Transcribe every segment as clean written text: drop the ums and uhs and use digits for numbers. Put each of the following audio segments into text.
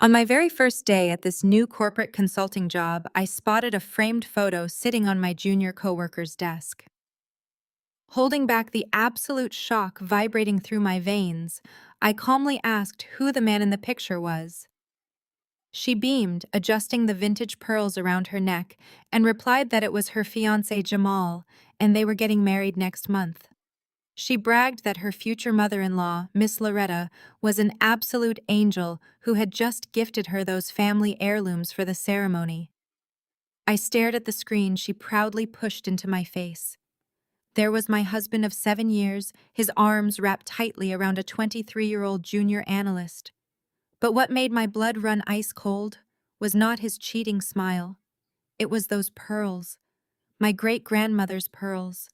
On my very first day at this new corporate consulting job, I spotted a framed photo sitting on my junior coworker's desk. Holding back the absolute shock vibrating through my veins, I calmly asked who the man in the picture was. She beamed, adjusting the vintage pearls around her neck, and replied that it was her fiance Jamal, and they were getting married next month. She bragged that her future mother-in-law, Miss Loretta, was an absolute angel who had just gifted her those family heirlooms for the ceremony. I stared at the screen she proudly pushed into my face. There was my husband of 7 years, his arms wrapped tightly around a 23-year-old junior analyst. But what made my blood run ice cold was not his cheating smile. It was those pearls, my great-grandmother's pearls.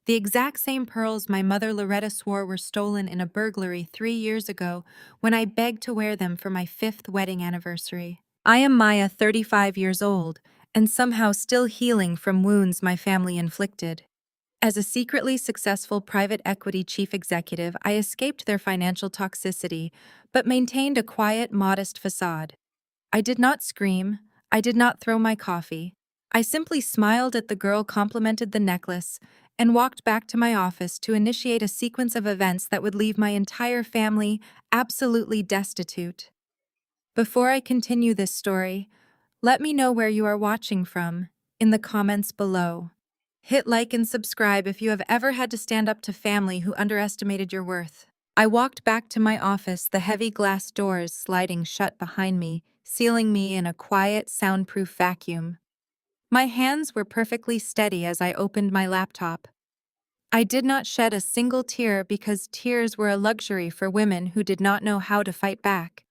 The exact same pearls my mother Loretta swore were stolen in a burglary 3 years ago when I begged to wear them for my 5th wedding anniversary. I am Maya, 35 years old, and somehow still healing from wounds my family inflicted. As a secretly successful private equity chief executive, I escaped their financial toxicity, but maintained a quiet, modest facade. I did not scream. I did not throw my coffee. I simply smiled at the girl complimented the necklace and walked back to my office to initiate a sequence of events that would leave my entire family absolutely destitute. Before I continue this story, let me know where you are watching from in the comments below. Hit like and subscribe if you have ever had to stand up to family who underestimated your worth. I walked back to my office, the heavy glass doors sliding shut behind me, sealing me in a quiet, soundproof vacuum. My hands were perfectly steady as I opened my laptop. I did not shed a single tear because tears were a luxury for women who did not know how to fight back.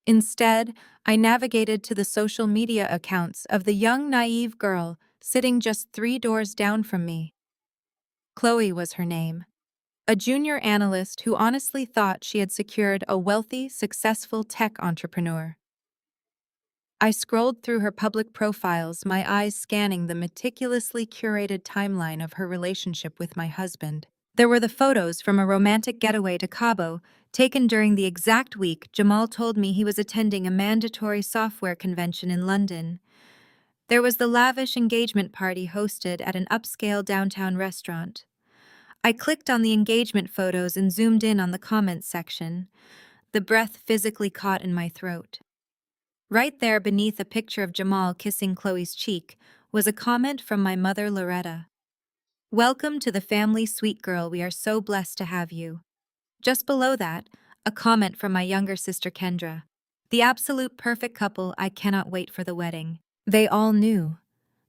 Instead, I navigated to the social media accounts of the young, naive girl sitting just 3 doors down from me. Chloe was her name. A junior analyst who honestly thought she had secured a wealthy, successful tech entrepreneur. I scrolled through her public profiles, my eyes scanning the meticulously curated timeline of her relationship with my husband. There were the photos from a romantic getaway to Cabo, taken during the exact week Jamal told me he was attending a mandatory software convention in London. There was the lavish engagement party hosted at an upscale downtown restaurant. I clicked on the engagement photos and zoomed in on the comments section. The breath physically caught in my throat. Right there beneath a picture of Jamal kissing Chloe's cheek was a comment from my mother Loretta. "Welcome to the family, sweet girl, we are so blessed to have you." Just below that, a comment from my younger sister Kendra. "The absolute perfect couple, I cannot wait for the wedding." They all knew.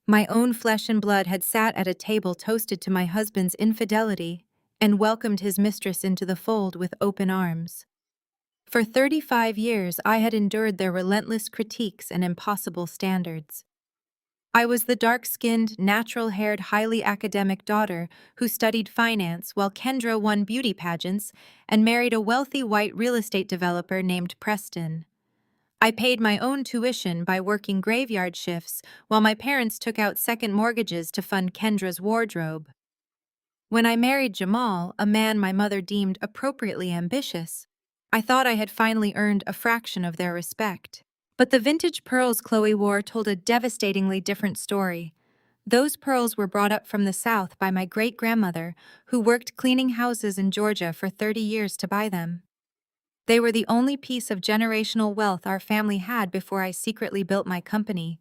My own flesh and blood had sat at a table toasted to my husband's infidelity and welcomed his mistress into the fold with open arms. For 35 years, I had endured their relentless critiques and impossible standards. I was the dark-skinned, natural-haired, highly academic daughter who studied finance while Kendra won beauty pageants and married a wealthy white real estate developer named Preston. I paid my own tuition by working graveyard shifts while my parents took out second mortgages to fund Kendra's wardrobe. When I married Jamal, a man my mother deemed appropriately ambitious, I thought I had finally earned a fraction of their respect. But the vintage pearls Chloe wore told a devastatingly different story. Those pearls were brought up from the South by my great-grandmother, who worked cleaning houses in Georgia for 30 years to buy them. They were the only piece of generational wealth our family had before I secretly built my company.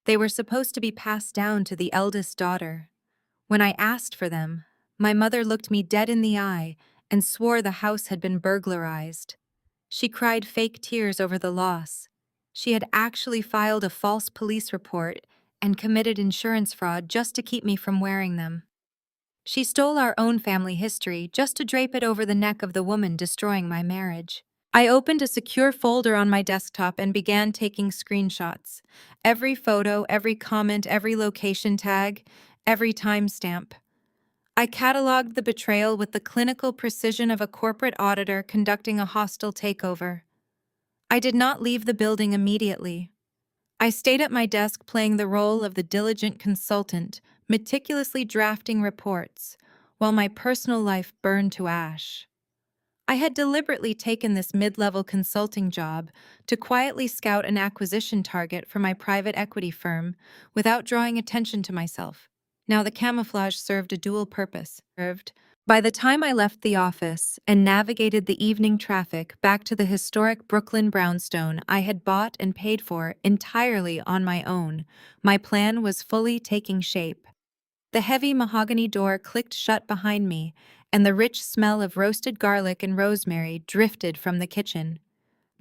They were supposed to be passed down to the eldest daughter. When I asked for them, my mother looked me dead in the eye and swore the house had been burglarized. She cried fake tears over the loss. She had actually filed a false police report and committed insurance fraud just to keep me from wearing them. She stole our own family history just to drape it over the neck of the woman destroying my marriage. I opened a secure folder on my desktop and began taking screenshots. Every photo, every comment, every location tag, every timestamp. I cataloged the betrayal with the clinical precision of a corporate auditor conducting a hostile takeover. I did not leave the building immediately. I stayed at my desk playing the role of the diligent consultant, meticulously drafting reports, while my personal life burned to ash. I had deliberately taken this mid-level consulting job to quietly scout an acquisition target for my private equity firm without drawing attention to myself. Now the camouflage served a dual purpose. By the time I left the office and navigated the evening traffic back to the historic Brooklyn brownstone I had bought and paid for entirely on my own, my plan was fully taking shape. The heavy mahogany door clicked shut behind me, and the rich smell of roasted garlic and rosemary drifted from the kitchen.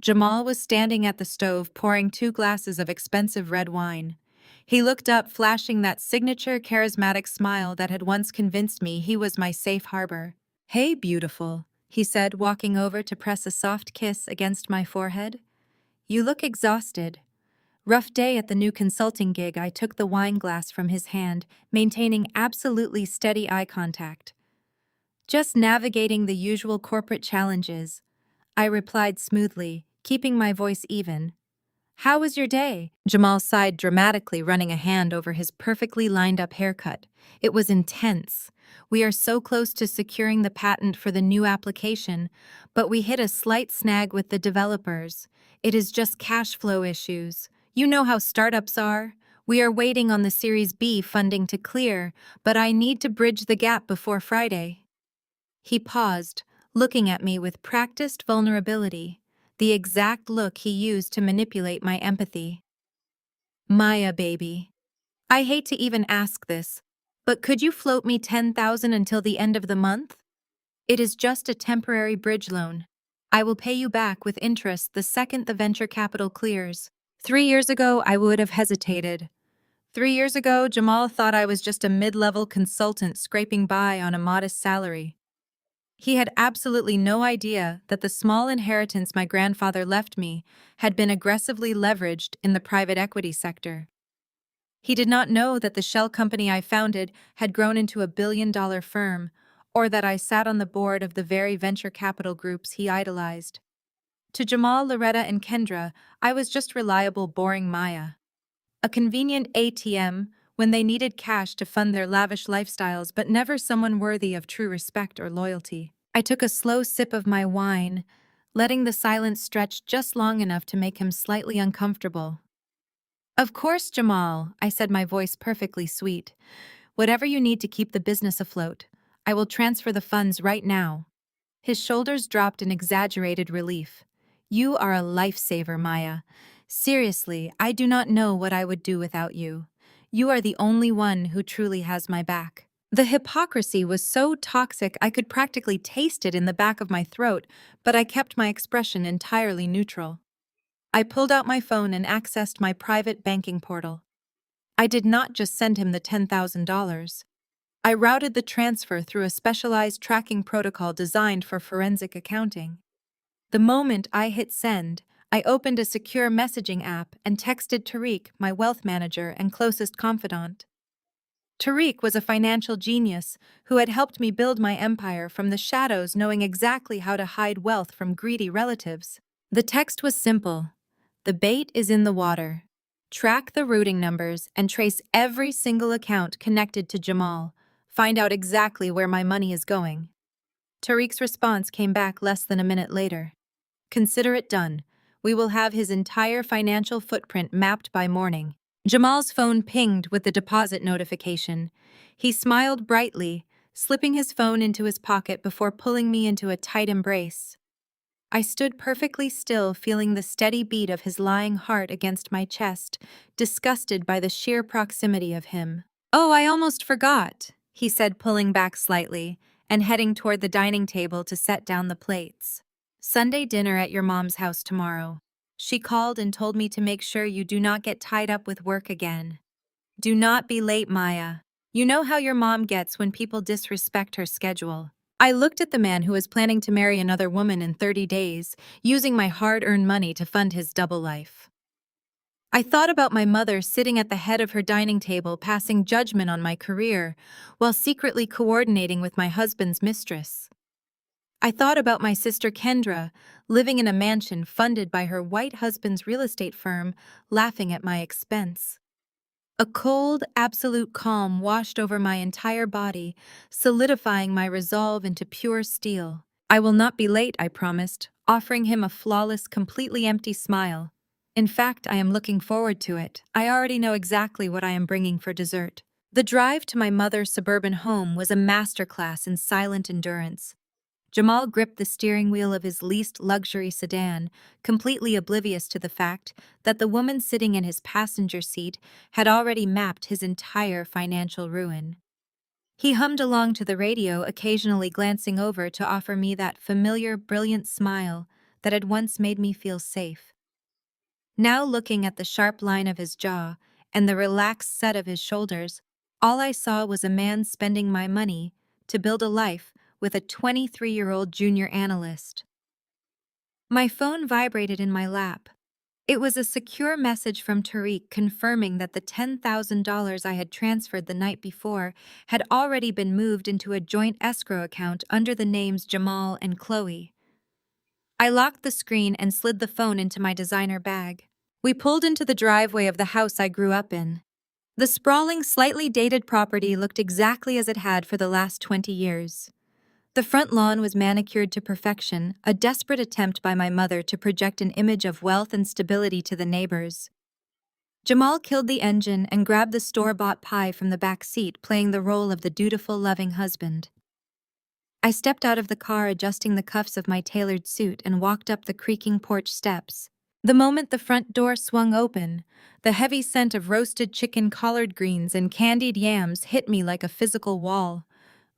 Jamal was standing at the stove pouring 2 glasses of expensive red wine. He looked up, flashing that signature charismatic smile that had once convinced me he was my safe harbor. "Hey, beautiful," he said, walking over to press a soft kiss against my forehead. "You look exhausted." Rough day at the new consulting gig. I took the wine glass from his hand, maintaining absolutely steady eye contact. "Just navigating the usual corporate challenges," I replied smoothly, keeping my voice even. "How was your day?" Jamal sighed dramatically, running a hand over his perfectly lined-up haircut. "It was intense. We are so close to securing the patent for the new application, but we hit a slight snag with the developers. It is just cash flow issues. You know how startups are. We are waiting on the Series B funding to clear, but I need to bridge the gap before Friday." He paused, looking at me with practiced vulnerability, the exact look he used to manipulate my empathy. "Maya, baby. I hate to even ask this, but could you float me 10,000 until the end of the month? It is just a temporary bridge loan. I will pay you back with interest the second the venture capital clears." 3 years ago, I would have hesitated. 3 years ago, Jamal thought I was just a mid-level consultant scraping by on a modest salary. He had absolutely no idea that the small inheritance my grandfather left me had been aggressively leveraged in the private equity sector. He did not know that the shell company I founded had grown into a billion-dollar firm, or that I sat on the board of the very venture capital groups he idolized. To Jamal, Loretta, and Kendra, I was just reliable, boring Maya. A convenient ATM when they needed cash to fund their lavish lifestyles, but never someone worthy of true respect or loyalty. I took a slow sip of my wine, letting the silence stretch just long enough to make him slightly uncomfortable. "Of course, Jamal," I said, my voice perfectly sweet. "Whatever you need to keep the business afloat, I will transfer the funds right now." His shoulders dropped in exaggerated relief. "You are a lifesaver, Maya. Seriously, I do not know what I would do without you. You are the only one who truly has my back." The hypocrisy was so toxic I could practically taste it in the back of my throat, but I kept my expression entirely neutral. I pulled out my phone and accessed my private banking portal. I did not just send him the $10,000. I routed the transfer through a specialized tracking protocol designed for forensic accounting. The moment I hit send, I opened a secure messaging app and texted Tariq, my wealth manager and closest confidant. Tariq was a financial genius who had helped me build my empire from the shadows, knowing exactly how to hide wealth from greedy relatives. The text was simple. "The bait is in the water. Track the routing numbers and trace every single account connected to Jamal. Find out exactly where my money is going." Tariq's response came back less than a minute later. "Consider it done. We will have his entire financial footprint mapped by morning." Jamal's phone pinged with the deposit notification. He smiled brightly, slipping his phone into his pocket before pulling me into a tight embrace. I stood perfectly still, feeling the steady beat of his lying heart against my chest, disgusted by the sheer proximity of him. "Oh, I almost forgot," he said, pulling back slightly and heading toward the dining table to set down the plates. "Sunday dinner at your mom's house tomorrow. She called and told me to make sure you do not get tied up with work again. Do not be late, Maya. You know how your mom gets when people disrespect her schedule." I looked at the man who was planning to marry another woman in 30 days, using my hard-earned money to fund his double life. I thought about my mother sitting at the head of her dining table, passing judgment on my career, while secretly coordinating with my husband's mistress. I thought about my sister Kendra, living in a mansion funded by her white husband's real estate firm, laughing at my expense. A cold, absolute calm washed over my entire body, solidifying my resolve into pure steel. I will not be late, I promised, offering him a flawless, completely empty smile. In fact, I am looking forward to it. I already know exactly what I am bringing for dessert. The drive to my mother's suburban home was a masterclass in silent endurance. Jamal gripped the steering wheel of his least luxury sedan, completely oblivious to the fact that the woman sitting in his passenger seat had already mapped his entire financial ruin. He hummed along to the radio, occasionally glancing over to offer me that familiar, brilliant smile that had once made me feel safe. Now, looking at the sharp line of his jaw and the relaxed set of his shoulders, all I saw was a man spending my money to build a life with a 23-year-old junior analyst. My phone vibrated in my lap. It was a secure message from Tariq confirming that the $10,000 I had transferred the night before had already been moved into a joint escrow account under the names Jamal and Chloe. I locked the screen and slid the phone into my designer bag. We pulled into the driveway of the house I grew up in. The sprawling, slightly dated property looked exactly as it had for the last 20 years. The front lawn was manicured to perfection, a desperate attempt by my mother to project an image of wealth and stability to the neighbors. Jamal killed the engine and grabbed the store-bought pie from the back seat, playing the role of the dutiful, loving husband. I stepped out of the car, adjusting the cuffs of my tailored suit, and walked up the creaking porch steps. The moment the front door swung open, the heavy scent of roasted chicken, collard greens, and candied yams hit me like a physical wall.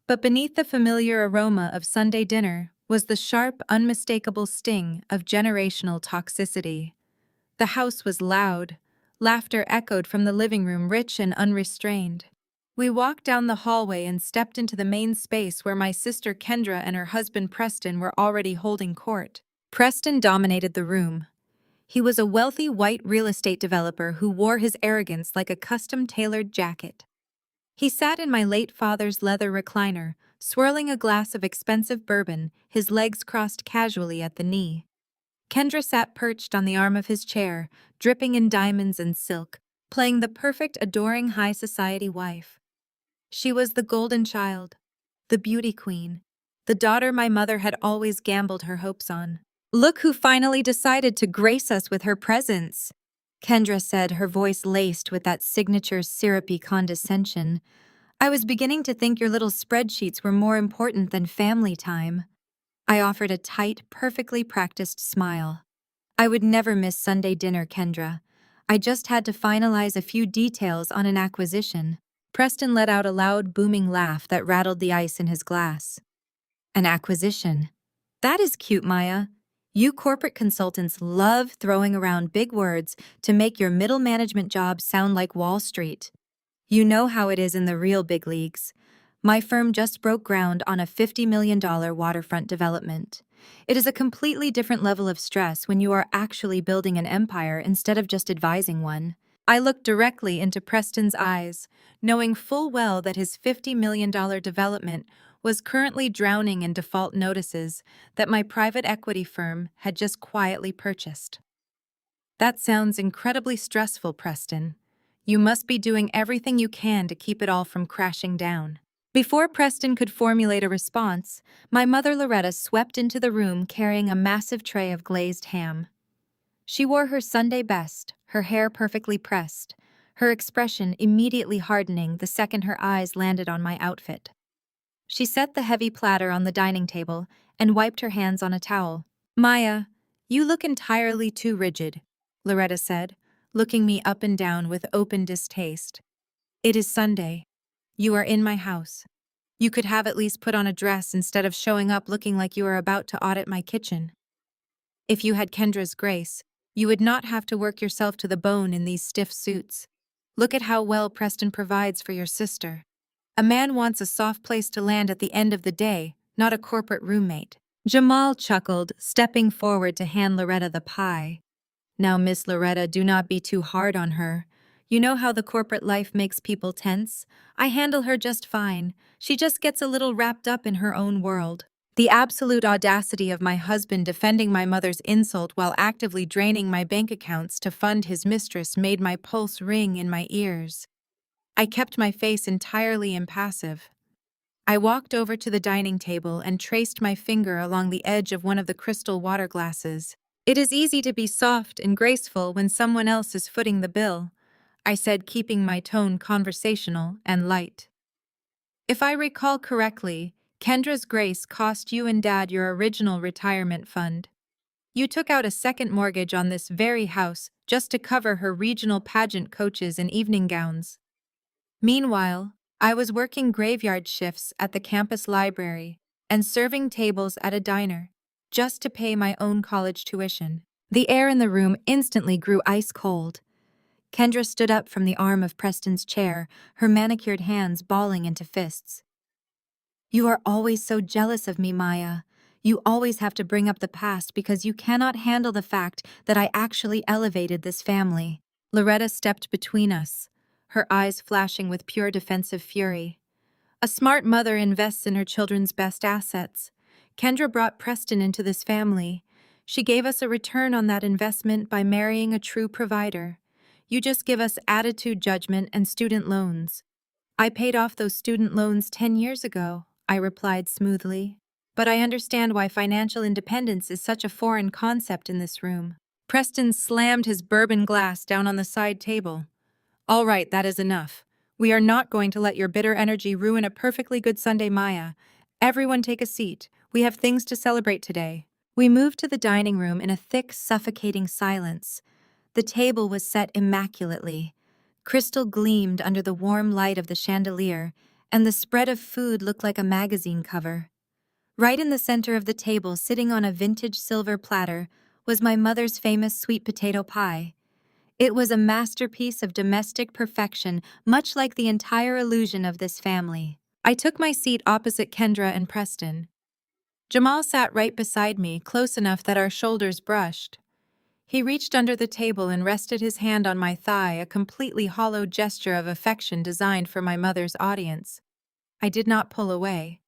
But beneath the familiar aroma of Sunday dinner was the sharp, unmistakable sting of generational toxicity. The house was loud. Laughter echoed from the living room, rich and unrestrained. We walked down the hallway and stepped into the main space where my sister Kendra and her husband Preston were already holding court. Preston dominated the room. He was a wealthy white real estate developer who wore his arrogance like a custom-tailored jacket. He sat in my late father's leather recliner, swirling a glass of expensive bourbon, his legs crossed casually at the knee. Kendra sat perched on the arm of his chair, dripping in diamonds and silk, playing the perfect, adoring high society wife. She was the golden child, the beauty queen, the daughter my mother had always gambled her hopes on. "Look who finally decided to grace us with her presence," Kendra said, her voice laced with that signature syrupy condescension. "I was beginning to think your little spreadsheets were more important than family time." I offered a tight, perfectly practiced smile. "I would never miss Sunday dinner, Kendra. I just had to finalize a few details on an acquisition." Preston let out a loud, booming laugh that rattled the ice in his glass. "An acquisition? That is cute, Maya. You corporate consultants love throwing around big words to make your middle management job sound like Wall Street. You know how it is in the real big leagues. My firm just broke ground on a $50 million waterfront development. It is a completely different level of stress when you are actually building an empire instead of just advising one." I looked directly into Preston's eyes, knowing full well that his $50 million development was currently drowning in default notices that my private equity firm had just quietly purchased. "That sounds incredibly stressful, Preston. You must be doing everything you can to keep it all from crashing down." Before Preston could formulate a response, my mother Loretta swept into the room carrying a massive tray of glazed ham. She wore her Sunday best, her hair perfectly pressed, her expression immediately hardening the second her eyes landed on my outfit. She set the heavy platter on the dining table and wiped her hands on a towel. "Maya, you look entirely too rigid," Loretta said, looking me up and down with open distaste. "It is Sunday. You are in my house. You could have at least put on a dress instead of showing up looking like you are about to audit my kitchen. If you had Kendra's grace, you would not have to work yourself to the bone in these stiff suits. Look at how well Preston provides for your sister. A man wants a soft place to land at the end of the day, not a corporate roommate." Jamal chuckled, stepping forward to hand Loretta the pie. "Now, Miss Loretta, do not be too hard on her. You know how the corporate life makes people tense? I handle her just fine. She just gets a little wrapped up in her own world." The absolute audacity of my husband defending my mother's insult while actively draining my bank accounts to fund his mistress made my pulse ring in my ears. I kept my face entirely impassive. I walked over to the dining table and traced my finger along the edge of one of the crystal water glasses. It is easy to be soft and graceful when someone else is footing the bill, I said, keeping my tone conversational and light. If I recall correctly, Kendra's grace cost you and Dad your original retirement fund. You took out a second mortgage on this very house just to cover her regional pageant coaches and evening gowns. Meanwhile, I was working graveyard shifts at the campus library and serving tables at a diner just to pay my own college tuition. The air in the room instantly grew ice cold. Kendra stood up from the arm of Preston's chair, her manicured hands balling into fists. You are always so jealous of me, Maya. You always have to bring up the past because you cannot handle the fact that I actually elevated this family. Loretta stepped between us, her eyes flashing with pure defensive fury. A smart mother invests in her children's best assets. Kendra brought Preston into this family. She gave us a return on that investment by marrying a true provider. You just give us attitude, judgment, and student loans. I paid off those student loans 10 years ago, I replied smoothly. But I understand why financial independence is such a foreign concept in this room. Preston slammed his bourbon glass down on the side table. All right, that is enough. We are not going to let your bitter energy ruin a perfectly good Sunday, Maya. Everyone take a seat. We have things to celebrate today. We moved to the dining room in a thick, suffocating silence. The table was set immaculately. Crystal gleamed under the warm light of the chandelier, and the spread of food looked like a magazine cover. Right in the center of the table, sitting on a vintage silver platter, was my mother's famous sweet potato pie. It was a masterpiece of domestic perfection, much like the entire illusion of this family. I took my seat opposite Kendra and Preston. Jamal sat right beside me, close enough that our shoulders brushed. He reached under the table and rested his hand on my thigh, a completely hollow gesture of affection designed for my mother's audience. I did not pull away.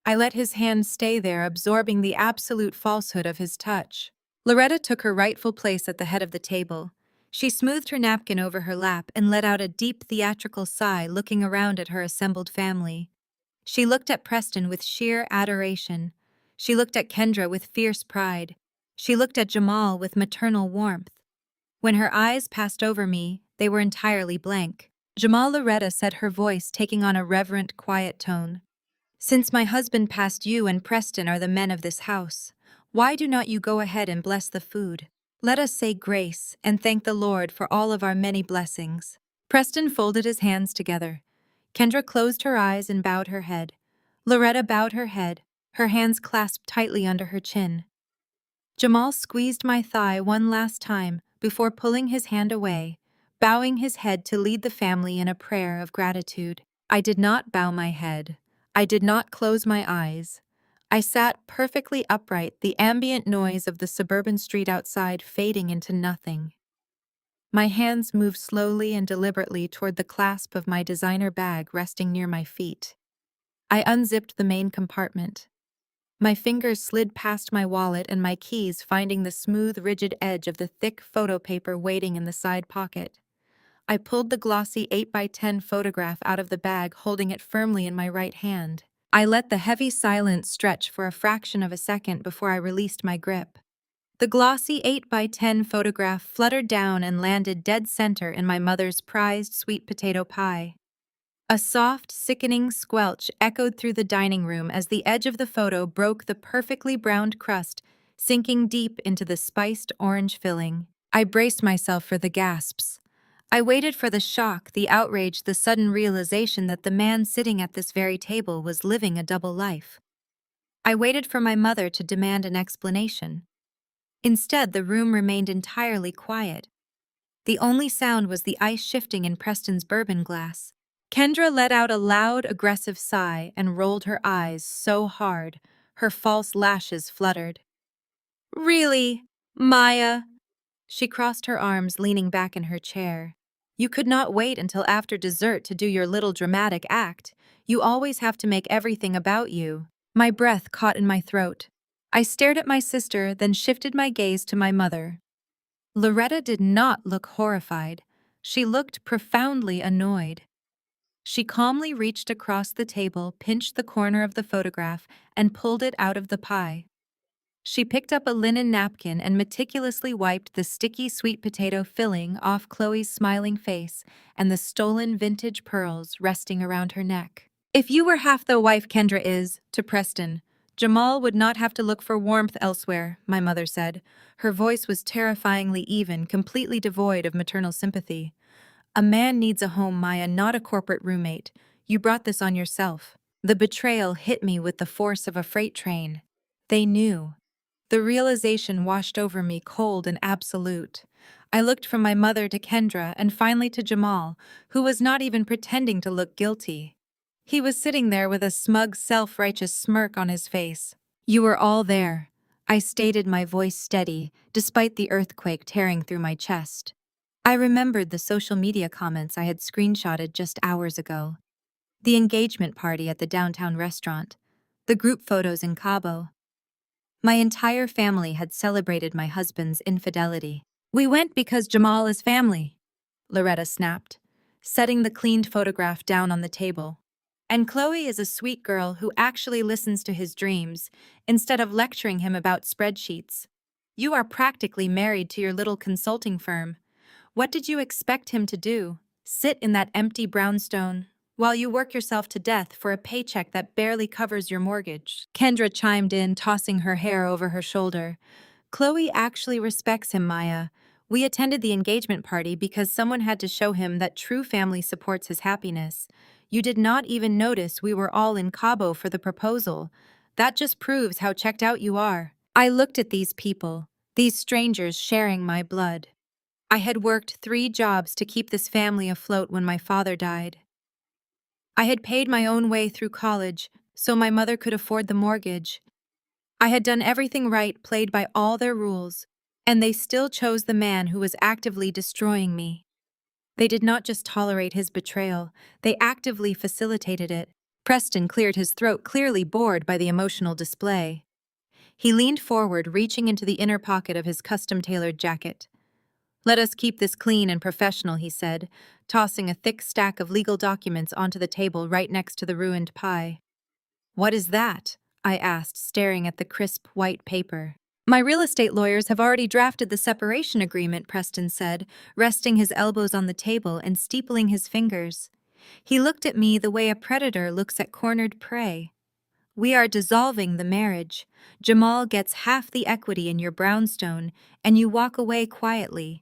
I let his hand stay there, absorbing the absolute falsehood of his touch. Loretta took her rightful place at the head of the table. She smoothed her napkin over her lap and let out a deep theatrical sigh, looking around at her assembled family. She looked at Preston with sheer adoration. She looked at Kendra with fierce pride. She looked at Jamal with maternal warmth. When her eyes passed over me, they were entirely blank. Jamal, Loretta said, her voice taking on a reverent, quiet tone. Since my husband passed, you and Preston are the men of this house. Why do not you go ahead and bless the food? Let us say grace and thank the Lord for all of our many blessings. Preston folded his hands together. Kendra closed her eyes and bowed her head. Loretta bowed her head, her hands clasped tightly under her chin. Jamal squeezed my thigh one last time before pulling his hand away, bowing his head to lead the family in a prayer of gratitude. I did not bow my head. I did not close my eyes. I sat perfectly upright, the ambient noise of the suburban street outside fading into nothing. My hands moved slowly and deliberately toward the clasp of my designer bag resting near my feet. I unzipped the main compartment. My fingers slid past my wallet and my keys, finding the smooth, rigid edge of the thick photo paper waiting in the side pocket. I pulled the glossy 8x10 photograph out of the bag, holding it firmly in my right hand. I let the heavy silence stretch for a fraction of a second before I released my grip. The glossy 8x10 photograph fluttered down and landed dead center in my mother's prized sweet potato pie. A soft, sickening squelch echoed through the dining room as the edge of the photo broke the perfectly browned crust, sinking deep into the spiced orange filling. I braced myself for the gasps. I waited for the shock, the outrage, the sudden realization that the man sitting at this very table was living a double life. I waited for my mother to demand an explanation. Instead, the room remained entirely quiet. The only sound was the ice shifting in Preston's bourbon glass. Kendra let out a loud, aggressive sigh and rolled her eyes so hard, her false lashes fluttered. Really, Maya? She crossed her arms, leaning back in her chair. You could not wait until after dessert to do your little dramatic act. You always have to make everything about you. My breath caught in my throat. I stared at my sister, then shifted my gaze to my mother. Loretta did not look horrified. She looked profoundly annoyed. She calmly reached across the table, pinched the corner of the photograph, and pulled it out of the pie. She picked up a linen napkin and meticulously wiped the sticky sweet potato filling off Chloe's smiling face and the stolen vintage pearls resting around her neck. If you were half the wife Kendra is to Preston, Jamal would not have to look for warmth elsewhere, my mother said. Her voice was terrifyingly even, completely devoid of maternal sympathy. A man needs a home, Maya, not a corporate roommate. You brought this on yourself. The betrayal hit me with the force of a freight train. They knew. The realization washed over me cold and absolute. I looked from my mother to Kendra and finally to Jamal, who was not even pretending to look guilty. He was sitting there with a smug, self-righteous smirk on his face. You were all there. I stated, my voice steady, despite the earthquake tearing through my chest. I remembered the social media comments I had screenshotted just hours ago. The engagement party at the downtown restaurant. The group photos in Cabo. My entire family had celebrated my husband's infidelity. We went because Jamal is family, Loretta snapped, setting the cleaned photograph down on the table. And Chloe is a sweet girl who actually listens to his dreams, instead of lecturing him about spreadsheets. You are practically married to your little consulting firm. What did you expect him to do? Sit in that empty brownstone while you work yourself to death for a paycheck that barely covers your mortgage? Kendra chimed in, tossing her hair over her shoulder. Chloe actually respects him, Maya. We attended the engagement party because someone had to show him that true family supports his happiness. You did not even notice we were all in Cabo for the proposal. That just proves how checked out you are. I looked at these people, these strangers sharing my blood. I had worked 3 jobs to keep this family afloat when my father died. I had paid my own way through college so my mother could afford the mortgage. I had done everything right, played by all their rules, and they still chose the man who was actively destroying me. They did not just tolerate his betrayal, they actively facilitated it. Preston cleared his throat, clearly bored by the emotional display. He leaned forward, reaching into the inner pocket of his custom-tailored jacket. Let us keep this clean and professional, he said, tossing a thick stack of legal documents onto the table right next to the ruined pie. What is that? I asked, staring at the crisp white paper. My real estate lawyers have already drafted the separation agreement, Preston said, resting his elbows on the table and steepling his fingers. He looked at me the way a predator looks at cornered prey. We are dissolving the marriage. Jamal gets half the equity in your brownstone, and you walk away quietly.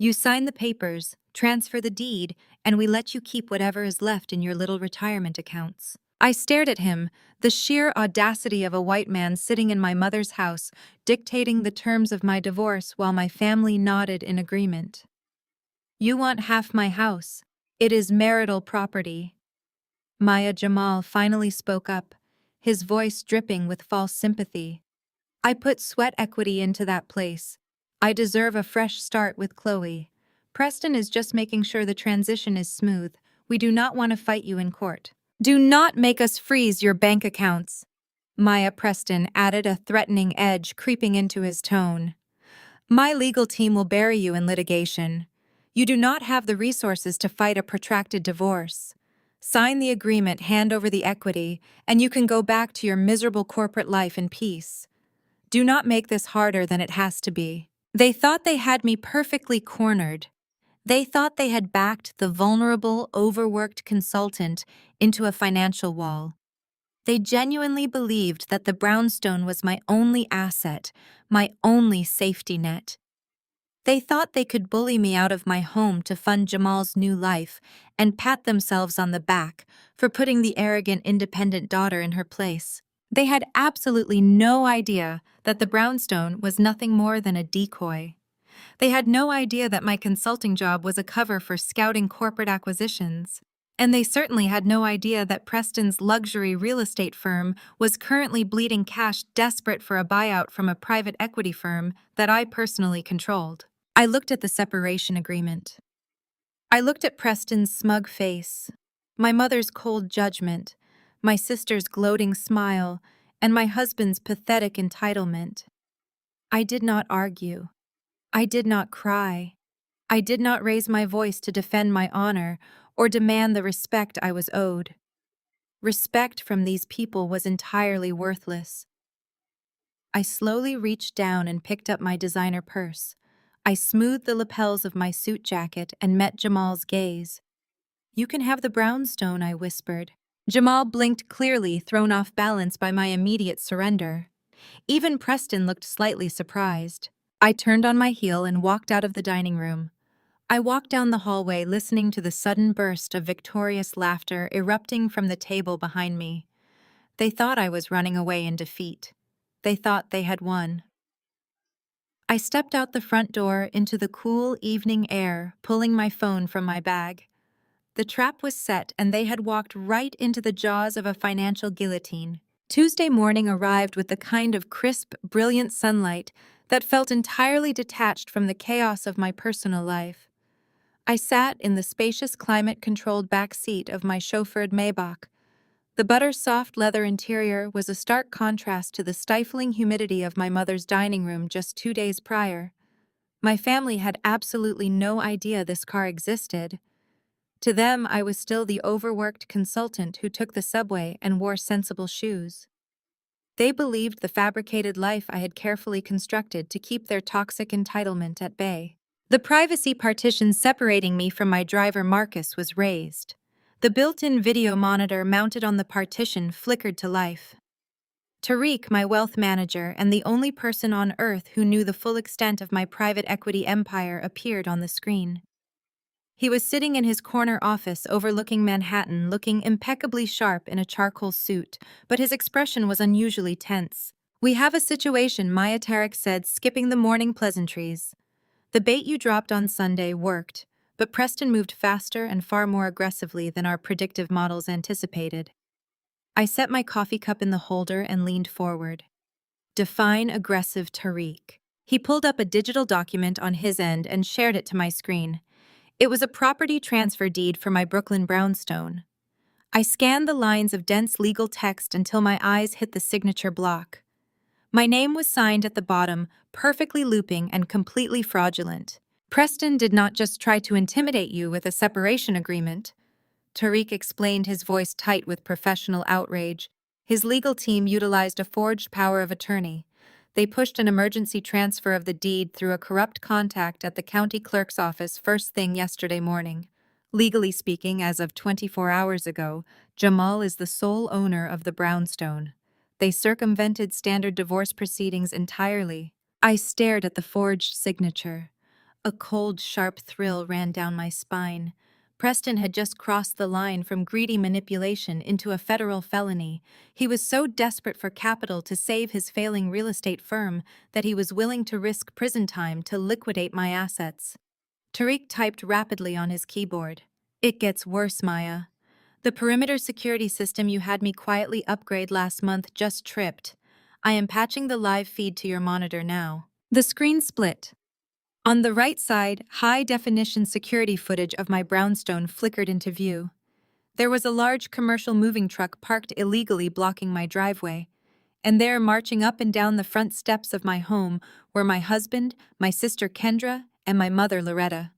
You sign the papers, transfer the deed, and we let you keep whatever is left in your little retirement accounts. I stared at him, the sheer audacity of a white man sitting in my mother's house, dictating the terms of my divorce while my family nodded in agreement. You want half my house. It is marital property. Maya Jamal finally spoke up, his voice dripping with false sympathy. I put sweat equity into that place. I deserve a fresh start with Chloe. Preston is just making sure the transition is smooth. We do not want to fight you in court. Do not make us freeze your bank accounts. Maya Preston added, a threatening edge creeping into his tone. My legal team will bury you in litigation. You do not have the resources to fight a protracted divorce. Sign the agreement, hand over the equity, and you can go back to your miserable corporate life in peace. Do not make this harder than it has to be. They thought they had me perfectly cornered. They thought they had backed the vulnerable, overworked consultant into a financial wall. They genuinely believed that the brownstone was my only asset, my only safety net. They thought they could bully me out of my home to fund Jamal's new life and pat themselves on the back for putting the arrogant, independent daughter in her place. They had absolutely no idea that the brownstone was nothing more than a decoy. They had no idea that my consulting job was a cover for scouting corporate acquisitions. And they certainly had no idea that Preston's luxury real estate firm was currently bleeding cash, desperate for a buyout from a private equity firm that I personally controlled. I looked at the separation agreement. I looked at Preston's smug face, my mother's cold judgment, my sister's gloating smile, and my husband's pathetic entitlement. I did not argue. I did not cry. I did not raise my voice to defend my honor or demand the respect I was owed. Respect from these people was entirely worthless. I slowly reached down and picked up my designer purse. I smoothed the lapels of my suit jacket and met Jamal's gaze. "You can have the brownstone," I whispered. Jamal blinked clearly, thrown off balance by my immediate surrender. Even Preston looked slightly surprised. I turned on my heel and walked out of the dining room. I walked down the hallway, listening to the sudden burst of victorious laughter erupting from the table behind me. They thought I was running away in defeat. They thought they had won. I stepped out the front door into the cool evening air, pulling my phone from my bag. The trap was set, and they had walked right into the jaws of a financial guillotine. Tuesday morning arrived with the kind of crisp, brilliant sunlight that felt entirely detached from the chaos of my personal life. I sat in the spacious climate-controlled back seat of my chauffeured Maybach. The butter-soft leather interior was a stark contrast to the stifling humidity of my mother's dining room just 2 days prior. My family had absolutely no idea this car existed. To them, I was still the overworked consultant who took the subway and wore sensible shoes. They believed the fabricated life I had carefully constructed to keep their toxic entitlement at bay. The privacy partition separating me from my driver Marcus was raised. The built-in video monitor mounted on the partition flickered to life. Tariq, my wealth manager and the only person on earth who knew the full extent of my private equity empire, appeared on the screen. He was sitting in his corner office overlooking Manhattan, looking impeccably sharp in a charcoal suit, but his expression was unusually tense. "We have a situation," Maya Tarek said, skipping the morning pleasantries. "The bait you dropped on Sunday worked, but Preston moved faster and far more aggressively than our predictive models anticipated." I set my coffee cup in the holder and leaned forward. "Define aggressive, Tariq." He pulled up a digital document on his end and shared it to my screen. It was a property transfer deed for my Brooklyn brownstone. I scanned the lines of dense legal text until my eyes hit the signature block. My name was signed at the bottom, perfectly looping and completely fraudulent. "Preston did not just try to intimidate you with a separation agreement," Tariq explained, his voice tight with professional outrage. "His legal team utilized a forged power of attorney. They pushed an emergency transfer of the deed through a corrupt contact at the county clerk's office first thing yesterday morning. Legally speaking, as of 24 hours ago, Jamal is the sole owner of the brownstone. They circumvented standard divorce proceedings entirely." I stared at the forged signature. A cold, sharp thrill ran down my spine. Preston had just crossed the line from greedy manipulation into a federal felony. He was so desperate for capital to save his failing real estate firm that he was willing to risk prison time to liquidate my assets. Tariq typed rapidly on his keyboard. "It gets worse, Maya. The perimeter security system you had me quietly upgrade last month just tripped. I am patching the live feed to your monitor now." The screen split. On the right side, high-definition security footage of my brownstone flickered into view. There was a large commercial moving truck parked illegally blocking my driveway, and there, marching up and down the front steps of my home, were my husband, my sister Kendra, and my mother Loretta.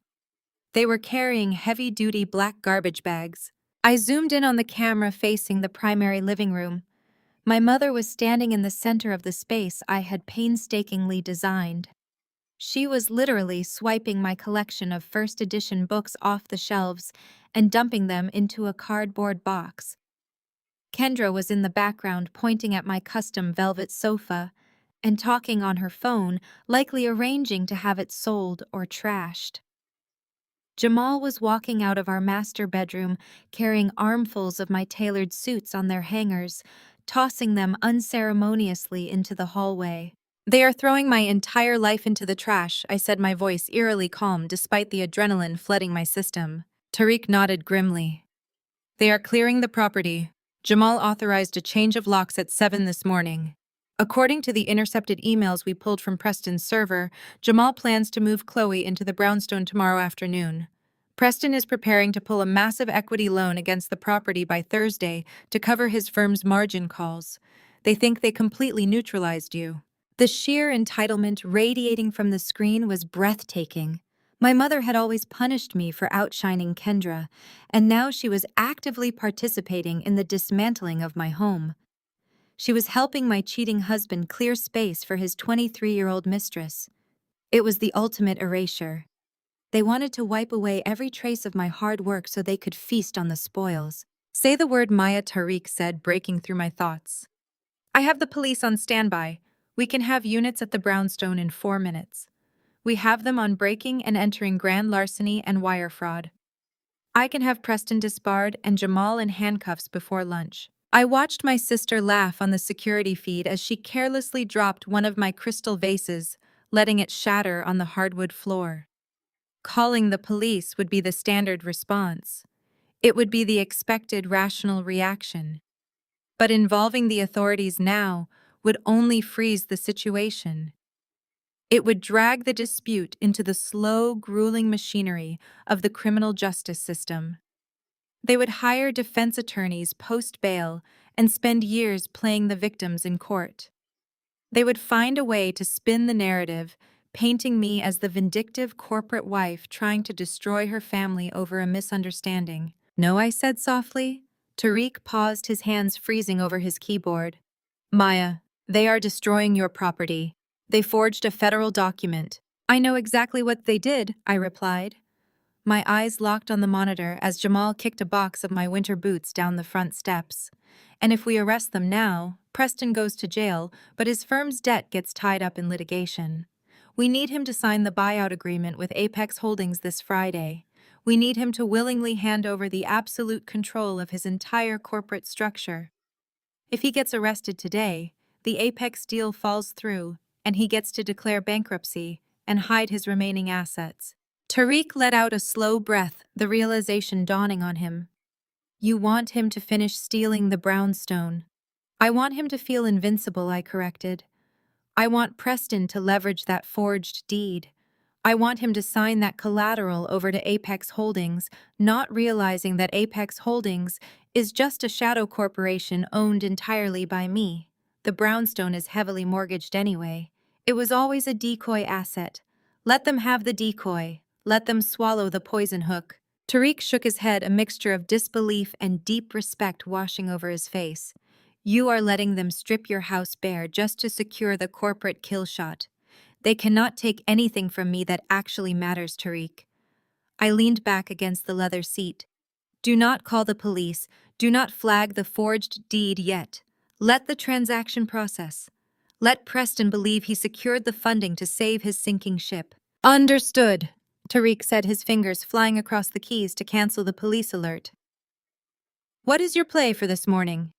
They were carrying heavy-duty black garbage bags. I zoomed in on the camera facing the primary living room. My mother was standing in the center of the space I had painstakingly designed. She was literally swiping my collection of first edition books off the shelves and dumping them into a cardboard box. Kendra was in the background, pointing at my custom velvet sofa and talking on her phone, likely arranging to have it sold or trashed. Jamal was walking out of our master bedroom, carrying armfuls of my tailored suits on their hangers, tossing them unceremoniously into the hallway. "They are throwing my entire life into the trash," I said, my voice eerily calm despite the adrenaline flooding my system. Tariq nodded grimly. "They are clearing the property. Jamal authorized a change of locks at 7 this morning. According to the intercepted emails we pulled from Preston's server, Jamal plans to move Chloe into the brownstone tomorrow afternoon. Preston is preparing to pull a massive equity loan against the property by Thursday to cover his firm's margin calls. They think they completely neutralized you." The sheer entitlement radiating from the screen was breathtaking. My mother had always punished me for outshining Kendra, and now she was actively participating in the dismantling of my home. She was helping my cheating husband clear space for his 23-year-old mistress. It was the ultimate erasure. They wanted to wipe away every trace of my hard work so they could feast on the spoils. Say the word, Maya, Tariq said, breaking through my thoughts. I have the police on standby. We can have units at the brownstone in 4 minutes. We have them on breaking and entering grand larceny and wire fraud. I can have Preston disbarred and Jamal in handcuffs before lunch. I watched my sister laugh on the security feed as she carelessly dropped one of my crystal vases, letting it shatter on the hardwood floor. Calling the police would be the standard response. It would be the expected rational reaction. But involving the authorities now would only freeze the situation. It would drag the dispute into the slow, grueling machinery of the criminal justice system. They would hire defense attorneys post-bail and spend years playing the victims in court. They would find a way to spin the narrative, painting me as the vindictive corporate wife trying to destroy her family over a misunderstanding. No, I said softly. Tariq paused, his hands freezing over his keyboard. Maya, they are destroying your property. They forged a federal document. I know exactly what they did, I replied. My eyes locked on the monitor as Jamal kicked a box of my winter boots down the front steps. And if we arrest them now, Preston goes to jail, but his firm's debt gets tied up in litigation. We need him to sign the buyout agreement with Apex Holdings this Friday. We need him to willingly hand over the absolute control of his entire corporate structure. If he gets arrested today, the Apex deal falls through, and he gets to declare bankruptcy and hide his remaining assets. Tariq let out a slow breath, the realization dawning on him. You want him to finish stealing the brownstone. I want him to feel invincible, I corrected. I want Preston to leverage that forged deed. I want him to sign that collateral over to Apex Holdings, not realizing that Apex Holdings is just a shadow corporation owned entirely by me. The brownstone is heavily mortgaged anyway. It was always a decoy asset. Let them have the decoy. Let them swallow the poison hook. Tariq shook his head, a mixture of disbelief and deep respect washing over his face. You are letting them strip your house bare just to secure the corporate kill shot. They cannot take anything from me that actually matters, Tariq. I leaned back against the leather seat. Do not call the police. Do not flag the forged deed yet. Let the transaction process. Let Preston believe he secured the funding to save his sinking ship. Understood, Tariq said, his fingers flying across the keys to cancel the police alert. What is your play for this morning?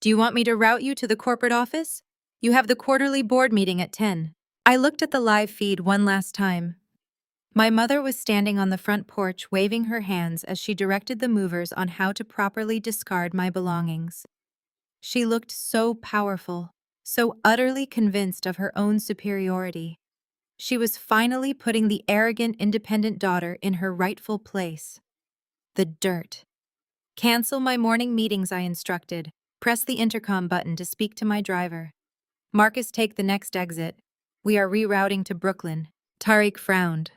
Do you want me to route you to the corporate office? You have the quarterly board meeting at 10. I looked at the live feed one last time. My mother was standing on the front porch waving her hands as she directed the movers on how to properly discard my belongings. She looked so powerful, so utterly convinced of her own superiority. She was finally putting the arrogant, independent daughter in her rightful place. The dirt. Cancel my morning meetings, I instructed. Press the intercom button to speak to my driver. Marcus, take the next exit. We are rerouting to Brooklyn. Tariq frowned.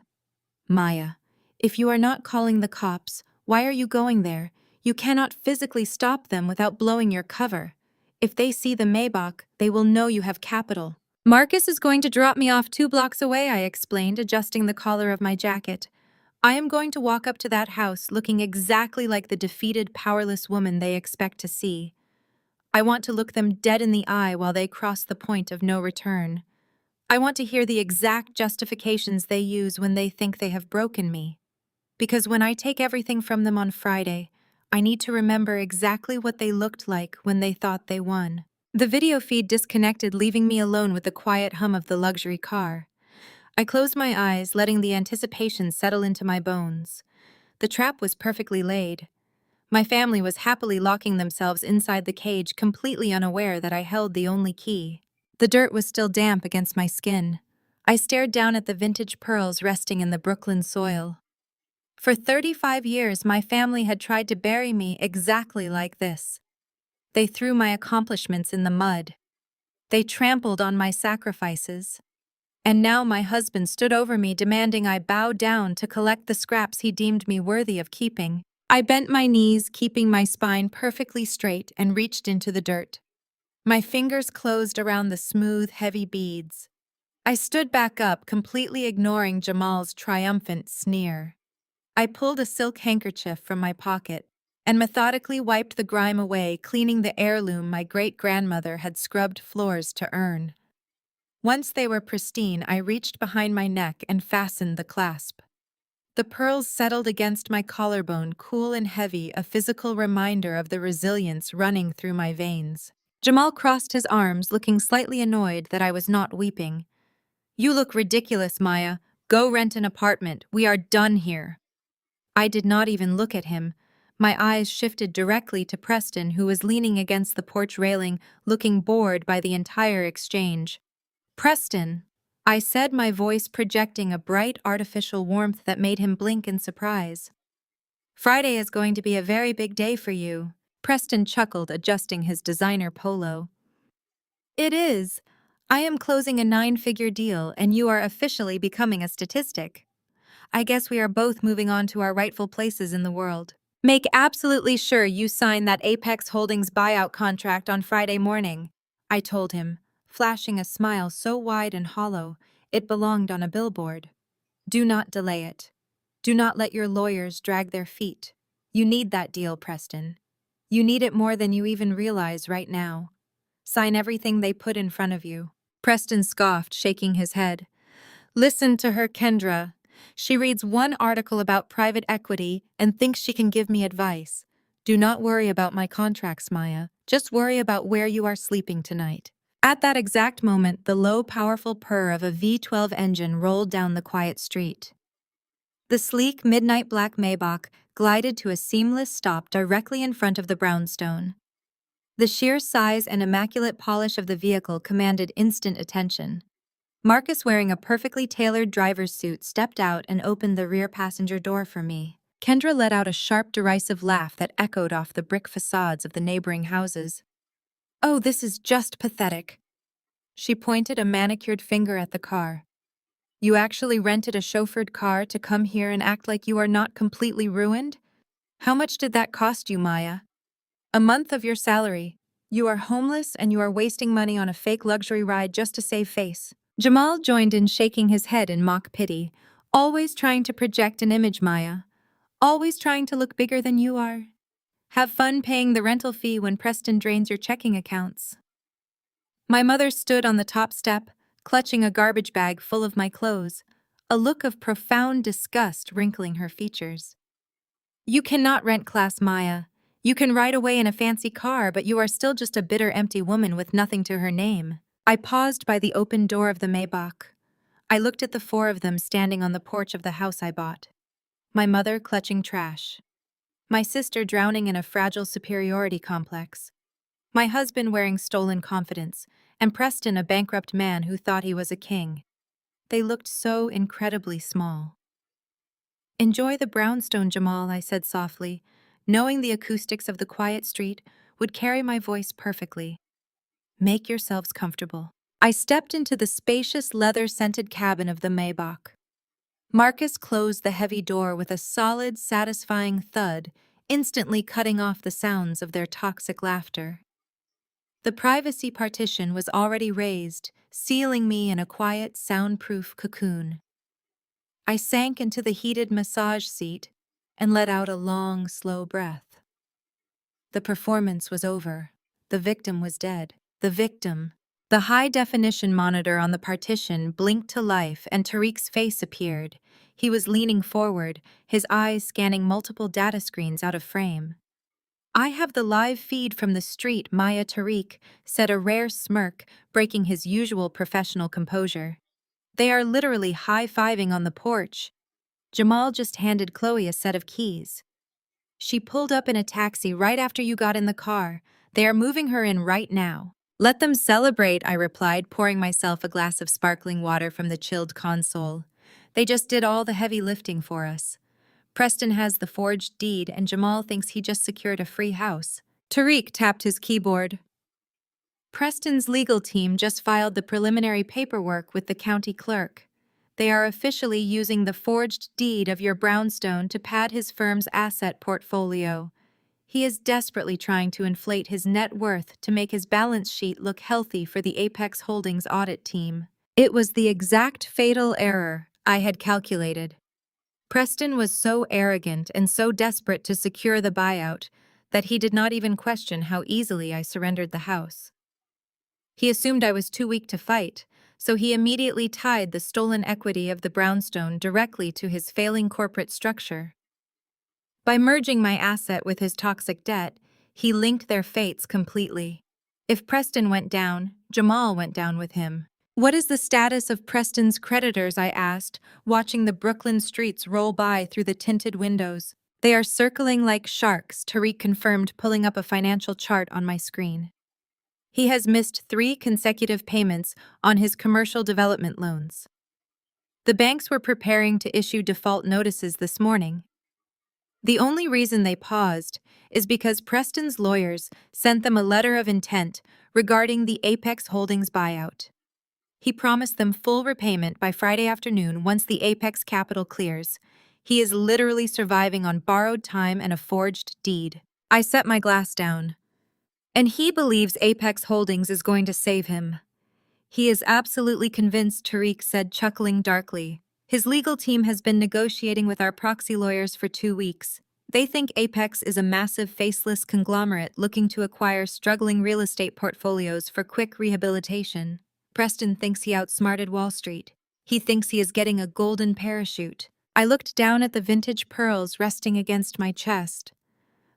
Maya, if you are not calling the cops, why are you going there? You cannot physically stop them without blowing your cover. If they see the Maybach, they will know you have capital. Marcus is going to drop me off 2 blocks away, I explained, adjusting the collar of my jacket. I am going to walk up to that house looking exactly like the defeated, powerless woman they expect to see. I want to look them dead in the eye while they cross the point of no return. I want to hear the exact justifications they use when they think they have broken me. Because when I take everything from them on Friday, I need to remember exactly what they looked like when they thought they won. The video feed disconnected, leaving me alone with the quiet hum of the luxury car. I closed my eyes, letting the anticipation settle into my bones. The trap was perfectly laid. My family was happily locking themselves inside the cage, completely unaware that I held the only key. The dirt was still damp against my skin. I stared down at the vintage pearls resting in the Brooklyn soil. For 35 years, my family had tried to bury me exactly like this. They threw my accomplishments in the mud. They trampled on my sacrifices. And now my husband stood over me, demanding I bow down to collect the scraps he deemed me worthy of keeping. I bent my knees, keeping my spine perfectly straight, and reached into the dirt. My fingers closed around the smooth, heavy beads. I stood back up, completely ignoring Jamal's triumphant sneer. I pulled a silk handkerchief from my pocket and methodically wiped the grime away, cleaning the heirloom my great-grandmother had scrubbed floors to earn. Once they were pristine, I reached behind my neck and fastened the clasp. The pearls settled against my collarbone, cool and heavy, a physical reminder of the resilience running through my veins. Jamal crossed his arms, looking slightly annoyed that I was not weeping. "You look ridiculous, Maya. Go rent an apartment. We are done here." I did not even look at him. My eyes shifted directly to Preston, who was leaning against the porch railing, looking bored by the entire exchange. "Preston," I said, my voice projecting a bright artificial warmth that made him blink in surprise. "Friday is going to be a very big day for you." Preston chuckled, adjusting his designer polo. "It is. I am closing a 9-figure deal, and you are officially becoming a statistic. I guess we are both moving on to our rightful places in the world. Make absolutely sure you sign that Apex Holdings buyout contract on Friday morning," I told him, flashing a smile so wide and hollow it belonged on a billboard. "Do not delay it. Do not let your lawyers drag their feet. You need that deal, Preston. You need it more than you even realize right now. Sign everything they put in front of you." Preston scoffed, shaking his head. "Listen to her, Kendra. She reads one article about private equity and thinks she can give me advice. Do not worry about my contracts, Maya. Just worry about where you are sleeping tonight." At that exact moment, the low, powerful purr of a V12 engine rolled down the quiet street. The sleek, midnight black Maybach glided to a seamless stop directly in front of the brownstone. The sheer size and immaculate polish of the vehicle commanded instant attention. Marcus, wearing a perfectly tailored driver's suit, stepped out and opened the rear passenger door for me. Kendra let out a sharp, derisive laugh that echoed off the brick facades of the neighboring houses. "Oh, this is just pathetic." She pointed a manicured finger at the car. "You actually rented a chauffeured car to come here and act like you are not completely ruined? How much did that cost you, Maya?" "A month of your salary. You are homeless and you are wasting money on a fake luxury ride just to save face." Jamal joined in, shaking his head in mock pity. "Always trying to project an image, Maya. Always trying to look bigger than you are. Have fun paying the rental fee when Preston drains your checking accounts." My mother stood on the top step, clutching a garbage bag full of my clothes, a look of profound disgust wrinkling her features. "You cannot rent class, Maya. You can ride away in a fancy car, but you are still just a bitter, empty woman with nothing to her name." I paused by the open door of the Maybach. I looked at the 4 of them standing on the porch of the house I bought. My mother clutching trash. My sister drowning in a fragile superiority complex. My husband wearing stolen confidence, and Preston a bankrupt man who thought he was a king. They looked so incredibly small. "Enjoy the brownstone, Jamal," I said softly, knowing the acoustics of the quiet street would carry my voice perfectly. "Make yourselves comfortable." I stepped into the spacious, leather-scented cabin of the Maybach. Marcus closed the heavy door with a solid, satisfying thud, instantly cutting off the sounds of their toxic laughter. The privacy partition was already raised, sealing me in a quiet, soundproof cocoon. I sank into the heated massage seat and let out a long, slow breath. The performance was over. The victim was dead. The victim. The high-definition monitor on the partition blinked to life and Tariq's face appeared. He was leaning forward, his eyes scanning multiple data screens out of frame. "I have the live feed from the street, Maya." Tariq said, a rare smirk breaking his usual professional composure. "They are literally high-fiving on the porch." Jamal just handed Chloe a set of keys. "She pulled up in a taxi right after you got in the car. They are moving her in right now." "Let them celebrate," I replied, pouring myself a glass of sparkling water from the chilled console. "They just did all the heavy lifting for us. Preston has the forged deed and Jamal thinks he just secured a free house." Tariq tapped his keyboard. Preston's legal team just filed the preliminary paperwork with the county clerk. They are officially using the forged deed of your brownstone to pad his firm's asset portfolio. He is desperately trying to inflate his net worth to make his balance sheet look healthy for the Apex Holdings audit team. It was the exact fatal error I had calculated. Preston was so arrogant and so desperate to secure the buyout that he did not even question how easily I surrendered the house. He assumed I was too weak to fight, so he immediately tied the stolen equity of the brownstone directly to his failing corporate structure. By merging my asset with his toxic debt, he linked their fates completely. If Preston went down, Jamal went down with him. "What is the status of Preston's creditors?" I asked, watching the Brooklyn streets roll by through the tinted windows. "They are circling like sharks," Tariq confirmed, pulling up a financial chart on my screen. He has missed 3 consecutive payments on his commercial development loans. The banks were preparing to issue default notices this morning. The only reason they paused is because Preston's lawyers sent them a letter of intent regarding the Apex Holdings buyout. He promised them full repayment by Friday afternoon once the Apex capital clears. He is literally surviving on borrowed time and a forged deed. I set my glass down. And he believes Apex Holdings is going to save him. He is absolutely convinced, Tariq said, chuckling darkly. His legal team has been negotiating with our proxy lawyers for 2 weeks. They think Apex is a massive faceless conglomerate looking to acquire struggling real estate portfolios for quick rehabilitation. Preston thinks he outsmarted Wall Street. He thinks he is getting a golden parachute. I looked down at the vintage pearls resting against my chest.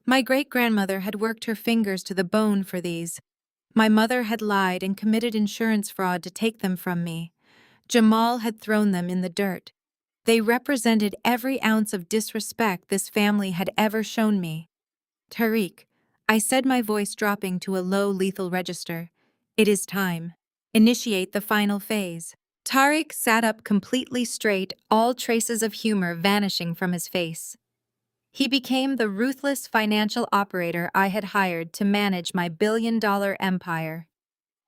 My great-grandmother had worked her fingers to the bone for these. My mother had lied and committed insurance fraud to take them from me. Jamal had thrown them in the dirt. They represented every ounce of disrespect this family had ever shown me. "Tariq," I said, my voice dropping to a low, lethal register. "It is time. Initiate the final phase." Tariq sat up completely straight, all traces of humor vanishing from his face. He became the ruthless financial operator I had hired to manage my billion-dollar empire.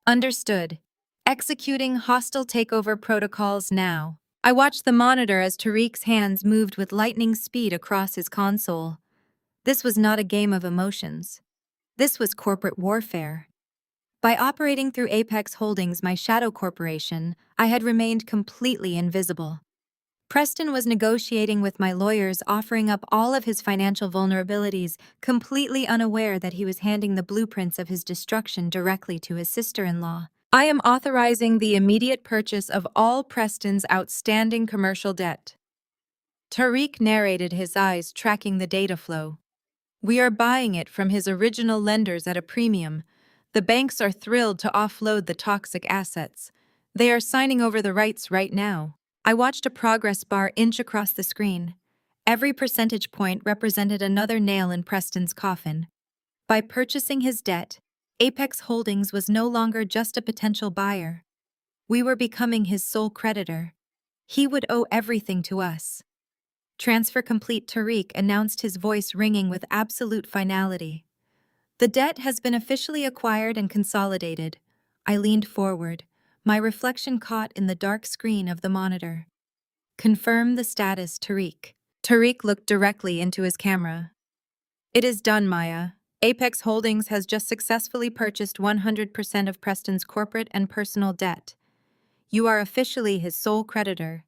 Understood. Executing hostile takeover protocols now. I watched the monitor as Tariq's hands moved with lightning speed across his console. This was not a game of emotions. This was corporate warfare. By operating through Apex Holdings, my shadow corporation, I had remained completely invisible. Preston was negotiating with my lawyers, offering up all of his financial vulnerabilities, completely unaware that he was handing the blueprints of his destruction directly to his sister-in-law. "I am authorizing the immediate purchase of all Preston's outstanding commercial debt." Tariq narrated, his eyes tracking the data flow. "We are buying it from his original lenders at a premium. The banks are thrilled to offload the toxic assets. They are signing over the rights right now." I watched a progress bar inch across the screen. Every percentage point represented another nail in Preston's coffin. By purchasing his debt, Apex Holdings was no longer just a potential buyer. We were becoming his sole creditor. He would owe everything to us. "Transfer complete," Tariq announced, his voice ringing with absolute finality. "The debt has been officially acquired and consolidated." I leaned forward, my reflection caught in the dark screen of the monitor. "Confirm the status, Tariq." Tariq looked directly into his camera. "It is done, Maya. Apex Holdings has just successfully purchased 100% of Preston's corporate and personal debt. You are officially his sole creditor.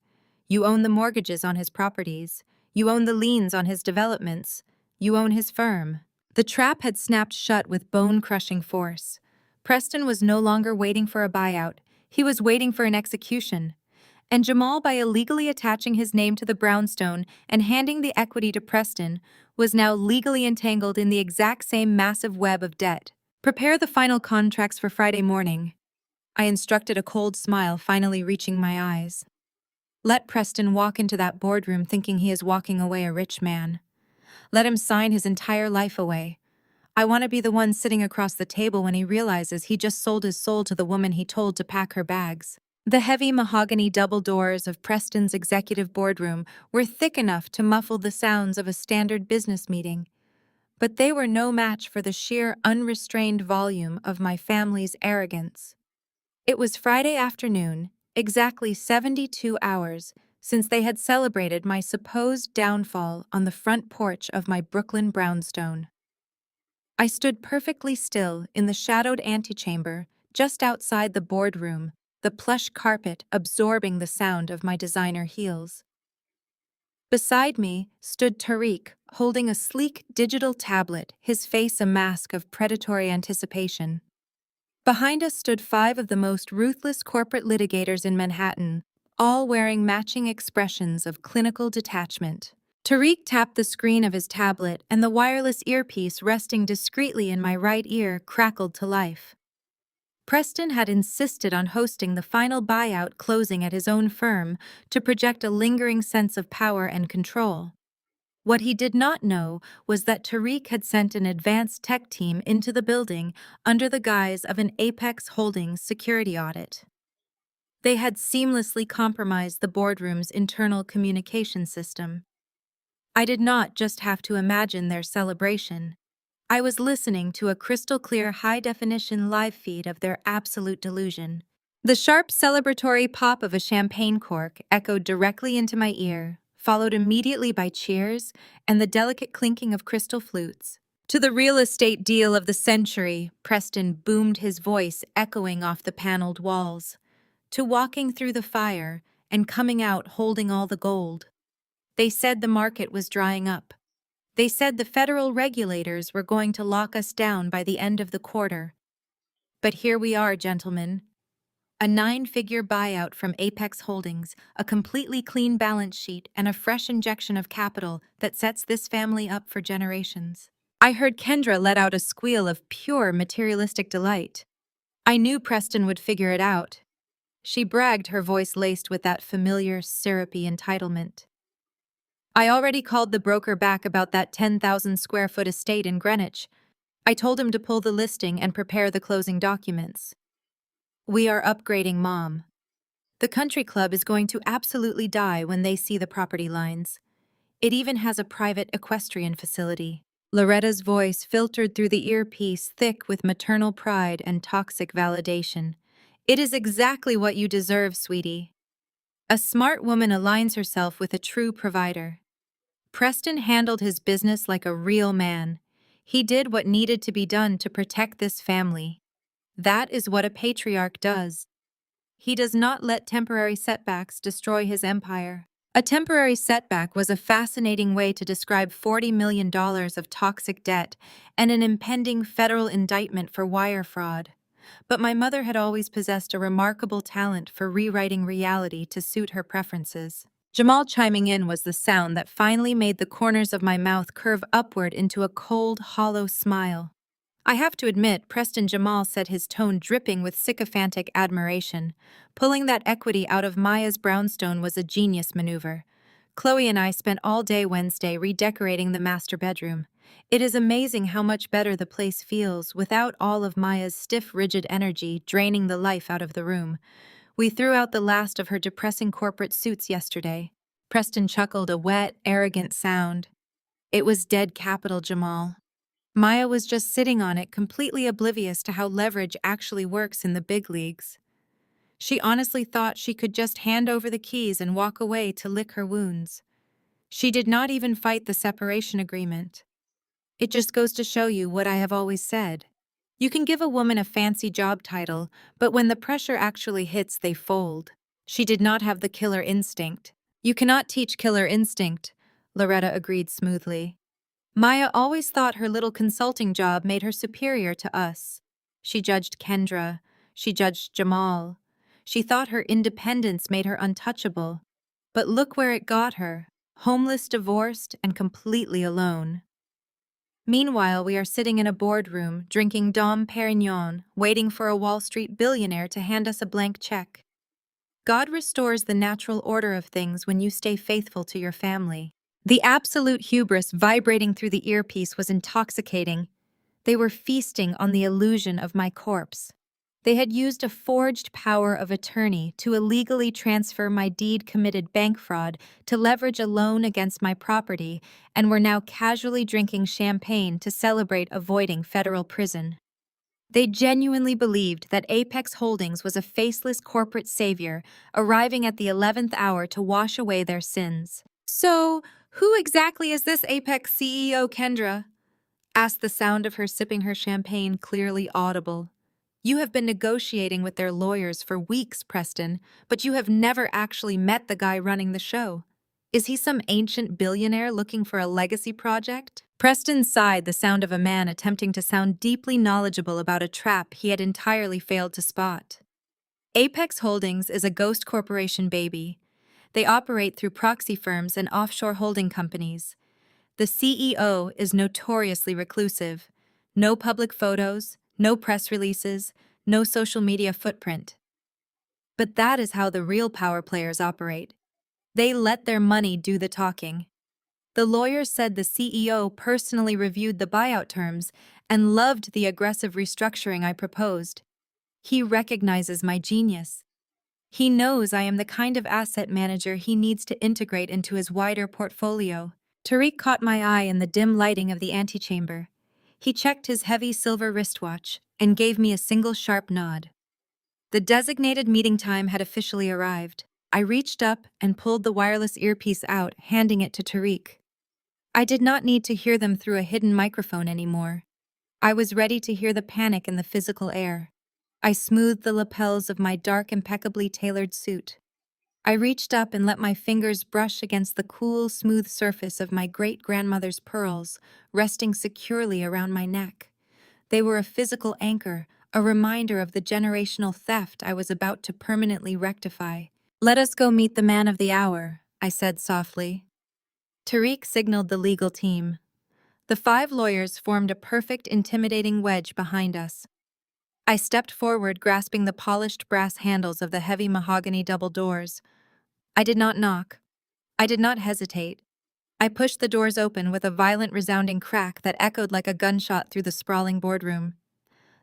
You own the mortgages on his properties. You own the liens on his developments. You own his firm." The trap had snapped shut with bone-crushing force. Preston was no longer waiting for a buyout. He was waiting for an execution. And Jamal, by illegally attaching his name to the brownstone and handing the equity to Preston, was now legally entangled in the exact same massive web of debt. "Prepare the final contracts for Friday morning," I instructed, a cold smile finally reaching my eyes. Let Preston walk into that boardroom thinking he is walking away a rich man. Let him sign his entire life away. I want to be the one sitting across the table when he realizes he just sold his soul to the woman he told to pack her bags. The heavy mahogany double doors of Preston's executive boardroom were thick enough to muffle the sounds of a standard business meeting. but they were no match for the sheer unrestrained volume of my family's arrogance. It was Friday afternoon, exactly 72 hours since they had celebrated my supposed downfall on the front porch of my Brooklyn brownstone. I stood perfectly still in the shadowed antechamber just outside the boardroom, the plush carpet absorbing the sound of my designer heels. Beside me stood Tariq, holding a sleek digital tablet, his face a mask of predatory anticipation. Behind us stood 5 of the most ruthless corporate litigators in Manhattan, all wearing matching expressions of clinical detachment. Tariq tapped the screen of his tablet, and the wireless earpiece resting discreetly in my right ear crackled to life. Preston had insisted on hosting the final buyout closing at his own firm to project a lingering sense of power and control. What he did not know was that Tariq had sent an advanced tech team into the building under the guise of an Apex Holdings security audit. They had seamlessly compromised the boardroom's internal communication system. I did not just have to imagine their celebration. I was listening to a crystal-clear high-definition live feed of their absolute delusion. The sharp celebratory pop of a champagne cork echoed directly into my ear, followed immediately by cheers and the delicate clinking of crystal flutes. To the real estate deal of the century, Preston boomed his voice echoing off the paneled walls. To walking through the fire and coming out holding all the gold. They said the market was drying up. They said the federal regulators were going to lock us down by the end of the quarter. But here we are, gentlemen. A 9-figure buyout from Apex Holdings, a completely clean balance sheet, and a fresh injection of capital that sets this family up for generations. I heard Kendra let out a squeal of pure materialistic delight. I knew Preston would figure it out. She bragged, her voice laced with that familiar, syrupy entitlement. I already called the broker back about that 10,000 square foot estate in Greenwich. I told him to pull the listing and prepare the closing documents. We are upgrading, Mom. The country club is going to absolutely die when they see the property lines. It even has a private equestrian facility. Loretta's voice filtered through the earpiece, thick with maternal pride and toxic validation. It is exactly what you deserve, sweetie. A smart woman aligns herself with a true provider. Preston handled his business like a real man. He did what needed to be done to protect this family. That is what a patriarch does. He does not let temporary setbacks destroy his empire. A temporary setback was a fascinating way to describe $40 million of toxic debt and an impending federal indictment for wire fraud. But my mother had always possessed a remarkable talent for rewriting reality to suit her preferences. Jamal chiming in was the sound that finally made the corners of my mouth curve upward into a cold, hollow smile. I have to admit, Preston Jamal said, his tone dripping with sycophantic admiration. Pulling that equity out of Maya's brownstone was a genius maneuver. Chloe and I spent all day Wednesday redecorating the master bedroom. It is amazing how much better the place feels without all of Maya's stiff, rigid energy draining the life out of the room. We threw out the last of her depressing corporate suits yesterday. Preston chuckled, a wet, arrogant sound. It was dead capital, Jamal. Maya was just sitting on it, completely oblivious to how leverage actually works in the big leagues. She honestly thought she could just hand over the keys and walk away to lick her wounds. She did not even fight the separation agreement. It just goes to show you what I have always said. You can give a woman a fancy job title, but when the pressure actually hits, they fold. She did not have the killer instinct. You cannot teach killer instinct, Loretta agreed smoothly. Maya always thought her little consulting job made her superior to us. She judged Kendra. She judged Jamal. She thought her independence made her untouchable. But look where it got her, homeless, divorced, and completely alone. Meanwhile, we are sitting in a boardroom, drinking Dom Perignon, waiting for a Wall Street billionaire to hand us a blank check. God restores the natural order of things when you stay faithful to your family. The absolute hubris vibrating through the earpiece was intoxicating. They were feasting on the illusion of my corpse. They had used a forged power of attorney to illegally transfer my deed, committed bank fraud to leverage a loan against my property, and were now casually drinking champagne to celebrate avoiding federal prison. They genuinely believed that Apex Holdings was a faceless corporate savior arriving at the 11th hour to wash away their sins. "So, who exactly is this Apex CEO, Kendra?" asked, the sound of her sipping her champagne clearly audible. "You have been negotiating with their lawyers for weeks, Preston, but you have never actually met the guy running the show. Is he some ancient billionaire looking for a legacy project?" Preston sighed, the sound of a man attempting to sound deeply knowledgeable about a trap he had entirely failed to spot. Apex Holdings is a ghost corporation, baby. They operate through proxy firms and offshore holding companies. The CEO is notoriously reclusive. No public photos, no press releases, no social media footprint. But that is how the real power players operate. They let their money do the talking. The lawyer said the CEO personally reviewed the buyout terms and loved the aggressive restructuring I proposed. He recognizes my genius. He knows I am the kind of asset manager he needs to integrate into his wider portfolio. Tariq caught my eye in the dim lighting of the antechamber. He checked his heavy silver wristwatch and gave me a single sharp nod. The designated meeting time had officially arrived. I reached up and pulled the wireless earpiece out, handing it to Tariq. I did not need to hear them through a hidden microphone anymore. I was ready to hear the panic in the physical air. I smoothed the lapels of my dark, impeccably tailored suit. I reached up and let my fingers brush against the cool, smooth surface of my great-grandmother's pearls, resting securely around my neck. They were a physical anchor, a reminder of the generational theft I was about to permanently rectify. "Let us go meet the man of the hour," I said softly. Tariq signaled the legal team. The 5 lawyers formed a perfect, intimidating wedge behind us. I stepped forward, grasping the polished brass handles of the heavy mahogany double doors. I did not knock. I did not hesitate. I pushed the doors open with a violent, resounding crack that echoed like a gunshot through the sprawling boardroom.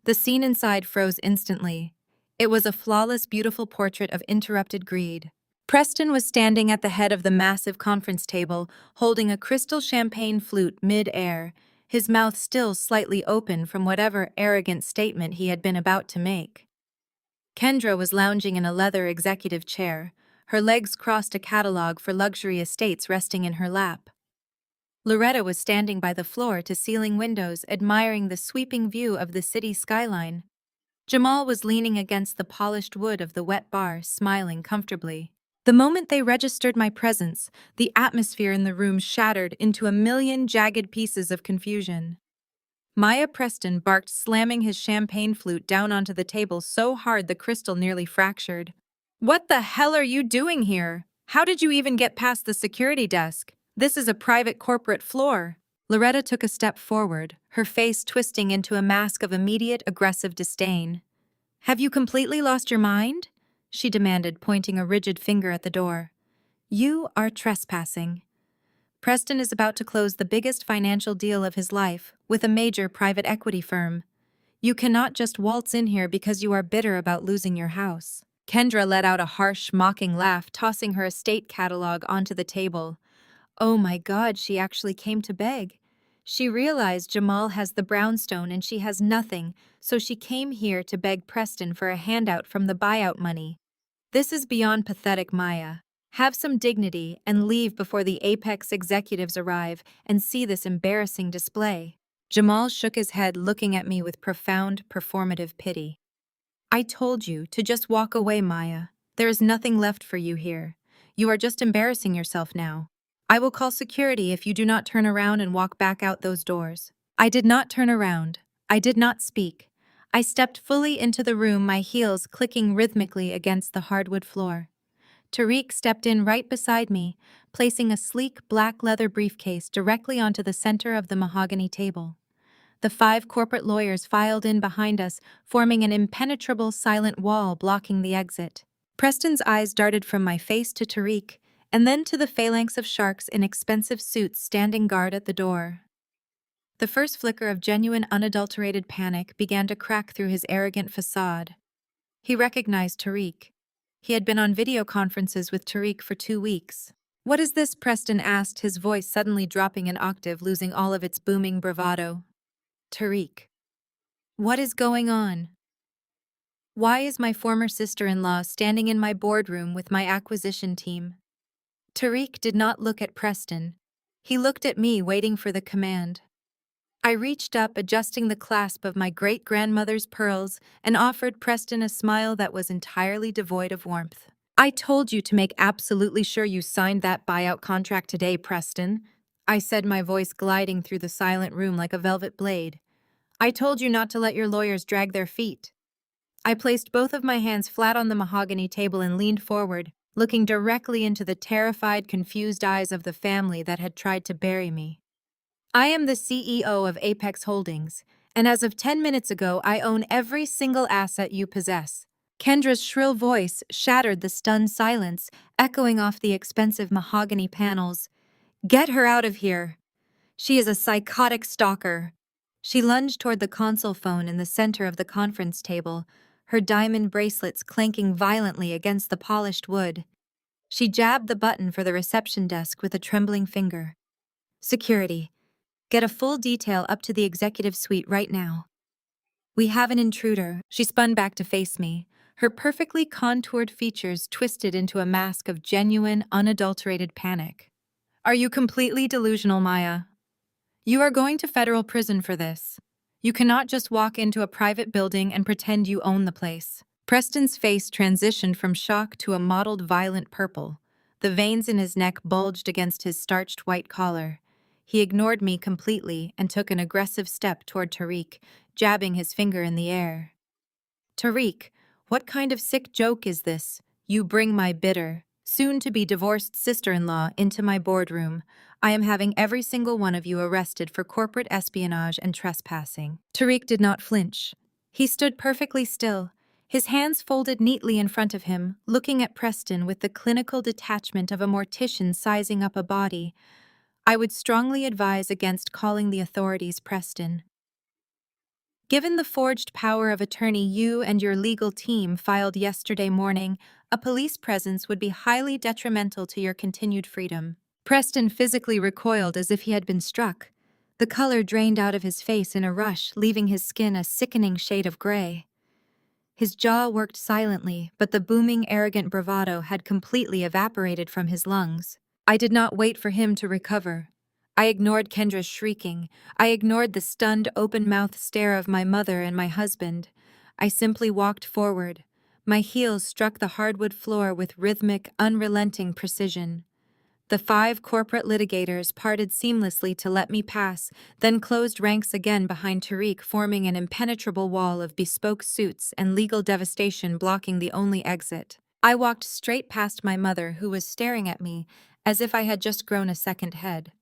The scene inside froze instantly. It was a flawless, beautiful portrait of interrupted greed. Preston was standing at the head of the massive conference table, holding a crystal champagne flute mid-air, his mouth still slightly open from whatever arrogant statement he had been about to make. Kendra was lounging in a leather executive chair, her legs crossed, a catalog for luxury estates resting in her lap. Loretta was standing by the floor-to-ceiling windows, admiring the sweeping view of the city skyline. Jamal was leaning against the polished wood of the wet bar, smiling comfortably. The moment they registered my presence, the atmosphere in the room shattered into a million jagged pieces of confusion. Maya Preston barked, slamming his champagne flute down onto the table so hard the crystal nearly fractured. "What the hell are you doing here? How did you even get past the security desk? This is a private corporate floor." Loretta took a step forward, her face twisting into a mask of immediate, aggressive disdain. "Have you completely lost your mind?" she demanded, pointing a rigid finger at the door. "You are trespassing. Preston is about to close the biggest financial deal of his life with a major private equity firm. You cannot just waltz in here because you are bitter about losing your house." Kendra let out a harsh, mocking laugh, tossing her estate catalog onto the table. Oh my God, she actually came to beg. She realized Jamal has the brownstone and she has nothing, so she came here to beg Preston for a handout from the buyout money. This is beyond pathetic, Maya. Have some dignity and leave before the Apex executives arrive and see this embarrassing display. Jamal shook his head, looking at me with profound, performative pity. "I told you to just walk away, Maya. There is nothing left for you here. You are just embarrassing yourself now. I will call security if you do not turn around and walk back out those doors." I did not turn around. I did not speak. I stepped fully into the room, my heels clicking rhythmically against the hardwood floor. Tariq stepped in right beside me, placing a sleek black leather briefcase directly onto the center of the mahogany table. The 5 corporate lawyers filed in behind us, forming an impenetrable silent wall blocking the exit. Preston's eyes darted from my face to Tariq, and then to the phalanx of sharks in expensive suits standing guard at the door. The first flicker of genuine, unadulterated panic began to crack through his arrogant facade. He recognized Tariq. He had been on video conferences with Tariq for 2 weeks. "What is this?" Preston asked, his voice suddenly dropping an octave, losing all of its booming bravado. "Tariq, what is going on? Why is my former sister-in-law standing in my boardroom with my acquisition team?" Tariq did not look at Preston. He looked at me, waiting for the command. I reached up, adjusting the clasp of my great-grandmother's pearls, and offered Preston a smile that was entirely devoid of warmth. "I told you to make absolutely sure you signed that buyout contract today, Preston," I said, my voice gliding through the silent room like a velvet blade. "I told you not to let your lawyers drag their feet." I placed both of my hands flat on the mahogany table and leaned forward, looking directly into the terrified, confused eyes of the family that had tried to bury me. "I am the CEO of Apex Holdings, and as of 10 minutes ago, I own every single asset you possess." Kendra's shrill voice shattered the stunned silence, echoing off the expensive mahogany panels. "Get her out of here. She is a psychotic stalker." She lunged toward the console phone in the center of the conference table, her diamond bracelets clanking violently against the polished wood. She jabbed the button for the reception desk with a trembling finger. "Security. Get a full detail up to the executive suite right now. We have an intruder." She spun back to face me, her perfectly contoured features twisted into a mask of genuine, unadulterated panic. "Are you completely delusional, Maya? You are going to federal prison for this. You cannot just walk into a private building and pretend you own the place." Preston's face transitioned from shock to a mottled violet purple. The veins in his neck bulged against his starched white collar. He ignored me completely and took an aggressive step toward Tariq, jabbing his finger in the air. "Tariq, what kind of sick joke is this? You bring my bitter, soon-to-be divorced sister-in-law into my boardroom. I am having every single one of you arrested for corporate espionage and trespassing." Tariq did not flinch. He stood perfectly still, his hands folded neatly in front of him, looking at Preston with the clinical detachment of a mortician sizing up a body. "I would strongly advise against calling the authorities, Preston. Given the forged power of attorney you and your legal team filed yesterday morning, a police presence would be highly detrimental to your continued freedom." Preston physically recoiled as if he had been struck. The color drained out of his face in a rush, leaving his skin a sickening shade of gray. His jaw worked silently, but the booming, arrogant bravado had completely evaporated from his lungs. I did not wait for him to recover. I ignored Kendra's shrieking. I ignored the stunned, open-mouthed stare of my mother and my husband. I simply walked forward. My heels struck the hardwood floor with rhythmic, unrelenting precision. The 5 corporate litigators parted seamlessly to let me pass, then closed ranks again behind Tariq, forming an impenetrable wall of bespoke suits and legal devastation blocking the only exit. I walked straight past my mother, who was staring at me as if I had just grown a second head.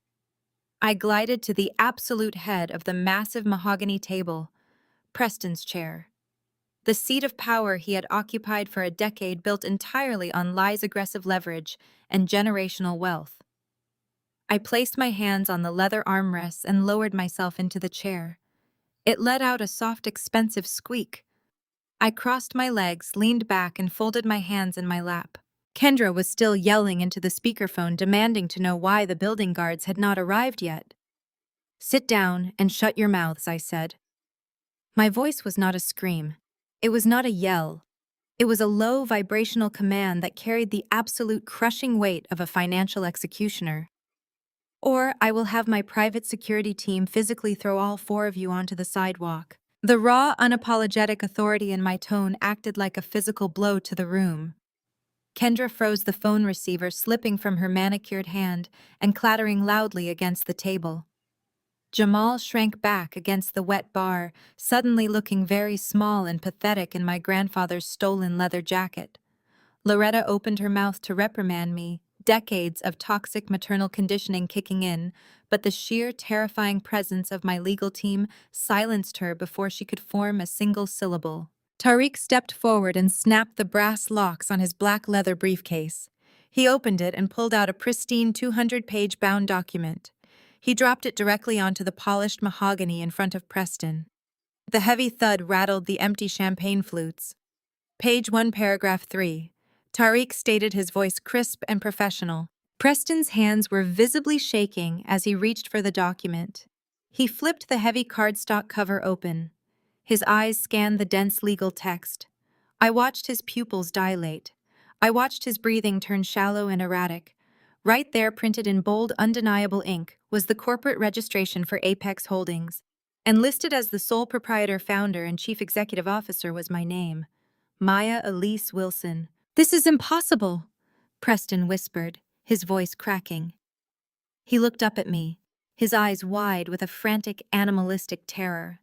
I glided to the absolute head of the massive mahogany table, Preston's chair. The seat of power he had occupied for a decade, built entirely on Lie's aggressive leverage and generational wealth. I placed my hands on the leather armrests and lowered myself into the chair. It let out a soft, expensive squeak. I crossed my legs, leaned back, and folded my hands in my lap. Kendra was still yelling into the speakerphone, demanding to know why the building guards had not arrived yet. "Sit down and shut your mouths," I said. My voice was not a scream. It was not a yell. It was a low, vibrational command that carried the absolute crushing weight of a financial executioner. "Or I will have my private security team physically throw all 4 of you onto the sidewalk." The raw, unapologetic authority in my tone acted like a physical blow to the room. Kendra froze the phone receiver, slipping from her manicured hand and clattering loudly against the table. Jamal shrank back against the wet bar, suddenly looking very small and pathetic in my grandfather's stolen leather jacket. Loretta opened her mouth to reprimand me, decades of toxic maternal conditioning kicking in, but the sheer, terrifying presence of my legal team silenced her before she could form a single syllable. Tariq stepped forward and snapped the brass locks on his black leather briefcase. He opened it and pulled out a pristine 200-page bound document. He dropped it directly onto the polished mahogany in front of Preston. The heavy thud rattled the empty champagne flutes. Page 1, paragraph 3. Tariq stated, his voice crisp and professional. Preston's hands were visibly shaking as he reached for the document. He flipped the heavy cardstock cover open. His eyes scanned the dense legal text. I watched his pupils dilate. I watched his breathing turn shallow and erratic. Right there, printed in bold, undeniable ink, was the corporate registration for Apex Holdings. And listed as the sole proprietor, founder, and chief executive officer was my name, Maya Elise Wilson. "This is impossible," Preston whispered, his voice cracking. He looked up at me, his eyes wide with a frantic, animalistic terror.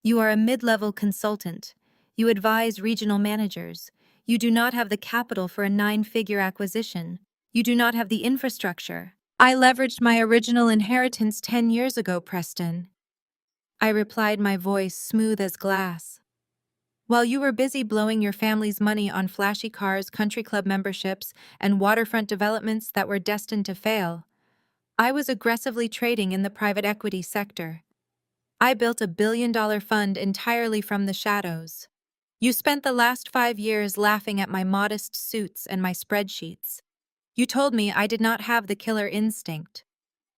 "You are a mid-level consultant. You advise regional managers. You do not have the capital for a 9-figure acquisition. You do not have the infrastructure." "I leveraged my original inheritance 10 years ago, Preston," I replied, my voice smooth as glass. "While you were busy blowing your family's money on flashy cars, country club memberships, and waterfront developments that were destined to fail, I was aggressively trading in the private equity sector. I built a billion-dollar fund entirely from the shadows. You spent the last 5 years laughing at my modest suits and my spreadsheets. You told me I did not have the killer instinct.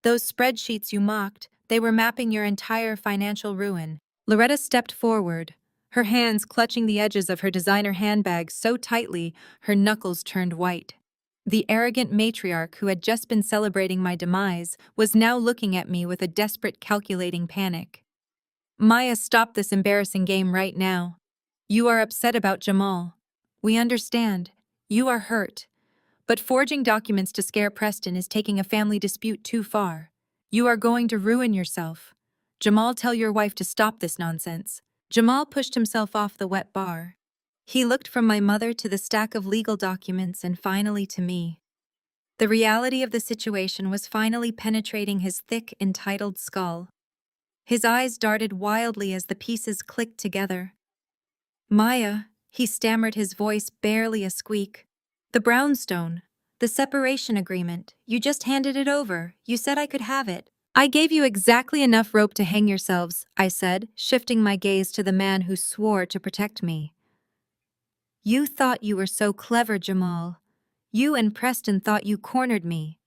Those spreadsheets you mocked, they were mapping your entire financial ruin." Loretta stepped forward, her hands clutching the edges of her designer handbag so tightly her knuckles turned white. The arrogant matriarch who had just been celebrating my demise was now looking at me with a desperate, calculating panic. "Maya, stop this embarrassing game right now. You are upset about Jamal. We understand. You are hurt. But forging documents to scare Preston is taking a family dispute too far. You are going to ruin yourself. Jamal, tell your wife to stop this nonsense." Jamal pushed himself off the wet bar. He looked from my mother to the stack of legal documents and finally to me. The reality of the situation was finally penetrating his thick, entitled skull. His eyes darted wildly as the pieces clicked together. "Maya," he stammered, his voice barely a squeak. "The brownstone, the separation agreement, you just handed it over. You said I could have it." "I gave you exactly enough rope to hang yourselves," I said, shifting my gaze to the man who swore to protect me. "You thought you were so clever, Jamal. You and Preston thought you cornered me.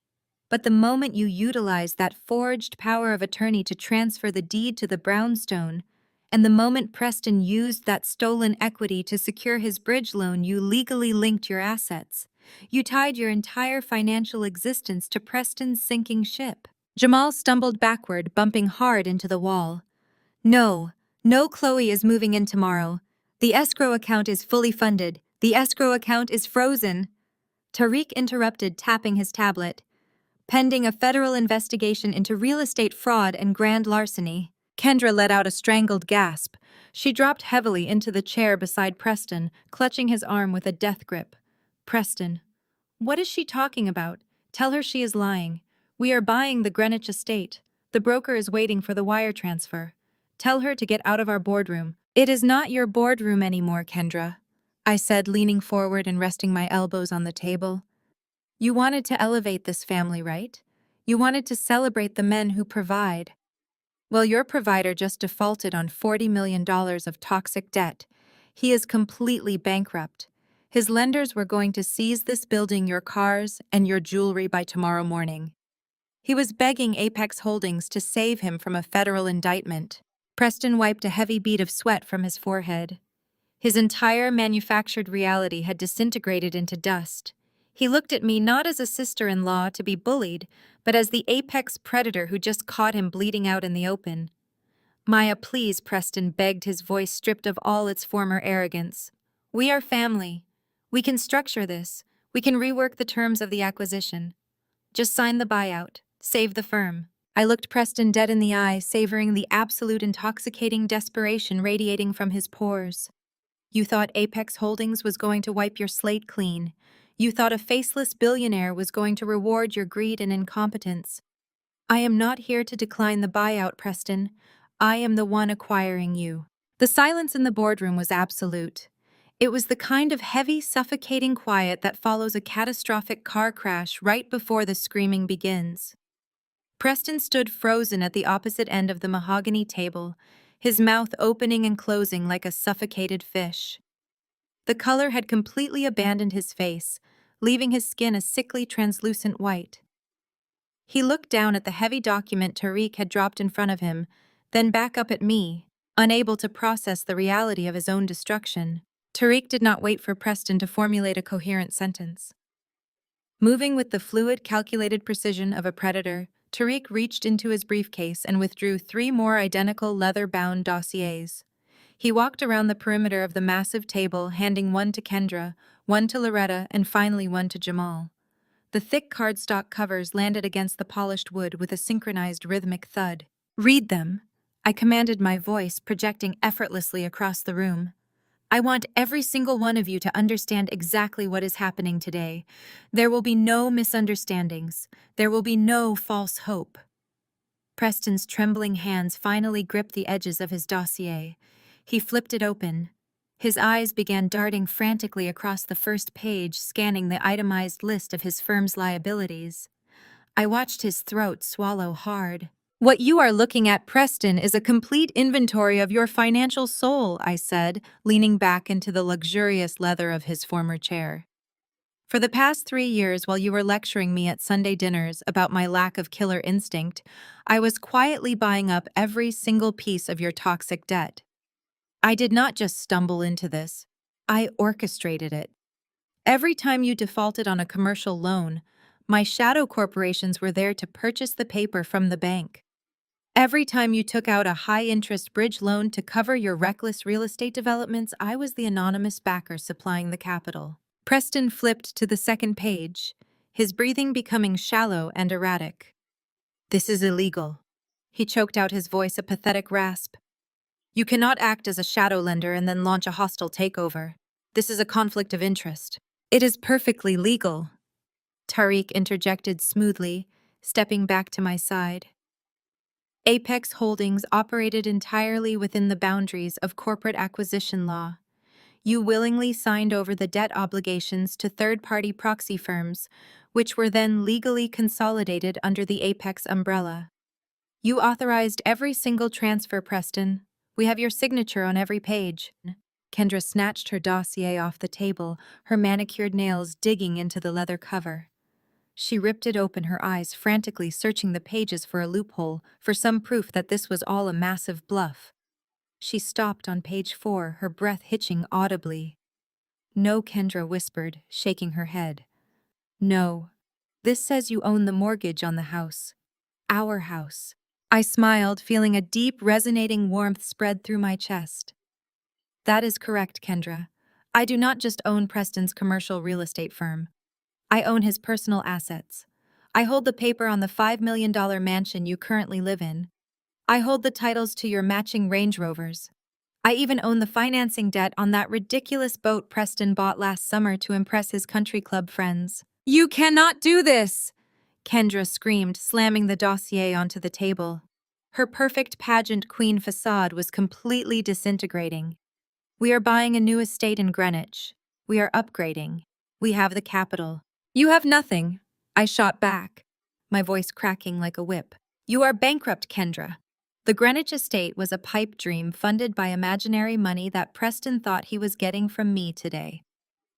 But the moment you utilized that forged power of attorney to transfer the deed to the brownstone, and the moment Preston used that stolen equity to secure his bridge loan, you legally linked your assets. You tied your entire financial existence to Preston's sinking ship." Jamal stumbled backward, bumping hard into the wall. "No, no, Chloe is moving in tomorrow. The escrow account is fully funded. The escrow account is frozen." Tariq interrupted, tapping his tablet. "Pending a federal investigation into real estate fraud and grand larceny." Kendra let out a strangled gasp. She dropped heavily into the chair beside Preston, clutching his arm with a death grip. "Preston, what is she talking about? Tell her she is lying. We are buying the Greenwich estate. The broker is waiting for the wire transfer. Tell her to get out of our boardroom." "It is not your boardroom anymore, Kendra," I said, leaning forward and resting my elbows on the table. "You wanted to elevate this family, right? You wanted to celebrate the men who provide. Well, your provider just defaulted on $40 million of toxic debt. He is completely bankrupt. His lenders were going to seize this building, your cars, and your jewelry by tomorrow morning. He was begging Apex Holdings to save him from a federal indictment." Preston wiped a heavy bead of sweat from his forehead. His entire manufactured reality had disintegrated into dust. He looked at me not as a sister-in-law to be bullied, but as the apex predator who just caught him bleeding out in the open. "Maya, please," Preston begged, his voice stripped of all its former arrogance. "We are family. We can structure this. We can rework the terms of the acquisition. Just sign the buyout. Save the firm." I looked Preston dead in the eye, savoring the absolute intoxicating desperation radiating from his pores. "You thought Apex Holdings was going to wipe your slate clean. You thought a faceless billionaire was going to reward your greed and incompetence. I am not here to decline the buyout, Preston. I am the one acquiring you." The silence in the boardroom was absolute. It was the kind of heavy, suffocating quiet that follows a catastrophic car crash right before the screaming begins. Preston stood frozen at the opposite end of the mahogany table, his mouth opening and closing like a suffocated fish. The color had completely abandoned his face, leaving his skin a sickly, translucent white. He looked down at the heavy document Tariq had dropped in front of him, then back up at me, unable to process the reality of his own destruction. Tariq did not wait for Preston to formulate a coherent sentence. Moving with the fluid, calculated precision of a predator, Tariq reached into his briefcase and withdrew 3 more identical leather-bound dossiers. He walked around the perimeter of the massive table, handing one to Kendra, one to Loretta, and finally one to Jamal. The thick cardstock covers landed against the polished wood with a synchronized rhythmic thud. "Read them," I commanded, my voice projecting effortlessly across the room. "I want every single one of you to understand exactly what is happening today. There will be no misunderstandings. There will be no false hope." Preston's trembling hands finally gripped the edges of his dossier. He flipped it open. His eyes began darting frantically across the first page, scanning the itemized list of his firm's liabilities. I watched his throat swallow hard. "What you are looking at, Preston, is a complete inventory of your financial soul," I said, leaning back into the luxurious leather of his former chair. "For the past 3 years, while you were lecturing me at Sunday dinners about my lack of killer instinct, I was quietly buying up every single piece of your toxic debt. I did not just stumble into this. I orchestrated it. Every time you defaulted on a commercial loan, my shadow corporations were there to purchase the paper from the bank. Every time you took out a high-interest bridge loan to cover your reckless real estate developments, I was the anonymous backer supplying the capital." Preston flipped to the second page, his breathing becoming shallow and erratic. "This is illegal." He choked out, his voice a pathetic rasp. "You cannot act as a shadow lender and then launch a hostile takeover. This is a conflict of interest." "It is perfectly legal," Tariq interjected smoothly, stepping back to my side. Apex Holdings operated entirely within the boundaries of corporate acquisition law. You willingly signed over the debt obligations to third-party proxy firms, which were then legally consolidated under the Apex umbrella. You authorized every single transfer, Preston. We have your signature on every page." Kendra snatched her dossier off the table, her manicured nails digging into the leather cover. She ripped it open, her eyes frantically searching the pages for a loophole, for some proof that this was all a massive bluff. She stopped on page 4, her breath hitching audibly. "No," Kendra whispered, shaking her head. "No. This says you own the mortgage on the house. Our house." I smiled, feeling a deep, resonating warmth spread through my chest. "That is correct, Kendra. I do not just own Preston's commercial real estate firm. I own his personal assets. I hold the paper on the $5 million mansion you currently live in. I hold the titles to your matching Range Rovers. I even own the financing debt on that ridiculous boat Preston bought last summer to impress his country club friends." "You cannot do this!" Kendra screamed, slamming the dossier onto the table. Her perfect pageant queen facade was completely disintegrating. "We are buying a new estate in Greenwich. We are upgrading. We have the capital. You have nothing," I shot back, my voice cracking like a whip. "You are bankrupt, Kendra." The Greenwich estate was a pipe dream funded by imaginary money that Preston thought he was getting from me today.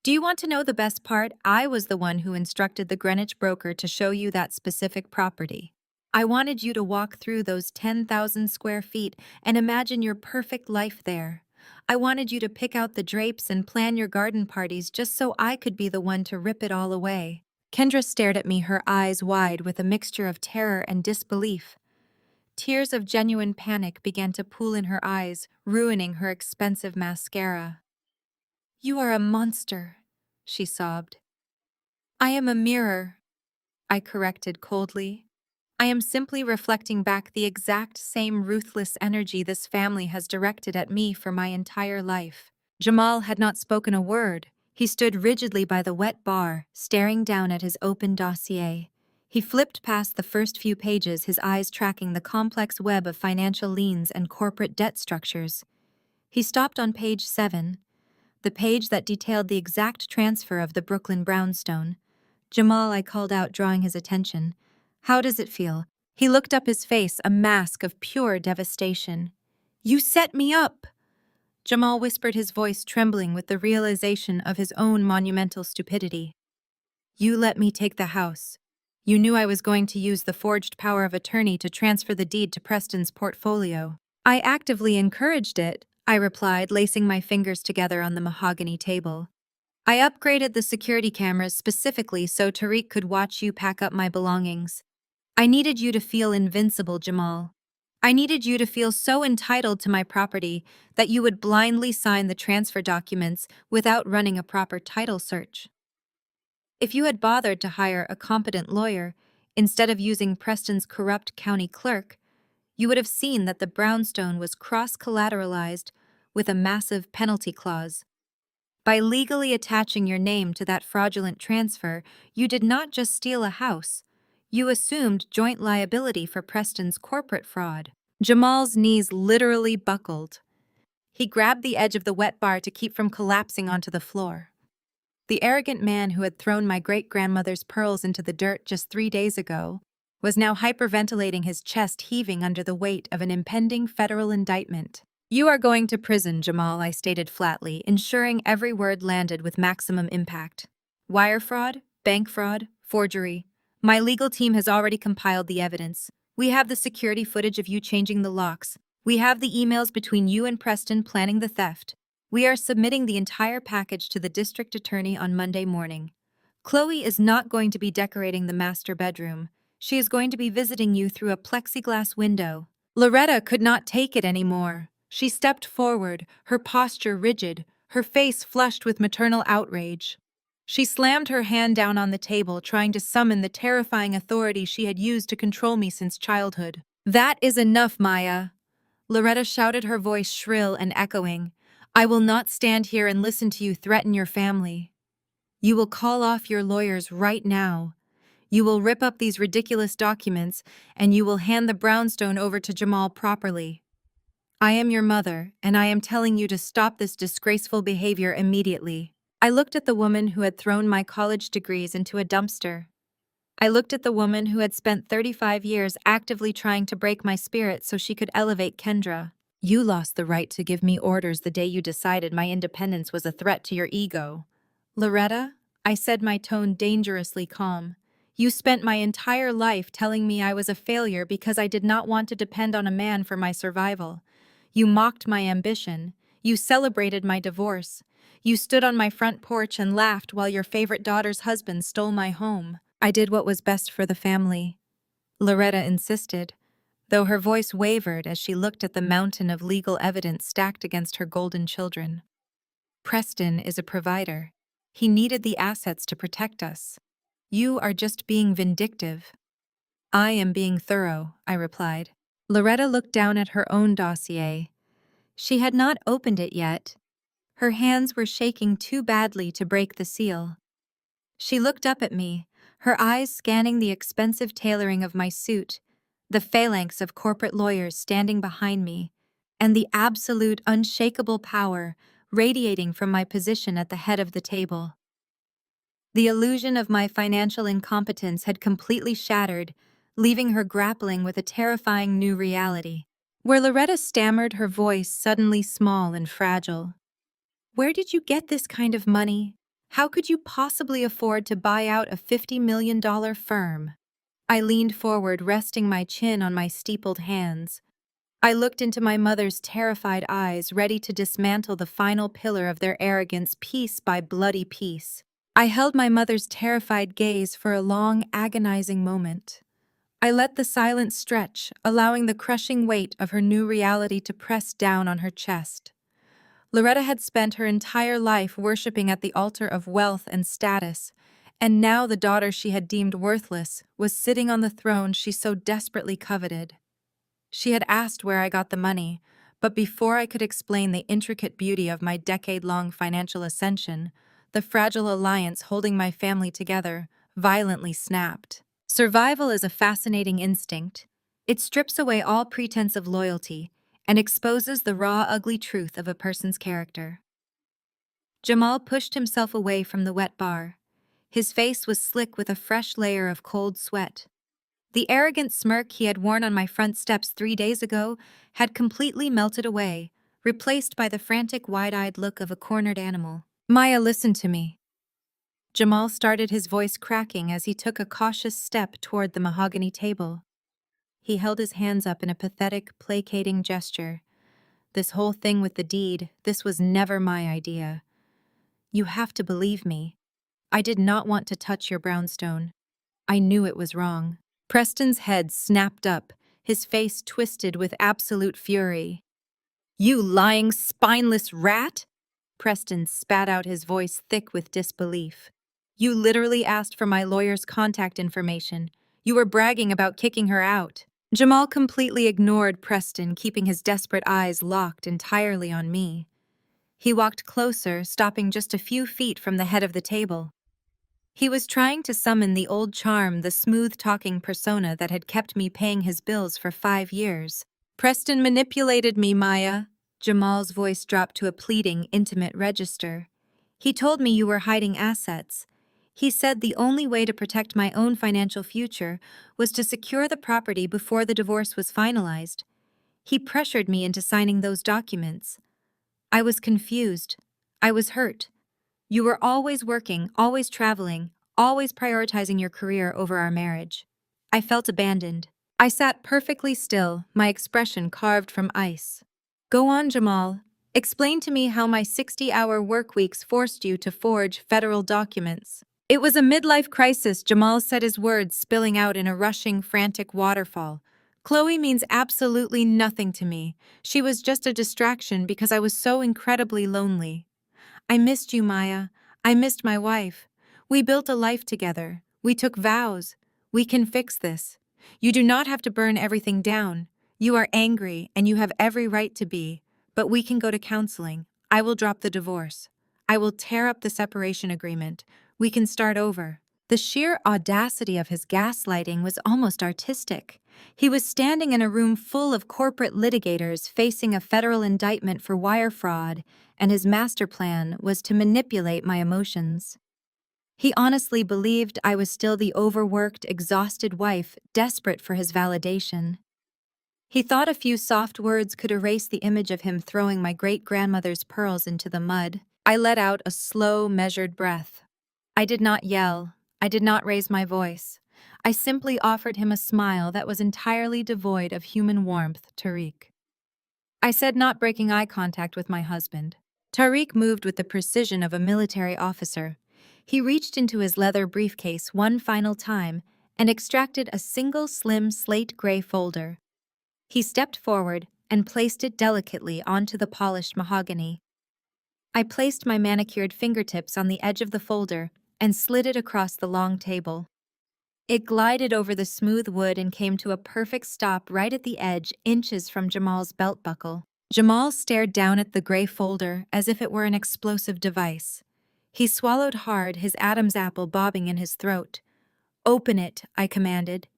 Do you want to know the best part? I was the one who instructed the Greenwich broker to show you that specific property. I wanted you to walk through those 10,000 square feet and imagine your perfect life there. I wanted you to pick out the drapes and plan your garden parties just so I could be the one to rip it all away." Kendra stared at me, her eyes wide with a mixture of terror and disbelief. Tears of genuine panic began to pool in her eyes, ruining her expensive mascara. "You are a monster," she sobbed. "I am a mirror," I corrected coldly. "I am simply reflecting back the exact same ruthless energy this family has directed at me for my entire life." Jamal had not spoken a word. He stood rigidly by the wet bar, staring down at his open dossier. He flipped past the first few pages, his eyes tracking the complex web of financial liens and corporate debt structures. He stopped on page 7, the page that detailed the exact transfer of the Brooklyn brownstone. "Jamal," I called out, drawing his attention. "How does it feel?" He looked up, his face a mask of pure devastation. "You set me up!" Jamal whispered, his voice trembling with the realization of his own monumental stupidity. You let me take the house. You knew I was going to use the forged power of attorney to transfer the deed to Preston's portfolio. I actively encouraged it, I replied, lacing my fingers together on the mahogany table. I upgraded the security cameras specifically so Tariq could watch you pack up my belongings. I needed you to feel invincible, Jamal. I needed you to feel so entitled to my property that you would blindly sign the transfer documents without running a proper title search. If you had bothered to hire a competent lawyer, instead of using Preston's corrupt county clerk, you would have seen that the brownstone was cross-collateralized with a massive penalty clause. By legally attaching your name to that fraudulent transfer, you did not just steal a house, you assumed joint liability for Preston's corporate fraud. Jamal's knees literally buckled. He grabbed the edge of the wet bar to keep from collapsing onto the floor. The arrogant man who had thrown my great-grandmother's pearls into the dirt just 3 days ago was now hyperventilating, his chest heaving under the weight of an impending federal indictment. You are going to prison, Jamal, I stated flatly, ensuring every word landed with maximum impact. Wire fraud, bank fraud, forgery. My legal team has already compiled the evidence. We have the security footage of you changing the locks. We have the emails between you and Preston planning the theft. We are submitting the entire package to the district attorney on Monday morning. Chloe is not going to be decorating the master bedroom. She is going to be visiting you through a plexiglass window. Loretta could not take it anymore. She stepped forward, her posture rigid, her face flushed with maternal outrage. She slammed her hand down on the table, trying to summon the terrifying authority she had used to control me since childhood. That is enough, Maya. Loretta shouted, her voice shrill and echoing. I will not stand here and listen to you threaten your family. You will call off your lawyers right now. You will rip up these ridiculous documents, and you will hand the brownstone over to Jamal properly. I am your mother, and I am telling you to stop this disgraceful behavior immediately. I looked at the woman who had thrown my college degrees into a dumpster. I looked at the woman who had spent 35 years actively trying to break my spirit so she could elevate Kendra. You lost the right to give me orders the day you decided my independence was a threat to your ego. Loretta, I said, my tone dangerously calm. You spent my entire life telling me I was a failure because I did not want to depend on a man for my survival. You mocked my ambition. You celebrated my divorce. You stood on my front porch and laughed while your favorite daughter's husband stole my home. I did what was best for the family, Loretta insisted, though her voice wavered as she looked at the mountain of legal evidence stacked against her golden children. Preston is a provider. He needed the assets to protect us. You are just being vindictive. I am being thorough, I replied. Loretta looked down at her own dossier. She had not opened it yet. Her hands were shaking too badly to break the seal. She looked up at me, her eyes scanning the expensive tailoring of my suit, the phalanx of corporate lawyers standing behind me, and the absolute, unshakable power radiating from my position at the head of the table. The illusion of my financial incompetence had completely shattered, leaving her grappling with a terrifying new reality. Where Loretta stammered, her voice suddenly small and fragile. Where did you get this kind of money? How could you possibly afford to buy out a $50 million firm? I leaned forward, resting my chin on my steepled hands. I looked into my mother's terrified eyes, ready to dismantle the final pillar of their arrogance piece by bloody piece. I held my mother's terrified gaze for a long, agonizing moment. I let the silence stretch, allowing the crushing weight of her new reality to press down on her chest. Loretta had spent her entire life worshiping at the altar of wealth and status, and now the daughter she had deemed worthless was sitting on the throne she so desperately coveted. She had asked where I got the money, but before I could explain the intricate beauty of my decade-long financial ascension, the fragile alliance holding my family together violently snapped. Survival is a fascinating instinct. It strips away all pretense of loyalty and exposes the raw, ugly truth of a person's character. Jamal pushed himself away from the wet bar. His face was slick with a fresh layer of cold sweat. The arrogant smirk he had worn on my front steps 3 days ago had completely melted away, replaced by the frantic, wide-eyed look of a cornered animal. Maya, listen to me. Jamal started, his voice cracking as he took a cautious step toward the mahogany table. He held his hands up in a pathetic, placating gesture. This whole thing with the deed, this was never my idea. You have to believe me. I did not want to touch your brownstone. I knew it was wrong. Preston's head snapped up, his face twisted with absolute fury. You lying, spineless rat! Preston spat out, his voice thick with disbelief. You literally asked for my lawyer's contact information. You were bragging about kicking her out. Jamal completely ignored Preston, keeping his desperate eyes locked entirely on me. He walked closer, stopping just a few feet from the head of the table. He was trying to summon the old charm, the smooth-talking persona that had kept me paying his bills for 5 years. Preston manipulated me, Maya. Jamal's voice dropped to a pleading, intimate register. He told me you were hiding assets. He said the only way to protect my own financial future was to secure the property before the divorce was finalized. He pressured me into signing those documents. I was confused. I was hurt. You were always working, always traveling, always prioritizing your career over our marriage. I felt abandoned. I sat perfectly still, my expression carved from ice. Go on, Jamal. Explain to me how my 60-hour work weeks forced you to forge federal documents. It was a midlife crisis, Jamal said, his words spilling out in a rushing, frantic waterfall. Chloe means absolutely nothing to me. She was just a distraction because I was so incredibly lonely. I missed you, Maya. I missed my wife. We built a life together. We took vows. We can fix this. You do not have to burn everything down. You are angry, and you have every right to be. But we can go to counseling. I will drop the divorce. I will tear up the separation agreement. We can start over. The sheer audacity of his gaslighting was almost artistic. He was standing in a room full of corporate litigators facing a federal indictment for wire fraud, and his master plan was to manipulate my emotions. He honestly believed I was still the overworked, exhausted wife, desperate for his validation. He thought a few soft words could erase the image of him throwing my great-grandmother's pearls into the mud. I let out a slow, measured breath. I did not yell. I did not raise my voice. I simply offered him a smile that was entirely devoid of human warmth, Tariq. I said, not breaking eye contact with my husband. Tariq moved with the precision of a military officer. He reached into his leather briefcase one final time and extracted a single slim slate-gray folder. He stepped forward and placed it delicately onto the polished mahogany. I placed my manicured fingertips on the edge of the folder and slid it across the long table. It glided over the smooth wood and came to a perfect stop right at the edge, inches from Jamal's belt buckle. Jamal stared down at the gray folder as if it were an explosive device. He swallowed hard, his Adam's apple bobbing in his throat. Open it, I commanded.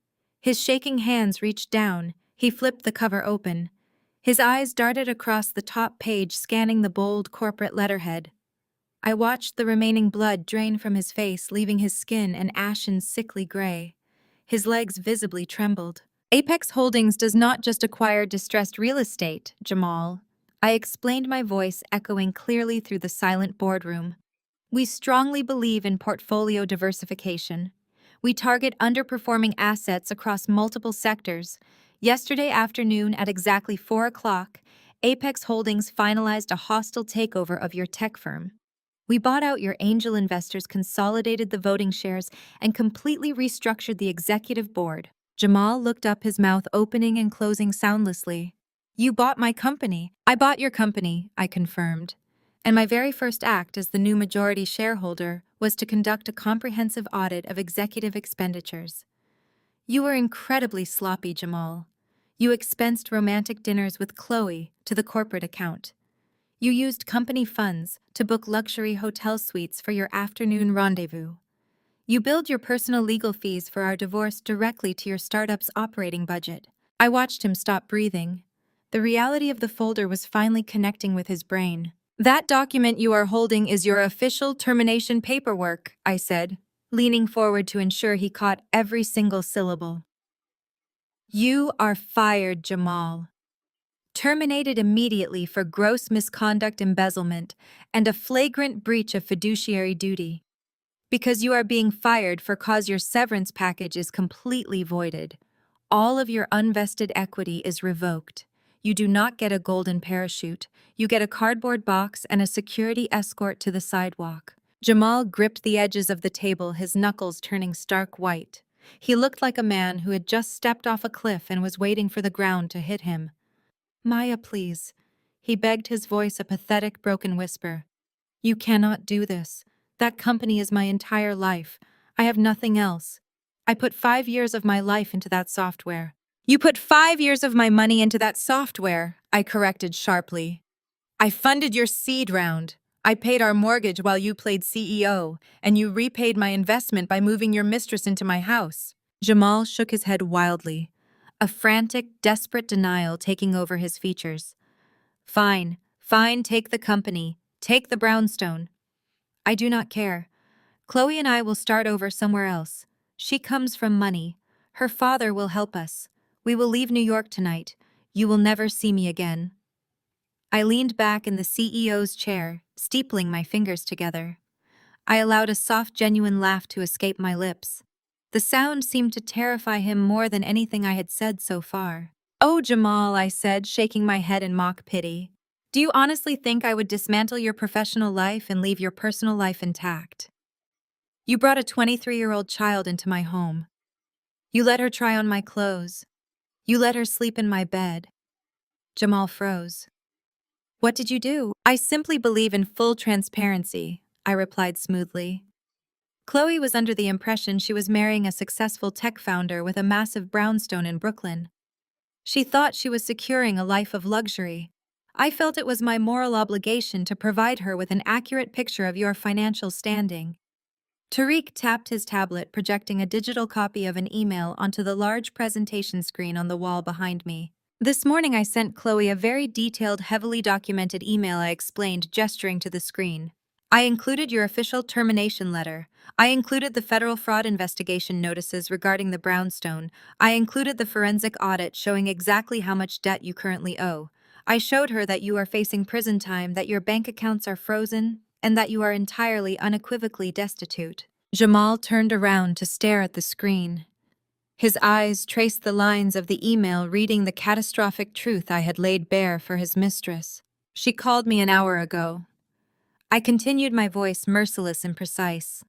His shaking hands reached down. He flipped the cover open. His eyes darted across the top page, scanning the bold corporate letterhead. I watched the remaining blood drain from his face, leaving his skin an ashen, sickly gray. His legs visibly trembled. Apex Holdings does not just acquire distressed real estate, Jamal. I explained, my voice echoing clearly through the silent boardroom. We strongly believe in portfolio diversification. We target underperforming assets across multiple sectors. Yesterday afternoon at exactly 4 o'clock, Apex Holdings finalized a hostile takeover of your tech firm. We bought out your angel investors, consolidated the voting shares, and completely restructured the executive board. Jamal looked up, his mouth opening and closing soundlessly. You bought my company. I bought your company, I confirmed. And my very first act as the new majority shareholder was to conduct a comprehensive audit of executive expenditures. You were incredibly sloppy, Jamal. You expensed romantic dinners with Chloe to the corporate account. You used company funds to book luxury hotel suites for your afternoon rendezvous. You billed your personal legal fees for our divorce directly to your startup's operating budget. I watched him stop breathing. The reality of the folder was finally connecting with his brain. That document you are holding is your official termination paperwork, I said, leaning forward to ensure he caught every single syllable. You are fired, Jamal. terminated immediately for gross misconduct, embezzlement, and a flagrant breach of fiduciary duty. Because you are being fired for cause your severance package is completely voided. All of your unvested equity is revoked. You do not get a golden parachute. You get a cardboard box and a security escort to the sidewalk. Jamal gripped the edges of the table, his knuckles turning stark white. He looked like a man who had just stepped off a cliff and was waiting for the ground to hit him. Maya, please. He begged, his voice a pathetic, broken whisper. You cannot do this. That company is my entire life. I have nothing else. I put 5 years of my life into that software. You put 5 years of my money into that software, I corrected sharply. I funded your seed round. I paid our mortgage while you played CEO, and you repaid my investment by moving your mistress into my house. Jamal shook his head wildly, a frantic, desperate denial taking over his features. Fine, take the company. Take the brownstone. I do not care. Chloe and I will start over somewhere else. She comes from money. Her father will help us. We will leave New York tonight. You will never see me again. I leaned back in the CEO's chair, steepling my fingers together. I allowed a soft, genuine laugh to escape my lips. The sound seemed to terrify him more than anything I had said so far. Oh, Jamal, I said, shaking my head in mock pity. Do you honestly think I would dismantle your professional life and leave your personal life intact? You brought a 23-year-old child into my home. You let her try on my clothes. You let her sleep in my bed. Jamal froze. What did you do? I simply believe in full transparency, I replied smoothly. Chloe was under the impression she was marrying a successful tech founder with a massive brownstone in Brooklyn. She thought she was securing a life of luxury. I felt it was my moral obligation to provide her with an accurate picture of your financial standing. Tariq tapped his tablet, projecting a digital copy of an email onto the large presentation screen on the wall behind me. This morning I sent Chloe a very detailed, heavily documented email, I explained, gesturing to the screen. I included your official termination letter. I included the federal fraud investigation notices regarding the brownstone. I included the forensic audit showing exactly how much debt you currently owe. I showed her that you are facing prison time, that your bank accounts are frozen, and that you are entirely, unequivocally destitute. Jamal turned around to stare at the screen. His eyes traced the lines of the email, reading the catastrophic truth I had laid bare for his mistress. She called me an hour ago. I continued, my voice merciless and precise.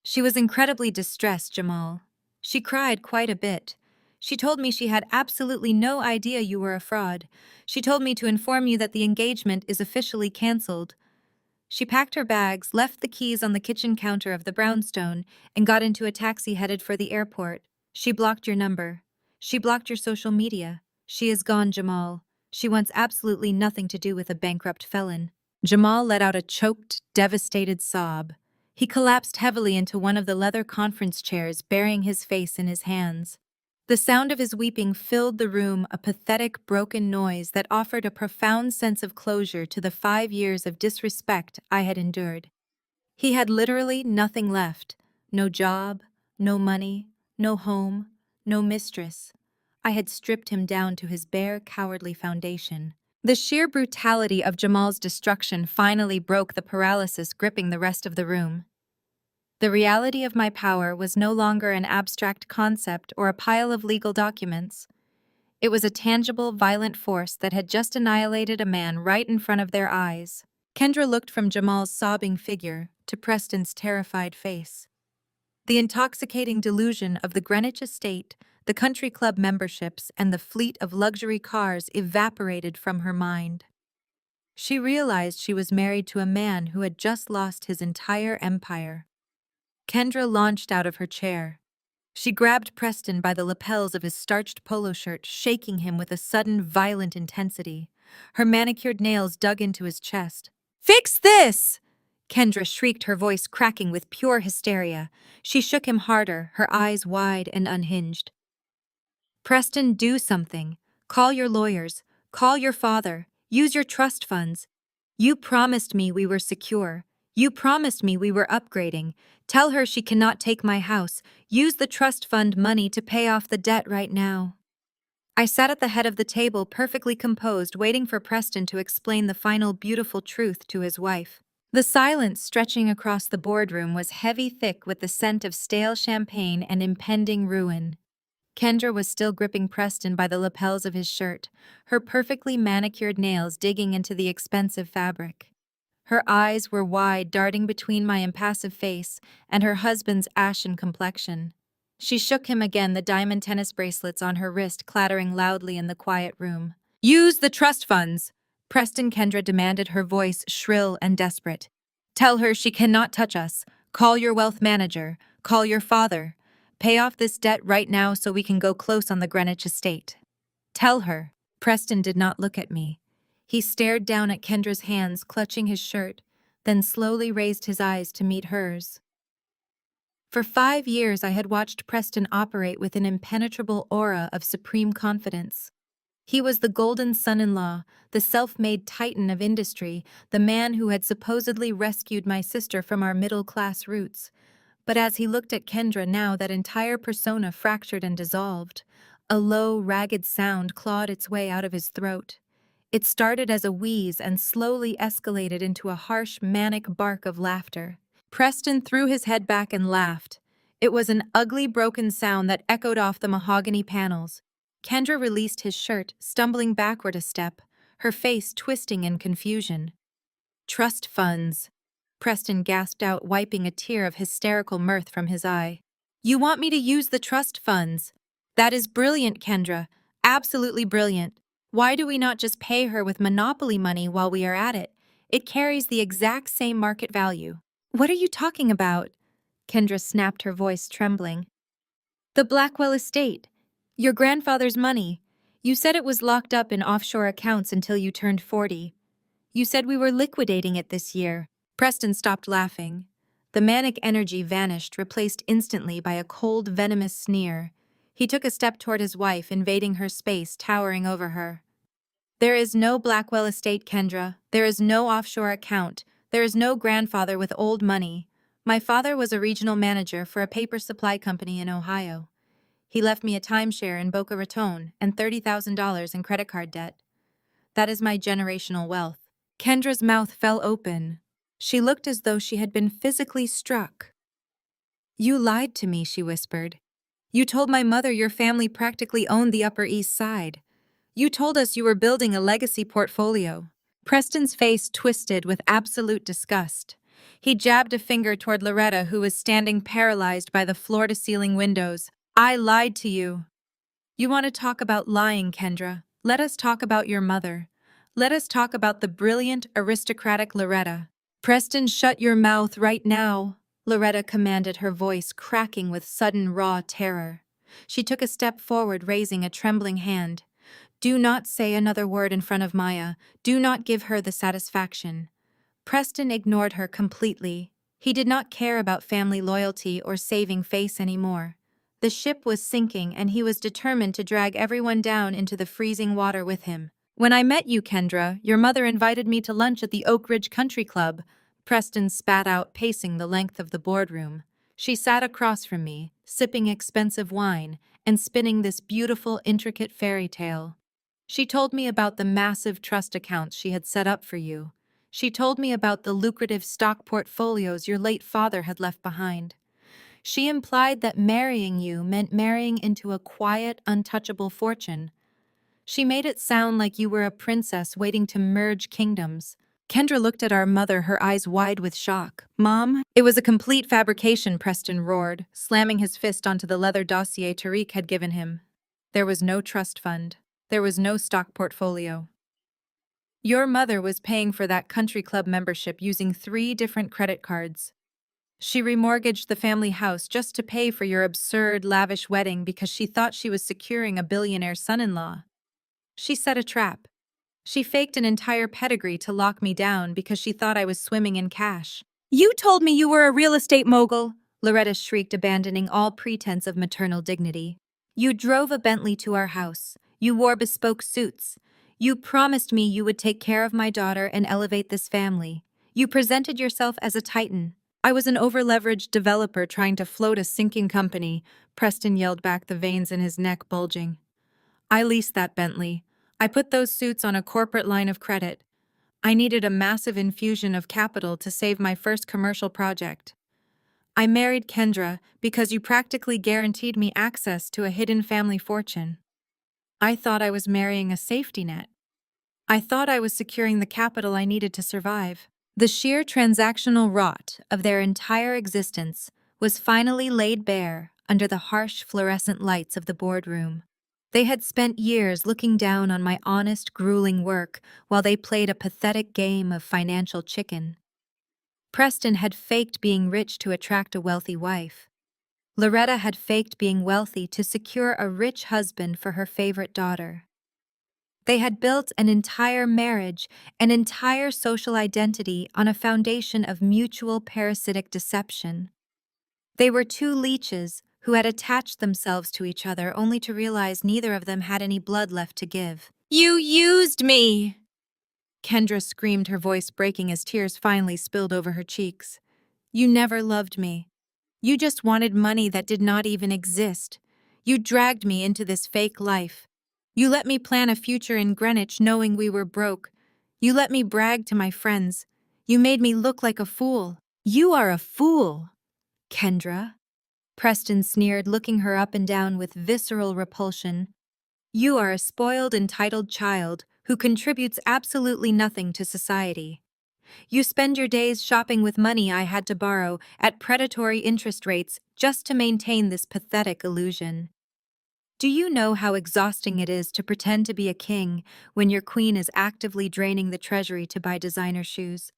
She was incredibly distressed, Jamal. She cried quite a bit. She told me she had absolutely no idea you were a fraud. She told me to inform you that the engagement is officially canceled. She packed her bags, left the keys on the kitchen counter of the brownstone, and got into a taxi headed for the airport. She blocked your number. She blocked your social media. She is gone, Jamal. She wants absolutely nothing to do with a bankrupt felon. Jamal let out a choked, devastated sob. He collapsed heavily into one of the leather conference chairs, burying his face in his hands. The sound of his weeping filled the room, a pathetic, broken noise that offered a profound sense of closure to the 5 years of disrespect I had endured. He had literally nothing left. No job, no money, no home, no mistress. I had stripped him down to his bare, cowardly foundation. The sheer brutality of Jamal's destruction finally broke the paralysis gripping the rest of the room. The reality of my power was no longer an abstract concept or a pile of legal documents. It was a tangible, violent force that had just annihilated a man right in front of their eyes. Kendra looked from Jamal's sobbing figure to Preston's terrified face. The intoxicating delusion of the Greenwich estate, the country club memberships, and the fleet of luxury cars evaporated from her mind. She realized she was married to a man who had just lost his entire empire. Kendra launched out of her chair. She grabbed Preston by the lapels of his starched polo shirt, shaking him with a sudden, violent intensity. Her manicured nails dug into his chest. "Fix this!" Kendra shrieked, her voice cracking with pure hysteria. She shook him harder, her eyes wide and unhinged. "Preston, do something. Call your lawyers. Call your father. Use your trust funds. You promised me we were secure. You promised me we were upgrading. Tell her she cannot take my house. Use the trust fund money to pay off the debt right now." I sat at the head of the table, perfectly composed, waiting for Preston to explain the final beautiful truth to his wife. The silence stretching across the boardroom was heavy, thick with the scent of stale champagne and impending ruin. Kendra was still gripping Preston by the lapels of his shirt, her perfectly manicured nails digging into the expensive fabric. Her eyes were wide, darting between my impassive face and her husband's ashen complexion. She shook him again, the diamond tennis bracelets on her wrist clattering loudly in the quiet room. "Use the trust funds!" Preston Kendra demanded, her voice shrill and desperate. "Tell her she cannot touch us. Call your wealth manager. Call your father. Pay off this debt right now so we can go close on the Greenwich estate. Tell her." Preston did not look at me. He stared down at Kendra's hands, clutching his shirt, then slowly raised his eyes to meet hers. For 5 years, I had watched Preston operate with an impenetrable aura of supreme confidence. He was the golden son-in-law, the self-made titan of industry, the man who had supposedly rescued my sister from our middle-class roots. But as he looked at Kendra now, that entire persona fractured and dissolved. A low, ragged sound clawed its way out of his throat. It started as a wheeze and slowly escalated into a harsh, manic bark of laughter. Preston threw his head back and laughed. It was an ugly, broken sound that echoed off the mahogany panels. Kendra released his shirt, stumbling backward a step, her face twisting in confusion. "Trust funds," Preston gasped out, wiping a tear of hysterical mirth from his eye. "You want me to use the trust funds? That is brilliant, Kendra. Absolutely brilliant. Why do we not just pay her with monopoly money while we are at it? It carries the exact same market value." "What are you talking about?" Kendra snapped, her voice trembling. "The Blackwell estate. Your grandfather's money. You said it was locked up in offshore accounts until you turned 40. You said we were liquidating it this year." Preston stopped laughing. The manic energy vanished, replaced instantly by a cold, venomous sneer. He took a step toward his wife, invading her space, towering over her. "There is no Blackwell estate, Kendra. There is no offshore account. There is no grandfather with old money. My father was a regional manager for a paper supply company in Ohio. He left me a timeshare in Boca Raton and $30,000 in credit card debt. That is my generational wealth." Kendra's mouth fell open. She looked as though she had been physically struck. "You lied to me," she whispered. "You told my mother your family practically owned the Upper East Side. You told us you were building a legacy portfolio." Preston's face twisted with absolute disgust. He jabbed a finger toward Loretta, who was standing paralyzed by the floor-to-ceiling windows. "I lied to you." "You want to talk about lying, Kendra? Let us talk about your mother. Let us talk about the brilliant, aristocratic Loretta." "Preston, shut your mouth right now," Loretta commanded, her voice cracking with sudden, raw terror. She took a step forward, raising a trembling hand. "Do not say another word in front of Maya. Do not give her the satisfaction." Preston ignored her completely. He did not care about family loyalty or saving face anymore. The ship was sinking, and he was determined to drag everyone down into the freezing water with him. "When I met you, Kendra, your mother invited me to lunch at the Oak Ridge Country Club," Preston spat out, pacing the length of the boardroom. "She sat across from me, sipping expensive wine and spinning this beautiful, intricate fairy tale. She told me about the massive trust accounts she had set up for you. She told me about the lucrative stock portfolios your late father had left behind. She implied that marrying you meant marrying into a quiet, untouchable fortune. She made it sound like you were a princess waiting to merge kingdoms." Kendra looked at our mother, her eyes wide with shock. "Mom?" "It was a complete fabrication," Preston roared, slamming his fist onto the leather dossier Tariq had given him. "There was no trust fund. There was no stock portfolio. Your mother was paying for that country club membership using 3 different credit cards. She remortgaged the family house just to pay for your absurd, lavish wedding because she thought she was securing a billionaire son-in-law. She set a trap. She faked an entire pedigree to lock me down because she thought I was swimming in cash." "You told me you were a real estate mogul!" Loretta shrieked, abandoning all pretense of maternal dignity. "You drove a Bentley to our house. You wore bespoke suits. You promised me you would take care of my daughter and elevate this family. You presented yourself as a titan. I was an over-leveraged developer trying to float a sinking company," Preston yelled back, the veins in his neck bulging. I leased that Bentley. I put those suits on a corporate line of credit. I needed a massive infusion of capital to save my first commercial project. I married Kendra because you practically guaranteed me access to a hidden family fortune. I thought I was marrying a safety net. I thought I was securing the capital I needed to survive. The sheer transactional rot of their entire existence was finally laid bare under the harsh fluorescent lights of the boardroom. They had spent years looking down on my honest, grueling work while they played a pathetic game of financial chicken. Preston had faked being rich to attract a wealthy wife. Loretta had faked being wealthy to secure a rich husband for her favorite daughter. They had built an entire marriage, an entire social identity on a foundation of mutual parasitic deception. They were two leeches who had attached themselves to each other only to realize neither of them had any blood left to give. "You used me!" Kendra screamed, her voice breaking as tears finally spilled over her cheeks. "You never loved me. You just wanted money that did not even exist. You dragged me into this fake life. You let me plan a future in Greenwich knowing we were broke. You let me brag to my friends. You made me look like a fool. You are a fool, Kendra." Preston sneered, looking her up and down with visceral repulsion. "You are a spoiled, entitled child who contributes absolutely nothing to society. You spend your days shopping with money I had to borrow at predatory interest rates just to maintain this pathetic illusion. Do you know how exhausting it is to pretend to be a king when your queen is actively draining the treasury to buy designer shoes?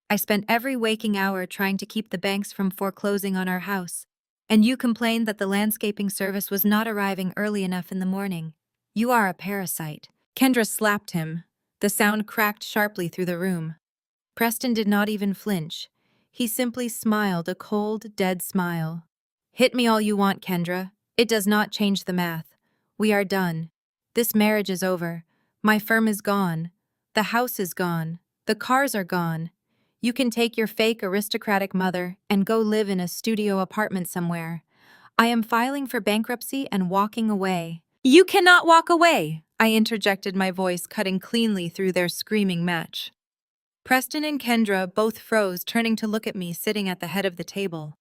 I spent every waking hour trying to keep the banks from foreclosing on our house, and you complained that the landscaping service was not arriving early enough in the morning. You are a parasite." Kendra slapped him. The sound cracked sharply through the room. Preston did not even flinch. He simply smiled, a cold, dead smile. "Hit me all you want, Kendra. It does not change the math. We are done. This marriage is over. My firm is gone. The house is gone. The cars are gone. You can take your fake aristocratic mother and go live in a studio apartment somewhere. I am filing for bankruptcy and walking away." "You cannot walk away," I interjected, my voice cutting cleanly through their screaming match. Preston and Kendra both froze, turning to look at me sitting at the head of the table.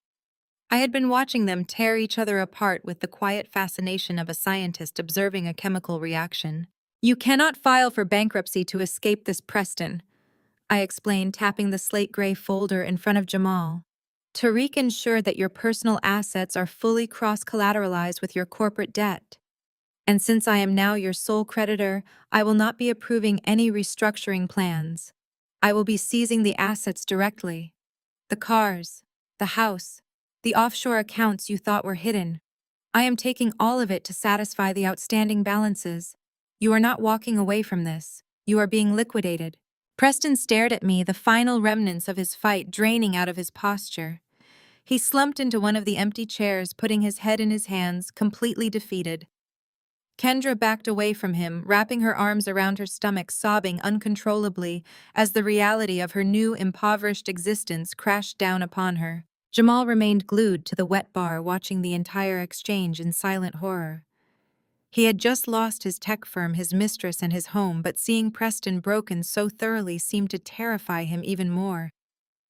I had been watching them tear each other apart with the quiet fascination of a scientist observing a chemical reaction. "You cannot file for bankruptcy to escape this, Preston," I explained, tapping the slate gray folder in front of Jamal. "Tariq ensured that your personal assets are fully cross-collateralized with your corporate debt. And since I am now your sole creditor, I will not be approving any restructuring plans. I will be seizing the assets directly. The cars, the house, the offshore accounts you thought were hidden. I am taking all of it to satisfy the outstanding balances. You are not walking away from this. You are being liquidated." Preston stared at me, the final remnants of his fight draining out of his posture. He slumped into one of the empty chairs, putting his head in his hands, completely defeated. Kendra backed away from him, wrapping her arms around her stomach, sobbing uncontrollably as the reality of her new, impoverished existence crashed down upon her. Jamal remained glued to the wet bar, watching the entire exchange in silent horror. He had just lost his tech firm, his mistress, and his home, but seeing Preston broken so thoroughly seemed to terrify him even more.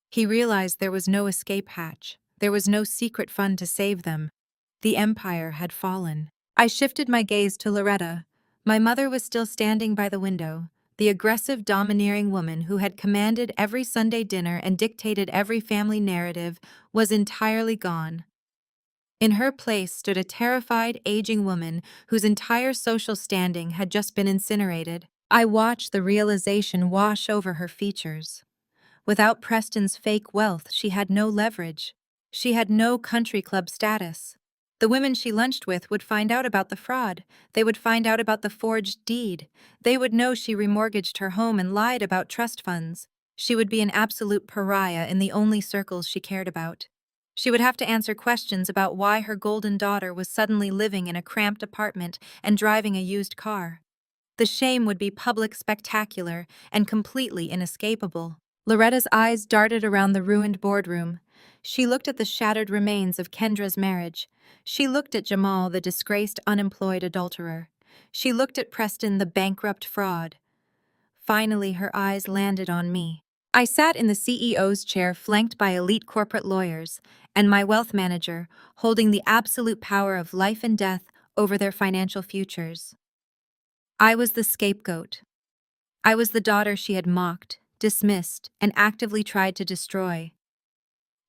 He realized there was no escape hatch. There was no secret fund to save them. The empire had fallen. I shifted my gaze to Loretta. My mother was still standing by the window. The aggressive, domineering woman who had commanded every Sunday dinner and dictated every family narrative was entirely gone. In her place stood a terrified, aging woman whose entire social standing had just been incinerated. I watched the realization wash over her features. Without Preston's fake wealth, she had no leverage. She had no country club status. The women she lunched with would find out about the fraud. They would find out about the forged deed. They would know she remortgaged her home and lied about trust funds. She would be an absolute pariah in the only circles she cared about. She would have to answer questions about why her golden daughter was suddenly living in a cramped apartment and driving a used car. The shame would be public, spectacular, and completely inescapable. Loretta's eyes darted around the ruined boardroom. She looked at the shattered remains of Kendra's marriage. She looked at Jamal, the disgraced, unemployed adulterer. She looked at Preston, the bankrupt fraud. Finally, her eyes landed on me. I sat in the CEO's chair flanked by elite corporate lawyers, and my wealth manager, holding the absolute power of life and death over their financial futures. I was the scapegoat. I was the daughter she had mocked, dismissed, and actively tried to destroy.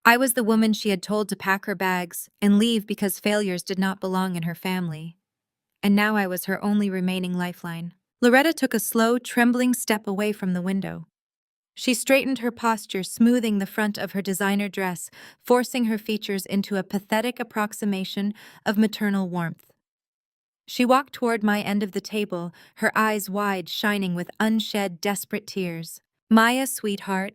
I was the woman she had told to pack her bags and leave because failures did not belong in her family. And now I was her only remaining lifeline. Loretta took a slow, trembling step away from the window. She straightened her posture, smoothing the front of her designer dress, forcing her features into a pathetic approximation of maternal warmth. She walked toward my end of the table, her eyes wide, shining with unshed, desperate tears. "Maya, sweetheart."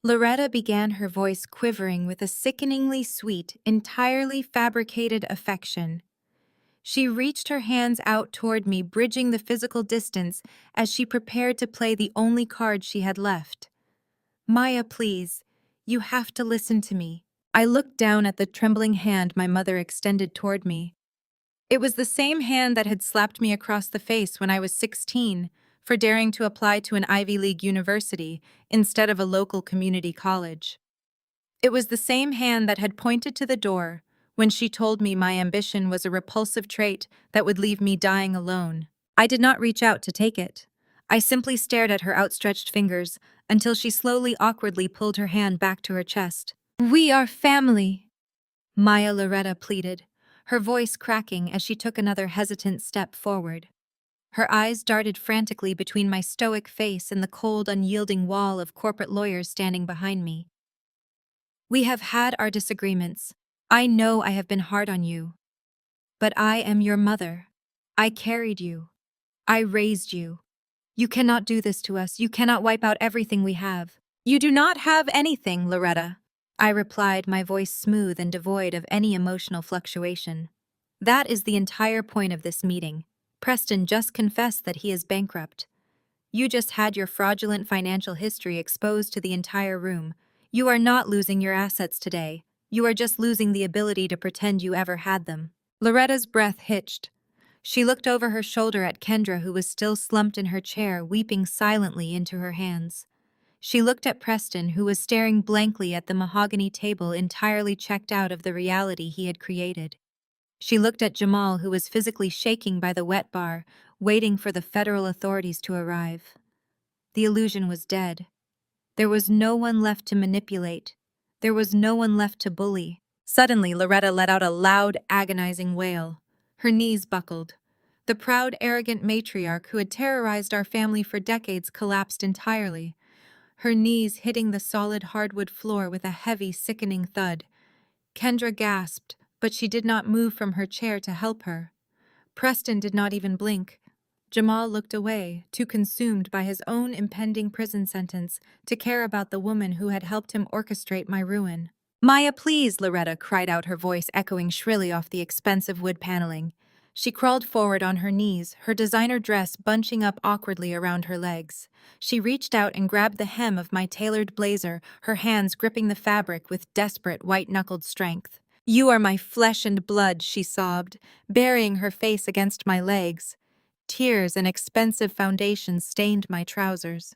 Loretta began, her voice quivering with a sickeningly sweet, entirely fabricated affection. She reached her hands out toward me, bridging the physical distance as she prepared to play the only card she had left. "Maya, please, you have to listen to me." I looked down at the trembling hand my mother extended toward me. It was the same hand that had slapped me across the face when I was 16 for daring to apply to an Ivy League university instead of a local community college. It was the same hand that had pointed to the door when she told me my ambition was a repulsive trait that would leave me dying alone. I did not reach out to take it. I simply stared at her outstretched fingers until she slowly, awkwardly pulled her hand back to her chest. "We are family," Maya Loretta pleaded, her voice cracking as she took another hesitant step forward. Her eyes darted frantically between my stoic face and the cold, unyielding wall of corporate lawyers standing behind me. "We have had our disagreements. I know I have been hard on you. But I am your mother. I carried you. I raised you. You cannot do this to us. You cannot wipe out everything we have." "You do not have anything, Loretta," I replied, my voice smooth and devoid of any emotional fluctuation. "That is the entire point of this meeting. Preston just confessed that he is bankrupt. You just had your fraudulent financial history exposed to the entire room. You are not losing your assets today. You are just losing the ability to pretend you ever had them." Loretta's breath hitched. She looked over her shoulder at Kendra, who was still slumped in her chair, weeping silently into her hands. She looked at Preston, who was staring blankly at the mahogany table, entirely checked out of the reality he had created. She looked at Jamal, who was physically shaking by the wet bar, waiting for the federal authorities to arrive. The illusion was dead. There was no one left to manipulate. There was no one left to bully. Suddenly, Loretta let out a loud, agonizing wail. Her knees buckled. The proud, arrogant matriarch who had terrorized our family for decades collapsed entirely, her knees hitting the solid hardwood floor with a heavy, sickening thud. Kendra gasped, but she did not move from her chair to help her. Preston did not even blink. Jamal looked away, too consumed by his own impending prison sentence to care about the woman who had helped him orchestrate my ruin. "Maya, please," Loretta cried out, her voice echoing shrilly off the expensive wood paneling. She crawled forward on her knees, her designer dress bunching up awkwardly around her legs. She reached out and grabbed the hem of my tailored blazer, her hands gripping the fabric with desperate, white-knuckled strength. "You are my flesh and blood," she sobbed, burying her face against my legs. Tears and expensive foundation stained my trousers.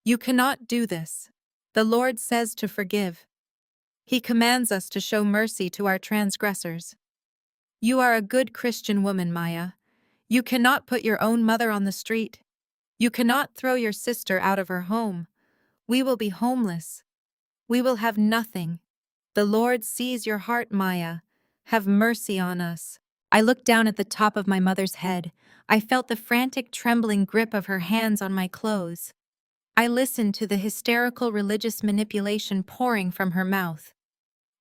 "You cannot do this. The Lord says to forgive. He commands us to show mercy to our transgressors. You are a good Christian woman, Maya. You cannot put your own mother on the street. You cannot throw your sister out of her home. We will be homeless. We will have nothing. The Lord sees your heart, Maya. Have mercy on us." I looked down at the top of my mother's head. I felt the frantic, trembling grip of her hands on my clothes. I listened to the hysterical religious manipulation pouring from her mouth.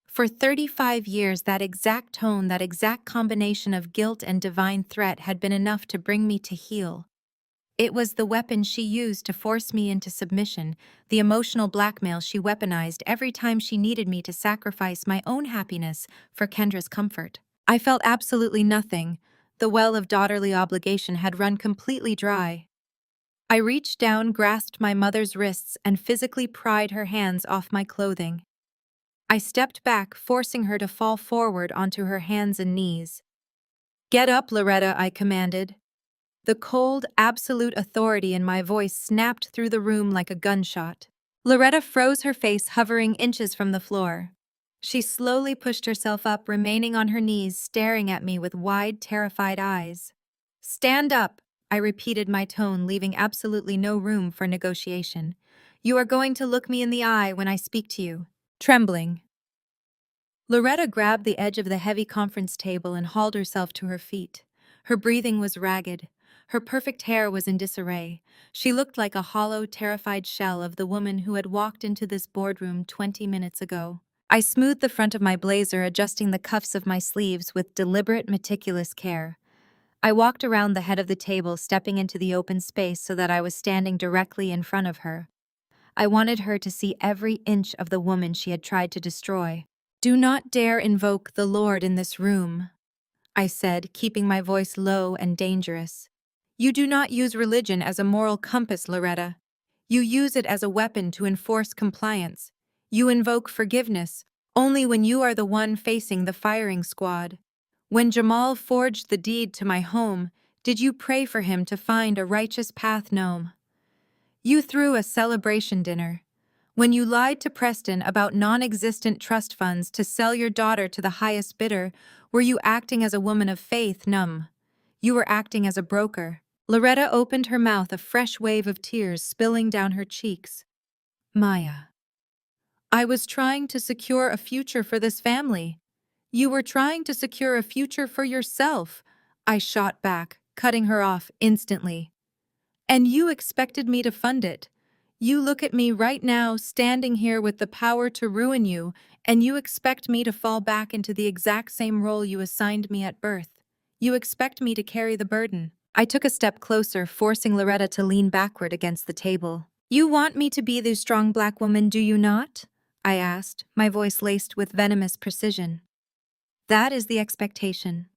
For 35 years, that exact tone, that exact combination of guilt and divine threat had been enough to bring me to heel. It was the weapon she used to force me into submission, the emotional blackmail she weaponized every time she needed me to sacrifice my own happiness for Kendra's comfort. I felt absolutely nothing. The well of daughterly obligation had run completely dry. I reached down, grasped my mother's wrists, and physically pried her hands off my clothing. I stepped back, forcing her to fall forward onto her hands and knees. Get up, Loretta, I commanded. The cold, absolute authority in my voice snapped through the room like a gunshot. Loretta froze, her face hovering inches from the floor. She slowly pushed herself up, remaining on her knees, staring at me with wide, terrified eyes. Stand up, I repeated, my tone leaving absolutely no room for negotiation. You are going to look me in the eye when I speak to you. Trembling, Loretta grabbed the edge of the heavy conference table and hauled herself to her feet. Her breathing was ragged. Her perfect hair was in disarray. She looked like a hollow, terrified shell of the woman who had walked into this boardroom 20 minutes ago. I smoothed the front of my blazer, adjusting the cuffs of my sleeves with deliberate, meticulous care. I walked around the head of the table, stepping into the open space so that I was standing directly in front of her. I wanted her to see every inch of the woman she had tried to destroy. Do not dare invoke the Lord in this room, I said, keeping my voice low and dangerous. You do not use religion as a moral compass, Loretta. You use it as a weapon to enforce compliance. You invoke forgiveness only when you are the one facing the firing squad. When Jamal forged the deed to my home, did you pray for him to find a righteous path? No. You threw a celebration dinner. When you lied to Preston about non-existent trust funds to sell your daughter to the highest bidder, were you acting as a woman of faith? Numb. You were acting as a broker. Loretta opened her mouth, a fresh wave of tears spilling down her cheeks. Maya. I was trying to secure a future for this family. You were trying to secure a future for yourself, I shot back, cutting her off instantly. And you expected me to fund it. You look at me right now, standing here with the power to ruin you, and you expect me to fall back into the exact same role you assigned me at birth. You expect me to carry the burden. I took a step closer, forcing Loretta to lean backward against the table. You want me to be the strong black woman, do you not? I asked, my voice laced with venomous precision. That is the expectation.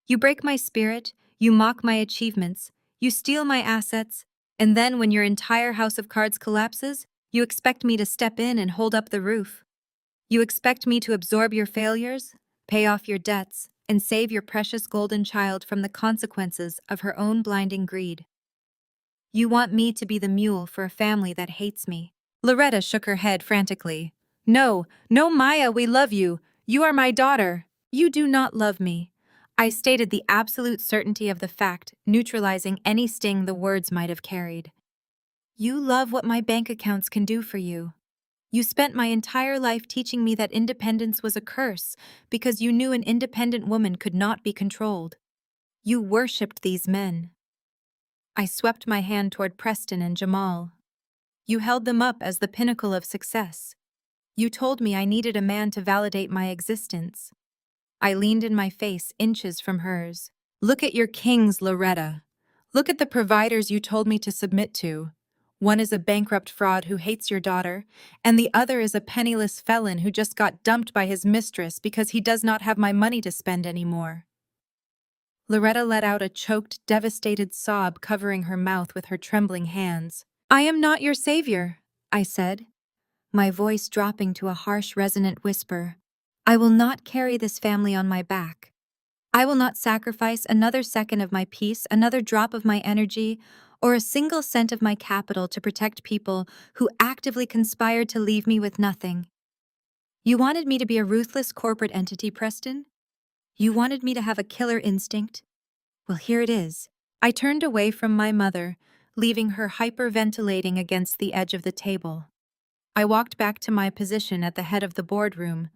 You break my spirit, you mock my achievements, you steal my assets, and then when your entire house of cards collapses, you expect me to step in and hold up the roof. You expect me to absorb your failures, pay off your debts, and save your precious golden child from the consequences of her own blinding greed. You want me to be the mule for a family that hates me. Loretta shook her head frantically. No, no, Maya, we love you. You are my daughter. You do not love me. I stated the absolute certainty of the fact, neutralizing any sting the words might have carried. You love what my bank accounts can do for you. You spent my entire life teaching me that independence was a curse because you knew an independent woman could not be controlled. You worshipped these men. I swept my hand toward Preston and Jamal. You held them up as the pinnacle of success. You told me I needed a man to validate my existence. I leaned in, my face inches from hers. Look at your kings, Loretta. Look at the providers you told me to submit to. One is a bankrupt fraud who hates your daughter, and the other is a penniless felon who just got dumped by his mistress because he does not have my money to spend anymore. Loretta let out a choked, devastated sob, covering her mouth with her trembling hands. I am not your savior, I said, my voice dropping to a harsh, resonant whisper. I will not carry this family on my back. I will not sacrifice another second of my peace, another drop of my energy, or a single cent of my capital to protect people who actively conspired to leave me with nothing. You wanted me to be a ruthless corporate entity, Preston? You wanted me to have a killer instinct? Well, here it is. I turned away from my mother, leaving her hyperventilating against the edge of the table. I walked back to my position at the head of the boardroom.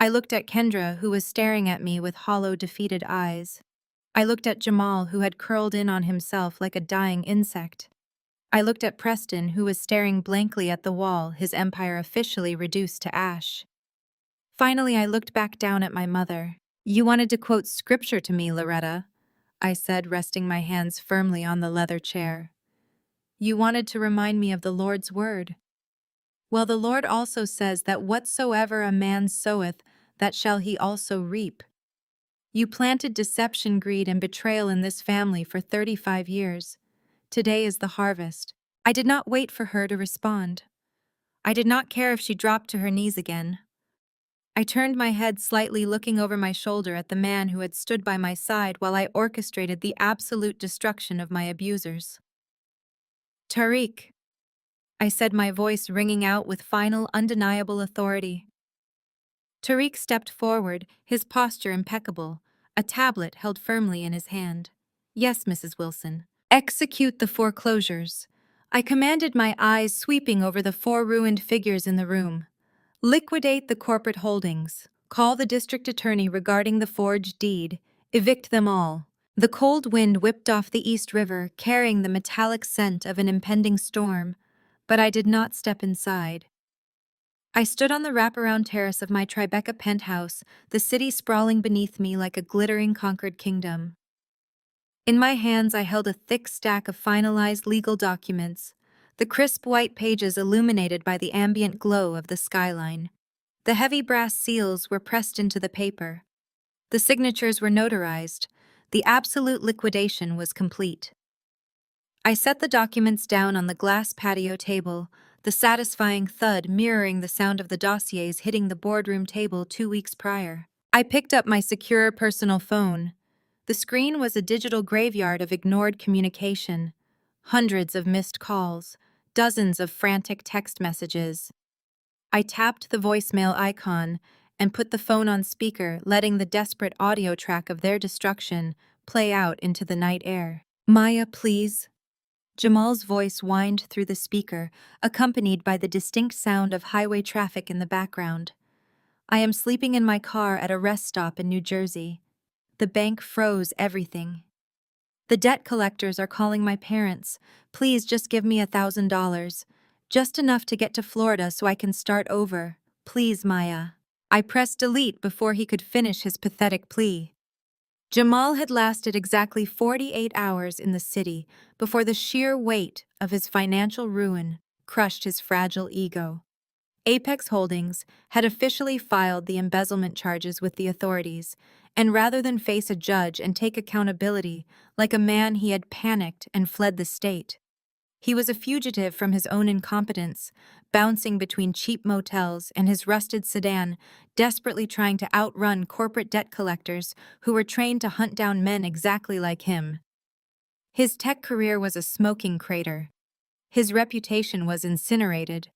I looked at Kendra, who was staring at me with hollow, defeated eyes. I looked at Jamal, who had curled in on himself like a dying insect. I looked at Preston, who was staring blankly at the wall, his empire officially reduced to ash. Finally, I looked back down at my mother. You wanted to quote scripture to me, Loretta, I said, resting my hands firmly on the leather chair. You wanted to remind me of the Lord's word. Well, the Lord also says that whatsoever a man soweth, that shall he also reap. You planted deception, greed, and betrayal in this family for 35 years. Today is the harvest. I did not wait for her to respond. I did not care if she dropped to her knees again. I turned my head slightly, looking over my shoulder at the man who had stood by my side while I orchestrated the absolute destruction of my abusers. Tariq, I said, my voice ringing out with final, undeniable authority. Tariq stepped forward, his posture impeccable, a tablet held firmly in his hand. Yes, Mrs. Wilson. Execute the foreclosures. I commanded, my eyes sweeping over the four ruined figures in the room. Liquidate the corporate holdings. Call the district attorney regarding the forged deed. Evict them all. The cold wind whipped off the East River, carrying the metallic scent of an impending storm, but I did not step inside. I stood on the wraparound terrace of my Tribeca penthouse, the city sprawling beneath me like a glittering conquered kingdom. In my hands I held a thick stack of finalized legal documents, the crisp white pages illuminated by the ambient glow of the skyline. The heavy brass seals were pressed into the paper. The signatures were notarized. The absolute liquidation was complete. I set the documents down on the glass patio table, the satisfying thud mirroring the sound of the dossiers hitting the boardroom table 2 weeks prior. I picked up my secure personal phone. The screen was a digital graveyard of ignored communication, hundreds of missed calls, dozens of frantic text messages. I tapped the voicemail icon and put the phone on speaker, letting the desperate audio track of their destruction play out into the night air. Maya, please. Jamal's voice whined through the speaker, accompanied by the distinct sound of highway traffic in the background. I am sleeping in my car at a rest stop in New Jersey. The bank froze everything. The debt collectors are calling my parents. Please just give me $1,000. Just enough to get to Florida so I can start over. Please, Maya. I pressed delete before he could finish his pathetic plea. Jamal had lasted exactly 48 hours in the city before the sheer weight of his financial ruin crushed his fragile ego. Apex Holdings had officially filed the embezzlement charges with the authorities, and rather than face a judge and take accountability like a man, he had panicked and fled the state. He was a fugitive from his own incompetence, bouncing between cheap motels and his rusted sedan, desperately trying to outrun corporate debt collectors who were trained to hunt down men exactly like him. His tech career was a smoking crater. His reputation was incinerated.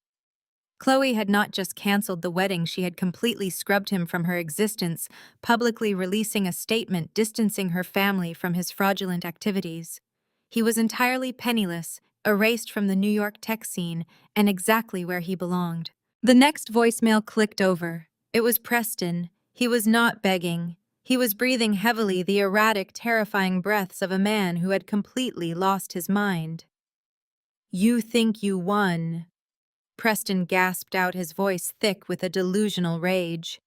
Chloe had not just canceled the wedding, she had completely scrubbed him from her existence, publicly releasing a statement distancing her family from his fraudulent activities. He was entirely penniless, erased from the New York tech scene, and exactly where he belonged. The next voicemail clicked over. It was Preston. He was not begging. He was breathing heavily, the erratic, terrifying breaths of a man who had completely lost his mind. "You think you won," Preston gasped out, his voice thick with a delusional rage.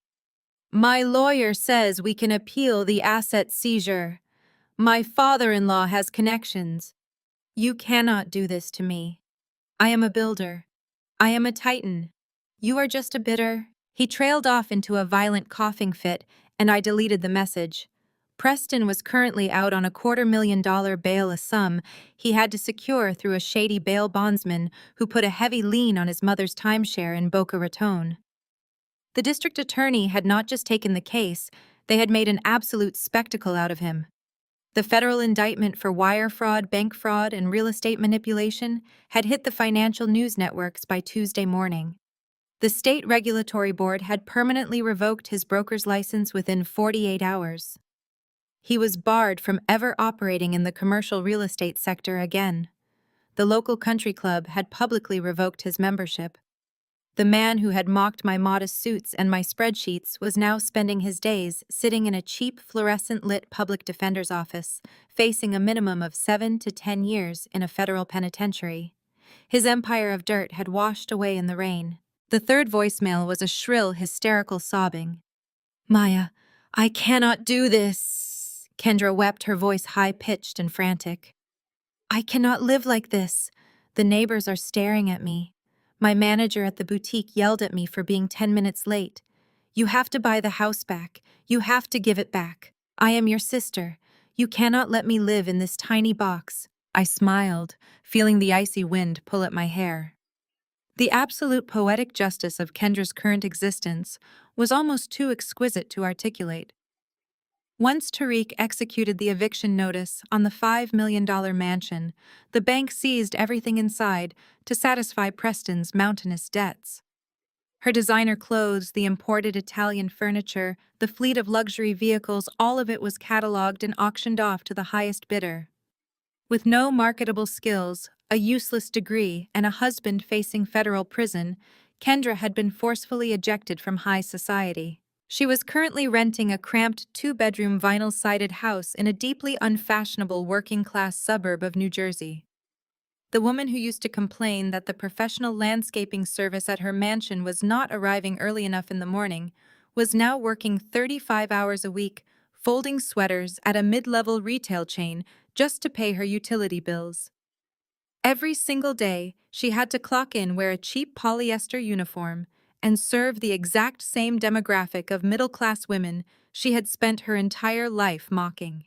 "My lawyer says we can appeal the asset seizure. My father-in-law has connections. You cannot do this to me. I am a builder. I am a titan. You are just a bitter—" He trailed off into a violent coughing fit, and I deleted the message. Preston was currently out on a $250,000 bail, a sum he had to secure through a shady bail bondsman who put a heavy lien on his mother's timeshare in Boca Raton. The district attorney had not just taken the case, they had made an absolute spectacle out of him. The federal indictment for wire fraud, bank fraud, and real estate manipulation had hit the financial news networks by Tuesday morning. The state regulatory board had permanently revoked his broker's license within 48 hours. He was barred from ever operating in the commercial real estate sector again. The local country club had publicly revoked his membership. The man who had mocked my modest suits and my spreadsheets was now spending his days sitting in a cheap, fluorescent-lit public defender's office, facing a minimum of 7 to 10 years in a federal penitentiary. His empire of dirt had washed away in the rain. The third voicemail was a shrill, hysterical sobbing. "Maya, I cannot do this," Kendra wept, her voice high-pitched and frantic. "I cannot live like this. The neighbors are staring at me. My manager at the boutique yelled at me for being 10 minutes late. You have to buy the house back. You have to give it back. I am your sister. You cannot let me live in this tiny box." I smiled, feeling the icy wind pull at my hair. The absolute poetic justice of Kendra's current existence was almost too exquisite to articulate. Once Tariq executed the eviction notice on the $5 million mansion, the bank seized everything inside to satisfy Preston's mountainous debts. Her designer clothes, the imported Italian furniture, the fleet of luxury vehicles, all of it was cataloged and auctioned off to the highest bidder. With no marketable skills, a useless degree, and a husband facing federal prison, Kendra had been forcefully ejected from high society. She was currently renting a cramped two-bedroom vinyl-sided house in a deeply unfashionable working-class suburb of New Jersey. The woman who used to complain that the professional landscaping service at her mansion was not arriving early enough in the morning was now working 35 hours a week, folding sweaters at a mid-level retail chain just to pay her utility bills. Every single day, she had to clock in, wear a cheap polyester uniform, and serve the exact same demographic of middle-class women she had spent her entire life mocking.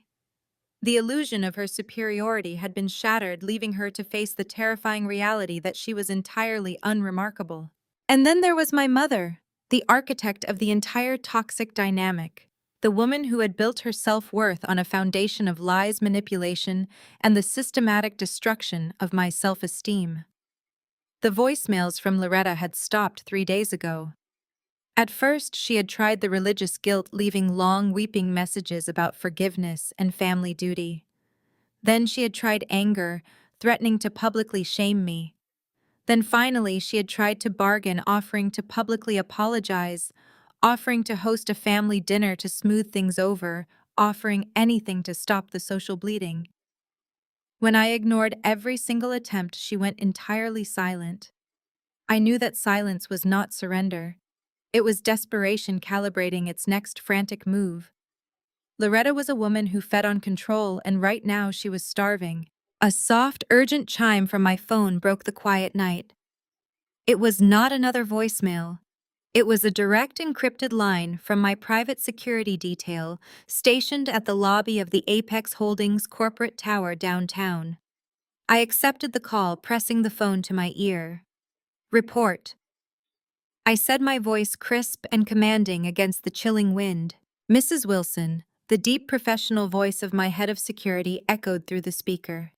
The illusion of her superiority had been shattered, leaving her to face the terrifying reality that she was entirely unremarkable. And then there was my mother, the architect of the entire toxic dynamic, the woman who had built her self-worth on a foundation of lies, manipulation, and the systematic destruction of my self-esteem. The voicemails from Loretta had stopped 3 days ago. At first, she had tried the religious guilt, leaving long, weeping messages about forgiveness and family duty. Then she had tried anger, threatening to publicly shame me. Then finally, she had tried to bargain, offering to publicly apologize, offering to host a family dinner to smooth things over, offering anything to stop the social bleeding. When I ignored every single attempt, she went entirely silent. I knew that silence was not surrender. It was desperation calibrating its next frantic move. Loretta was a woman who fed on control, and right now she was starving. A soft, urgent chime from my phone broke the quiet night. It was not another voicemail. It was a direct encrypted line from my private security detail stationed at the lobby of the Apex Holdings corporate tower downtown. I accepted the call, pressing the phone to my ear. "Report," I said, my voice crisp and commanding against the chilling wind. "Mrs. Wilson," the deep professional voice of my head of security echoed through the speaker.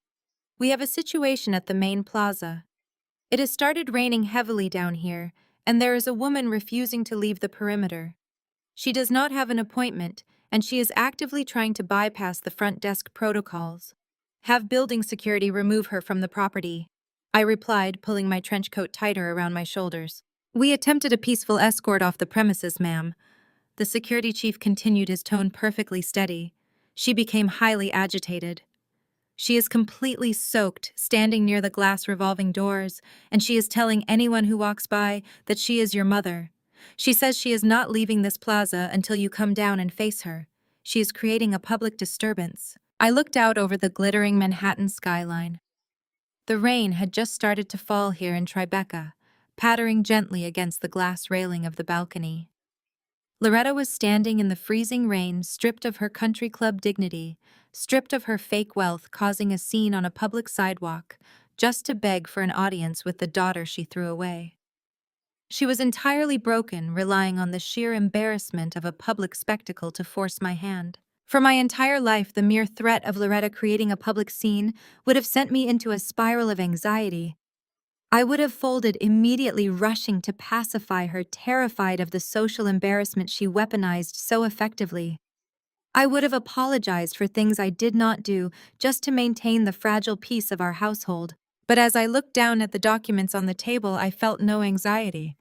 "We have a situation at the main plaza. It has started raining heavily down here, and there is a woman refusing to leave the perimeter. She does not have an appointment, and she is actively trying to bypass the front desk protocols. Have building security remove her from the property," I replied, pulling my trench coat tighter around my shoulders. "We attempted a peaceful escort off the premises, ma'am." The security chief continued, his tone perfectly steady. She became highly agitated. "She is completely soaked, standing near the glass revolving doors, and she is telling anyone who walks by that she is your mother. She says she is not leaving this plaza until you come down and face her. She is creating a public disturbance." I looked out over the glittering Manhattan skyline. The rain had just started to fall here in Tribeca, pattering gently against the glass railing of the balcony. Loretta was standing in the freezing rain, stripped of her country club dignity, stripped of her fake wealth, causing a scene on a public sidewalk, just to beg for an audience with the daughter she threw away. She was entirely broken, relying on the sheer embarrassment of a public spectacle to force my hand. For my entire life, the mere threat of Loretta creating a public scene would have sent me into a spiral of anxiety. I would have folded immediately, rushing to pacify her, terrified of the social embarrassment she weaponized so effectively. I would have apologized for things I did not do just to maintain the fragile peace of our household. But as I looked down at the documents on the table, I felt no anxiety.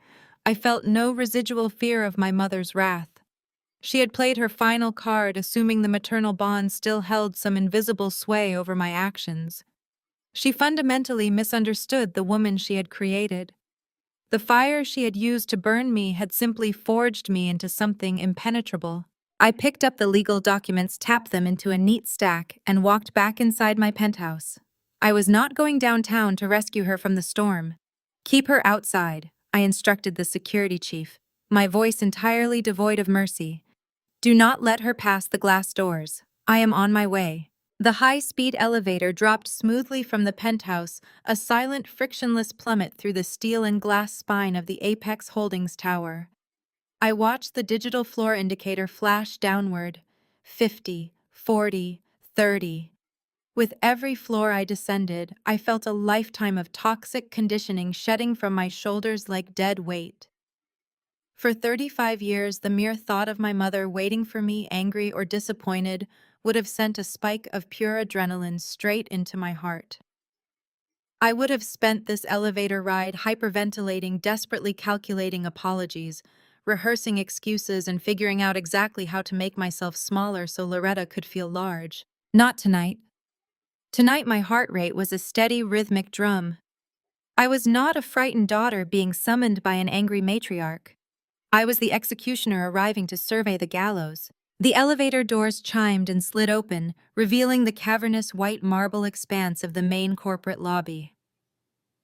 I felt no residual fear of my mother's wrath. She had played her final card, assuming the maternal bond still held some invisible sway over my actions. She fundamentally misunderstood the woman she had created. The fire she had used to burn me had simply forged me into something impenetrable. I picked up the legal documents, tapped them into a neat stack, and walked back inside my penthouse. I was not going downtown to rescue her from the storm. "Keep her outside," I instructed the security chief, my voice entirely devoid of mercy. "Do not let her pass the glass doors. I am on my way." The high-speed elevator dropped smoothly from the penthouse, a silent, frictionless plummet through the steel and glass spine of the Apex Holdings Tower. I watched the digital floor indicator flash downward. 50, 40, 30. With every floor I descended, I felt a lifetime of toxic conditioning shedding from my shoulders like dead weight. For 35 years, the mere thought of my mother waiting for me, angry or disappointed, would have sent a spike of pure adrenaline straight into my heart. I would have spent this elevator ride hyperventilating, desperately calculating apologies, rehearsing excuses, and figuring out exactly how to make myself smaller so Loretta could feel large. Not tonight. Tonight, my heart rate was a steady, rhythmic drum. I was not a frightened daughter being summoned by an angry matriarch. I was the executioner arriving to survey the gallows. The elevator doors chimed and slid open, revealing the cavernous white marble expanse of the main corporate lobby.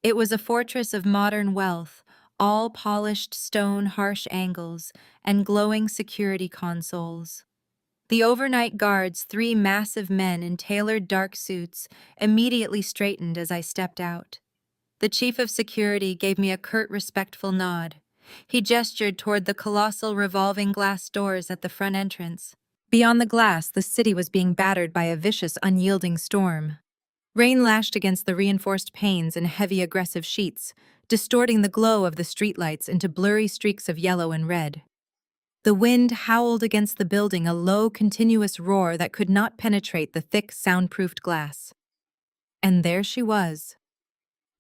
It was a fortress of modern wealth, all polished stone, harsh angles, and glowing security consoles. The overnight guards, 3 massive men in tailored dark suits, immediately straightened as I stepped out. The chief of security gave me a curt, respectful nod. He gestured toward the colossal revolving glass doors at the front entrance. Beyond the glass, the city was being battered by a vicious, unyielding storm. Rain lashed against the reinforced panes in heavy, aggressive sheets, distorting the glow of the streetlights into blurry streaks of yellow and red. The wind howled against the building, a low, continuous roar that could not penetrate the thick, soundproofed glass. And there she was,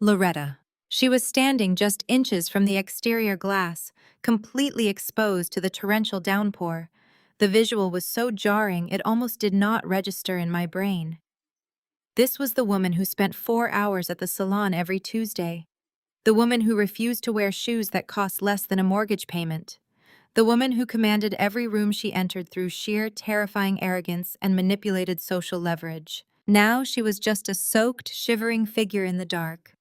Loretta. She was standing just inches from the exterior glass, completely exposed to the torrential downpour. The visual was so jarring it almost did not register in my brain. This was the woman who spent 4 hours at the salon every Tuesday. The woman who refused to wear shoes that cost less than a mortgage payment. The woman who commanded every room she entered through sheer, terrifying arrogance and manipulated social leverage. Now she was just a soaked, shivering figure in the dark.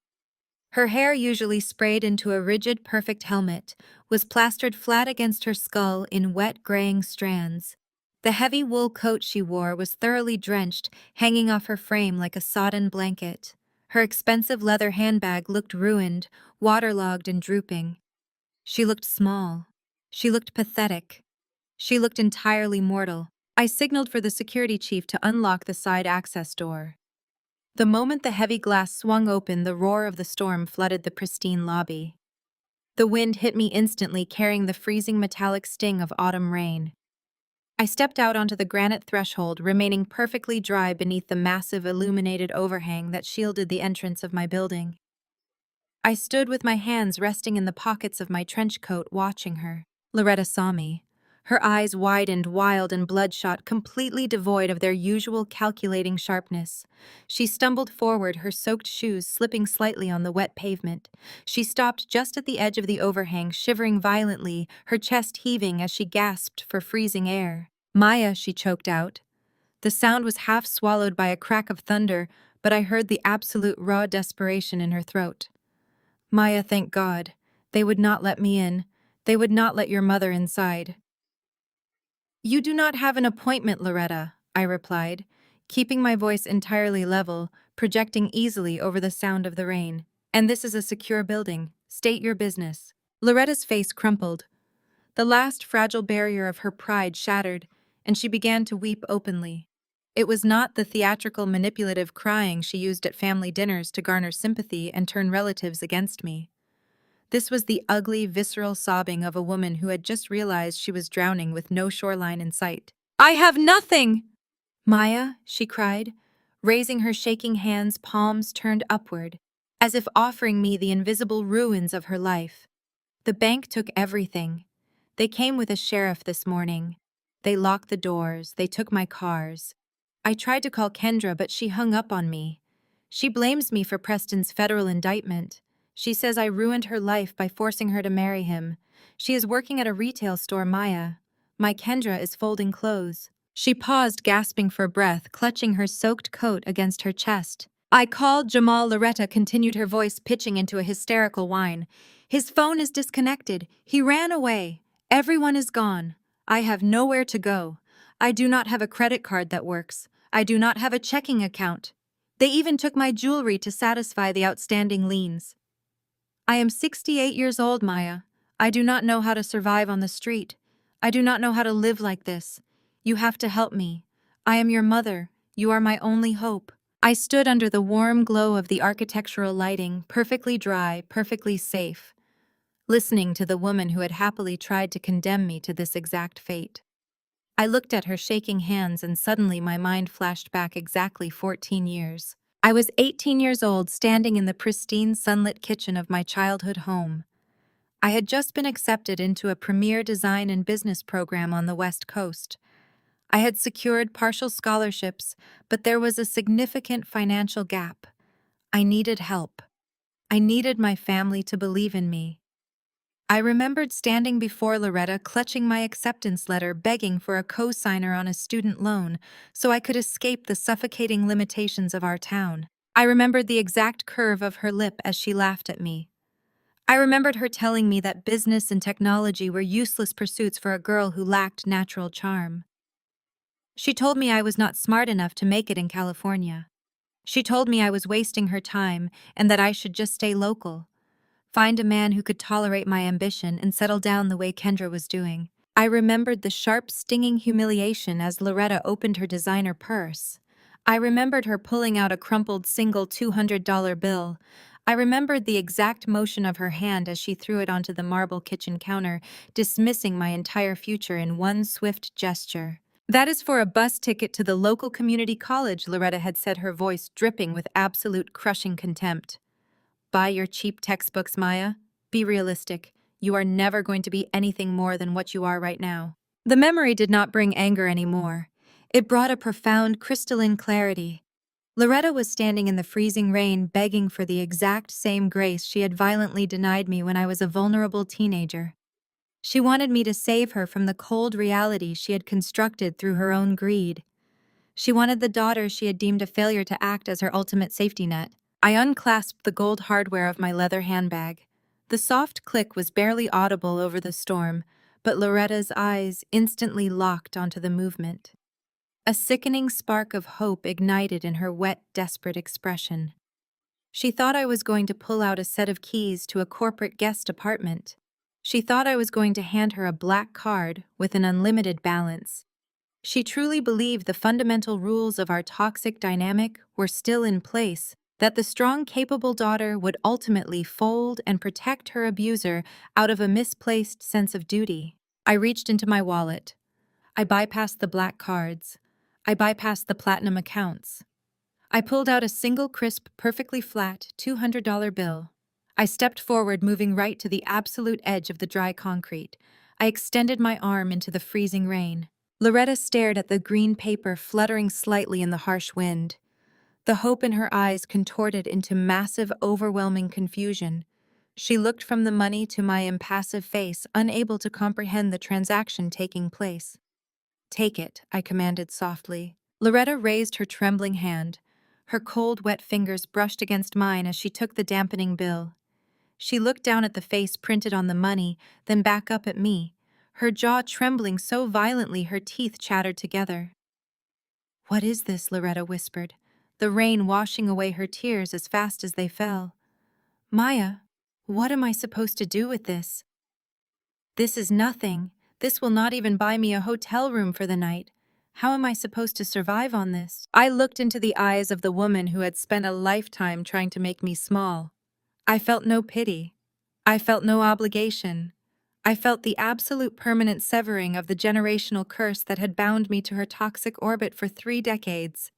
Her hair, usually sprayed into a rigid, perfect helmet, was plastered flat against her skull in wet, graying strands. The heavy wool coat she wore was thoroughly drenched, hanging off her frame like a sodden blanket. Her expensive leather handbag looked ruined, waterlogged and drooping. She looked small. She looked pathetic. She looked entirely mortal. I signaled for the security chief to unlock the side access door. The moment the heavy glass swung open, the roar of the storm flooded the pristine lobby. The wind hit me instantly, carrying the freezing metallic sting of autumn rain. I stepped out onto the granite threshold, remaining perfectly dry beneath the massive illuminated overhang that shielded the entrance of my building. I stood with my hands resting in the pockets of my trench coat, watching her. Loretta saw me. Her eyes widened, wild and bloodshot, completely devoid of their usual calculating sharpness. She stumbled forward, her soaked shoes slipping slightly on the wet pavement. She stopped just at the edge of the overhang, shivering violently, her chest heaving as she gasped for freezing air. "Maya," she choked out. The sound was half swallowed by a crack of thunder, but I heard the absolute raw desperation in her throat. "Maya, thank God. They would not let me in. They would not let your mother inside." "You do not have an appointment, Loretta," I replied, keeping my voice entirely level, projecting easily over the sound of the rain. "And this is a secure building. State your business." Loretta's face crumpled. The last fragile barrier of her pride shattered, and she began to weep openly. It was not the theatrical, manipulative crying she used at family dinners to garner sympathy and turn relatives against me. This was the ugly, visceral sobbing of a woman who had just realized she was drowning with no shoreline in sight. "I have nothing!" "Maya," she cried, raising her shaking hands, palms turned upward, as if offering me the invisible ruins of her life. "The bank took everything. They came with a sheriff this morning. They locked the doors, they took my cars. I tried to call Kendra, but she hung up on me. She blames me for Preston's federal indictment. She says I ruined her life by forcing her to marry him. She is working at a retail store, Maya. My Kendra is folding clothes." She paused, gasping for breath, clutching her soaked coat against her chest. "I called Jamal," Loretta continued, her voice pitching into a hysterical whine. "His phone is disconnected. He ran away. Everyone is gone. I have nowhere to go. I do not have a credit card that works. I do not have a checking account. They even took my jewelry to satisfy the outstanding liens. I am 68 years old, Maya. I do not know how to survive on the street. I do not know how to live like this. You have to help me. I am your mother. You are my only hope. I stood under the warm glow of the architectural lighting, perfectly dry, perfectly safe, listening to the woman who had happily tried to condemn me to this exact fate. I looked at her shaking hands and suddenly my mind flashed back exactly 14 years. I was 18 years old, standing in the pristine, sunlit kitchen of my childhood home. I had just been accepted into a premier design and business program on the West Coast. I had secured partial scholarships, but there was a significant financial gap. I needed help. I needed my family to believe in me. I remembered standing before Loretta, clutching my acceptance letter, begging for a co-signer on a student loan so I could escape the suffocating limitations of our town. I remembered the exact curve of her lip as she laughed at me. I remembered her telling me that business and technology were useless pursuits for a girl who lacked natural charm. She told me I was not smart enough to make it in California. She told me I was wasting her time and that I should just stay local. Find a man who could tolerate my ambition and settle down the way Kendra was doing. I remembered the sharp, stinging humiliation as Loretta opened her designer purse. I remembered her pulling out a crumpled single $200 bill. I remembered the exact motion of her hand as she threw it onto the marble kitchen counter, dismissing my entire future in one swift gesture. "That is for a bus ticket to the local community college," Loretta had said, her voice dripping with absolute crushing contempt. "Buy your cheap textbooks, Maya. Be realistic. You are never going to be anything more than what you are right now." The memory did not bring anger anymore. It brought a profound, crystalline clarity. Loretta was standing in the freezing rain, begging for the exact same grace she had violently denied me when I was a vulnerable teenager. She wanted me to save her from the cold reality she had constructed through her own greed. She wanted the daughter she had deemed a failure to act as her ultimate safety net. I unclasped the gold hardware of my leather handbag. The soft click was barely audible over the storm, but Loretta's eyes instantly locked onto the movement. A sickening spark of hope ignited in her wet, desperate expression. She thought I was going to pull out a set of keys to a corporate guest apartment. She thought I was going to hand her a black card with an unlimited balance. She truly believed the fundamental rules of our toxic dynamic were still in place, that the strong, capable daughter would ultimately fold and protect her abuser out of a misplaced sense of duty. I reached into my wallet. I bypassed the black cards. I bypassed the platinum accounts. I pulled out a single crisp, perfectly flat $200 bill. I stepped forward, moving right to the absolute edge of the dry concrete. I extended my arm into the freezing rain. Loretta stared at the green paper fluttering slightly in the harsh wind. The hope in her eyes contorted into massive, overwhelming confusion. She looked from the money to my impassive face, unable to comprehend the transaction taking place. "Take it," I commanded softly. Loretta raised her trembling hand. Her cold, wet fingers brushed against mine as she took the dampening bill. She looked down at the face printed on the money, then back up at me, her jaw trembling so violently her teeth chattered together. "What is this?" Loretta whispered, the rain washing away her tears as fast as they fell. "Maya, what am I supposed to do with this?" "This is nothing. This will not even buy me a hotel room for the night. How am I supposed to survive on this?" I looked into the eyes of the woman who had spent a lifetime trying to make me small. I felt no pity. I felt no obligation. I felt the absolute permanent severing of the generational curse that had bound me to her toxic orbit for 3 decades.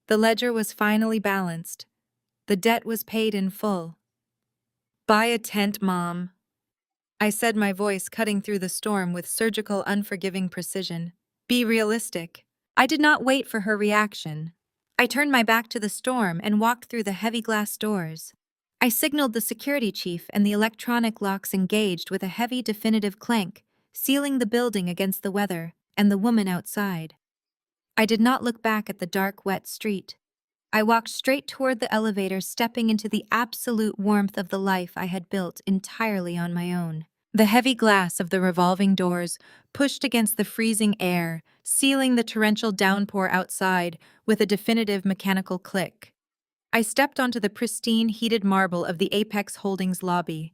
The ledger was finally balanced. The debt was paid in full. "Buy a tent, Mom," I said, my voice cutting through the storm with surgical, unforgiving precision. "Be realistic." I did not wait for her reaction. I turned my back to the storm and walked through the heavy glass doors. I signaled the security chief, and the electronic locks engaged with a heavy, definitive clank, sealing the building against the weather and the woman outside. I did not look back at the dark, wet street. I walked straight toward the elevator, stepping into the absolute warmth of the life I had built entirely on my own. The heavy glass of the revolving doors pushed against the freezing air, sealing the torrential downpour outside with a definitive mechanical click. I stepped onto the pristine heated marble of the Apex Holdings lobby.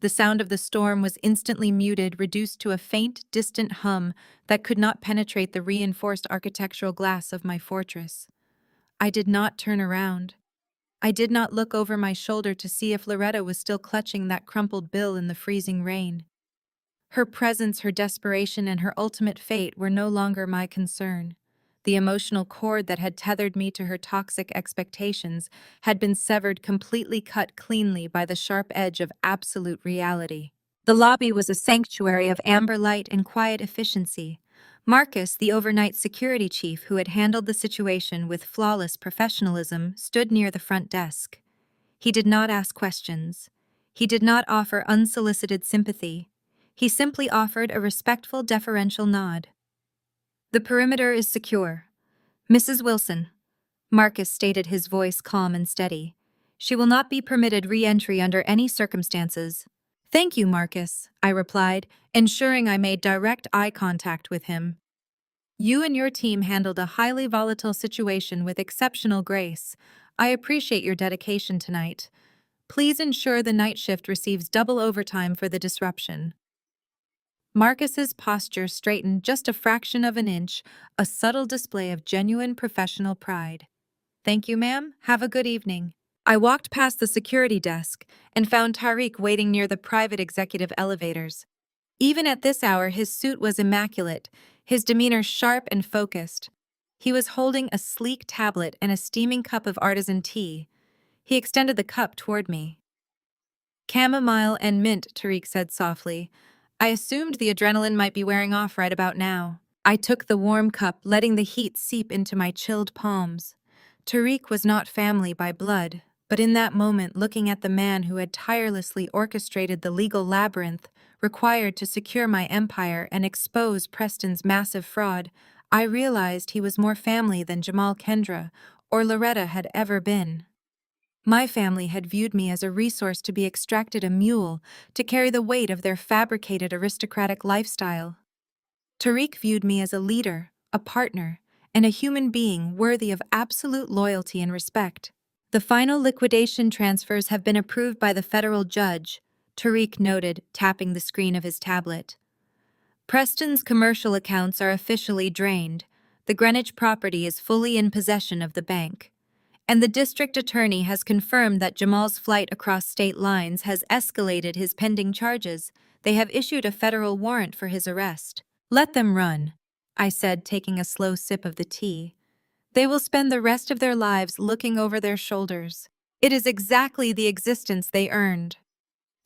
The sound of the storm was instantly muted, reduced to a faint, distant hum that could not penetrate the reinforced architectural glass of my fortress. I did not turn around. I did not look over my shoulder to see if Loretta was still clutching that crumpled bill in the freezing rain. Her presence, her desperation, and her ultimate fate were no longer my concern. The emotional cord that had tethered me to her toxic expectations had been severed, completely cut cleanly by the sharp edge of absolute reality. The lobby was a sanctuary of amber light and quiet efficiency. Marcus, the overnight security chief who had handled the situation with flawless professionalism, stood near the front desk. He did not ask questions. He did not offer unsolicited sympathy. He simply offered a respectful, deferential nod. "The perimeter is secure. Mrs. Wilson," Marcus stated, his voice calm and steady. "She will not be permitted re-entry under any circumstances." "Thank you, Marcus," I replied, ensuring I made direct eye contact with him. "You and your team handled a highly volatile situation with exceptional grace. I appreciate your dedication tonight. Please ensure the night shift receives double overtime for the disruption." Marcus's posture straightened just a fraction of an inch, a subtle display of genuine professional pride. "Thank you, ma'am. Have a good evening." I walked past the security desk and found Tariq waiting near the private executive elevators. Even at this hour, his suit was immaculate, his demeanor sharp and focused. He was holding a sleek tablet and a steaming cup of artisan tea. He extended the cup toward me. "Chamomile and mint," Tariq said softly. "I assumed the adrenaline might be wearing off right about now." I took the warm cup, letting the heat seep into my chilled palms. Tariq was not family by blood, but in that moment, looking at the man who had tirelessly orchestrated the legal labyrinth required to secure my empire and expose Preston's massive fraud, I realized he was more family than Jamal, Kendra, or Loretta had ever been. My family had viewed me as a resource to be extracted, a mule to carry the weight of their fabricated aristocratic lifestyle. Tariq viewed me as a leader, a partner, and a human being worthy of absolute loyalty and respect. "The final liquidation transfers have been approved by the federal judge," Tariq noted, tapping the screen of his tablet. "Preston's commercial accounts are officially drained. The Greenwich property is fully in possession of the bank. And the district attorney has confirmed that Jamal's flight across state lines has escalated his pending charges. They have issued a federal warrant for his arrest." "Let them run," I said, taking a slow sip of the tea. "They will spend the rest of their lives looking over their shoulders. It is exactly the existence they earned."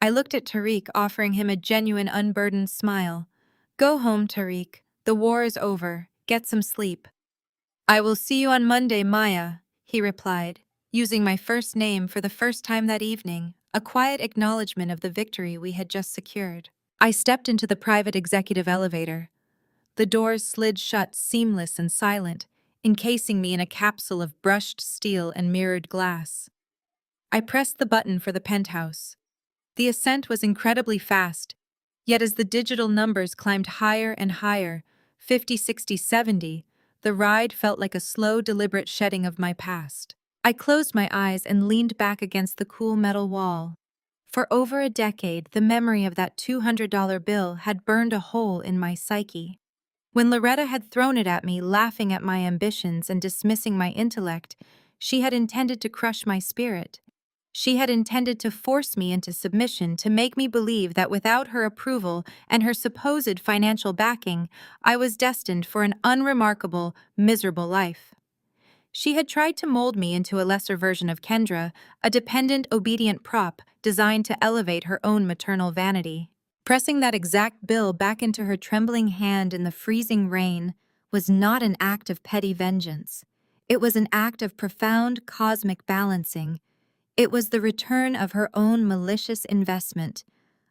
I looked at Tariq, offering him a genuine, unburdened smile. "Go home, Tariq. The war is over. Get some sleep." "I will see you on Monday, Maya," he replied, using my first name for the first time that evening, a quiet acknowledgement of the victory we had just secured. I stepped into the private executive elevator. The doors slid shut, seamless and silent, encasing me in a capsule of brushed steel and mirrored glass. I pressed the button for the penthouse. The ascent was incredibly fast, yet as the digital numbers climbed higher and higher, 50, 60, 70, the ride felt like a slow, deliberate shedding of my past. I closed my eyes and leaned back against the cool metal wall. For over a decade, the memory of that $200 bill had burned a hole in my psyche. When Loretta had thrown it at me, laughing at my ambitions and dismissing my intellect, she had intended to crush my spirit. She had intended to force me into submission, to make me believe that without her approval and her supposed financial backing, I was destined for an unremarkable, miserable life. She had tried to mold me into a lesser version of Kendra, a dependent, obedient prop designed to elevate her own maternal vanity. Pressing that exact bill back into her trembling hand in the freezing rain was not an act of petty vengeance. It was an act of profound cosmic balancing. It was the return of her own malicious investment.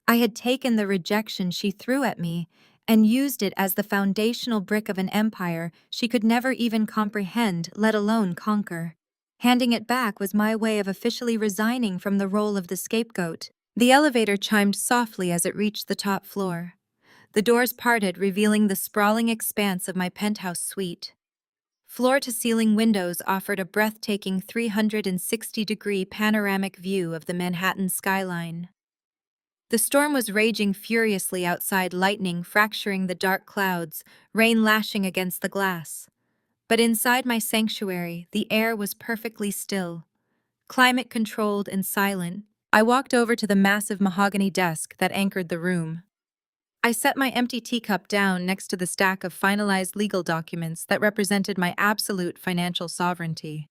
I had taken the rejection she threw at me and used it as the foundational brick of an empire she could never even comprehend, let alone conquer. Handing it back was my way of officially resigning from the role of the scapegoat. The elevator chimed softly as it reached the top floor. The doors parted, revealing the sprawling expanse of my penthouse suite. Floor-to-ceiling windows offered a breathtaking 360-degree panoramic view of the Manhattan skyline. The storm was raging furiously outside, lightning fracturing the dark clouds, rain lashing against the glass. But inside my sanctuary, the air was perfectly still, climate-controlled and silent. I walked over to the massive mahogany desk that anchored the room. I set my empty teacup down next to the stack of finalized legal documents that represented my absolute financial sovereignty.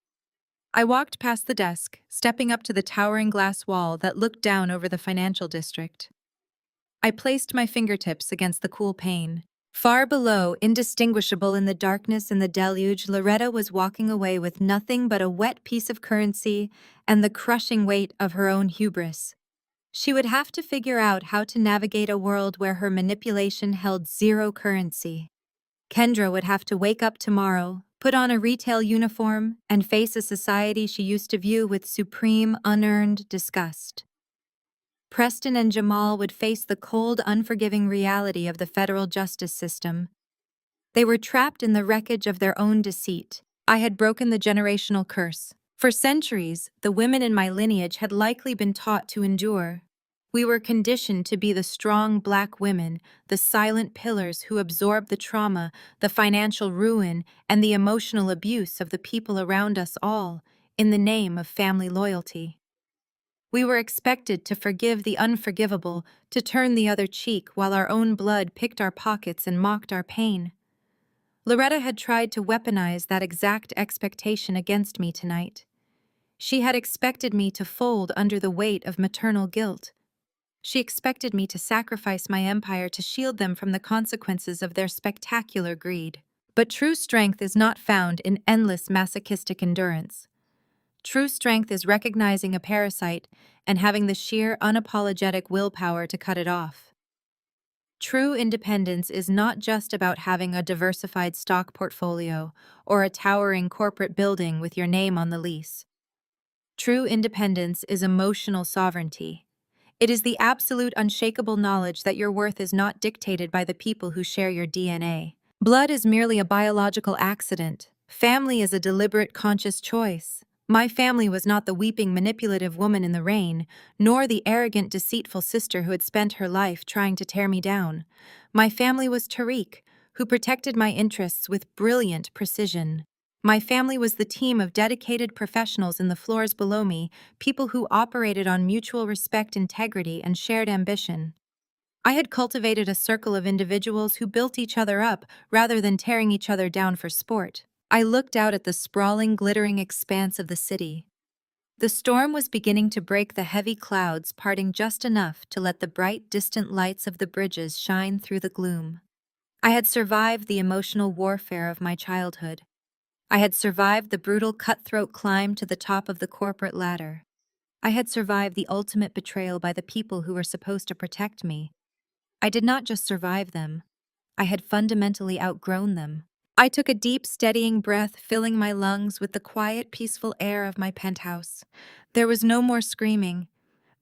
I walked past the desk, stepping up to the towering glass wall that looked down over the financial district. I placed my fingertips against the cool pane. Far below, indistinguishable in the darkness and the deluge, Loretta was walking away with nothing but a wet piece of currency and the crushing weight of her own hubris. She would have to figure out how to navigate a world where her manipulation held zero currency. Kendra would have to wake up tomorrow, put on a retail uniform, and face a society she used to view with supreme, unearned disgust. Preston and Jamal would face the cold, unforgiving reality of the federal justice system. They were trapped in the wreckage of their own deceit. I had broken the generational curse. For centuries, the women in my lineage had likely been taught to endure. We were conditioned to be the strong Black women, the silent pillars who absorbed the trauma, the financial ruin, and the emotional abuse of the people around us, all in the name of family loyalty. We were expected to forgive the unforgivable, to turn the other cheek while our own blood picked our pockets and mocked our pain. Loretta had tried to weaponize that exact expectation against me tonight. She had expected me to fold under the weight of maternal guilt. She expected me to sacrifice my empire to shield them from the consequences of their spectacular greed. But true strength is not found in endless masochistic endurance. True strength is recognizing a parasite and having the sheer, unapologetic willpower to cut it off. True independence is not just about having a diversified stock portfolio or a towering corporate building with your name on the lease. True independence is emotional sovereignty. It is the absolute unshakable knowledge that your worth is not dictated by the people who share your DNA. Blood is merely a biological accident. Family is a deliberate, conscious choice. My family was not the weeping, manipulative woman in the rain, nor the arrogant, deceitful sister who had spent her life trying to tear me down. My family was Tariq, who protected my interests with brilliant precision. My family was the team of dedicated professionals in the floors below me, people who operated on mutual respect, integrity, and shared ambition. I had cultivated a circle of individuals who built each other up rather than tearing each other down for sport. I looked out at the sprawling, glittering expanse of the city. The storm was beginning to break, the heavy clouds parting just enough to let the bright, distant lights of the bridges shine through the gloom. I had survived the emotional warfare of my childhood. I had survived the brutal, cutthroat climb to the top of the corporate ladder. I had survived the ultimate betrayal by the people who were supposed to protect me. I did not just survive them. I had fundamentally outgrown them. I took a deep, steadying breath, filling my lungs with the quiet, peaceful air of my penthouse. There was no more screaming.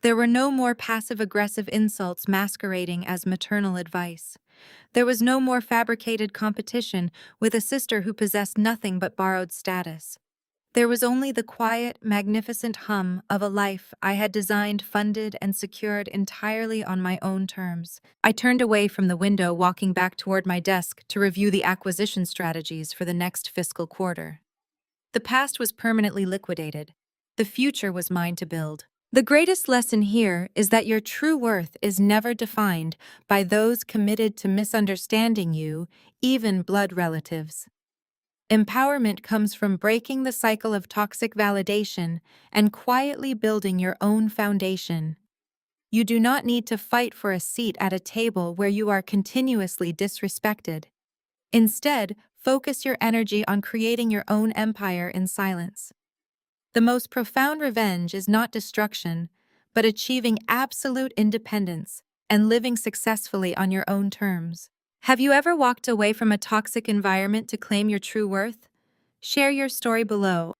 There were no more passive-aggressive insults masquerading as maternal advice. There was no more fabricated competition with a sister who possessed nothing but borrowed status. There was only the quiet, magnificent hum of a life I had designed, funded, and secured entirely on my own terms. I turned away from the window, walking back toward my desk to review the acquisition strategies for the next fiscal quarter. The past was permanently liquidated. The future was mine to build. The greatest lesson here is that your true worth is never defined by those committed to misunderstanding you, even blood relatives. Empowerment comes from breaking the cycle of toxic validation and quietly building your own foundation. You do not need to fight for a seat at a table where you are continuously disrespected. Instead, focus your energy on creating your own empire in silence. The most profound revenge is not destruction, but achieving absolute independence and living successfully on your own terms. Have you ever walked away from a toxic environment to claim your true worth? Share your story below.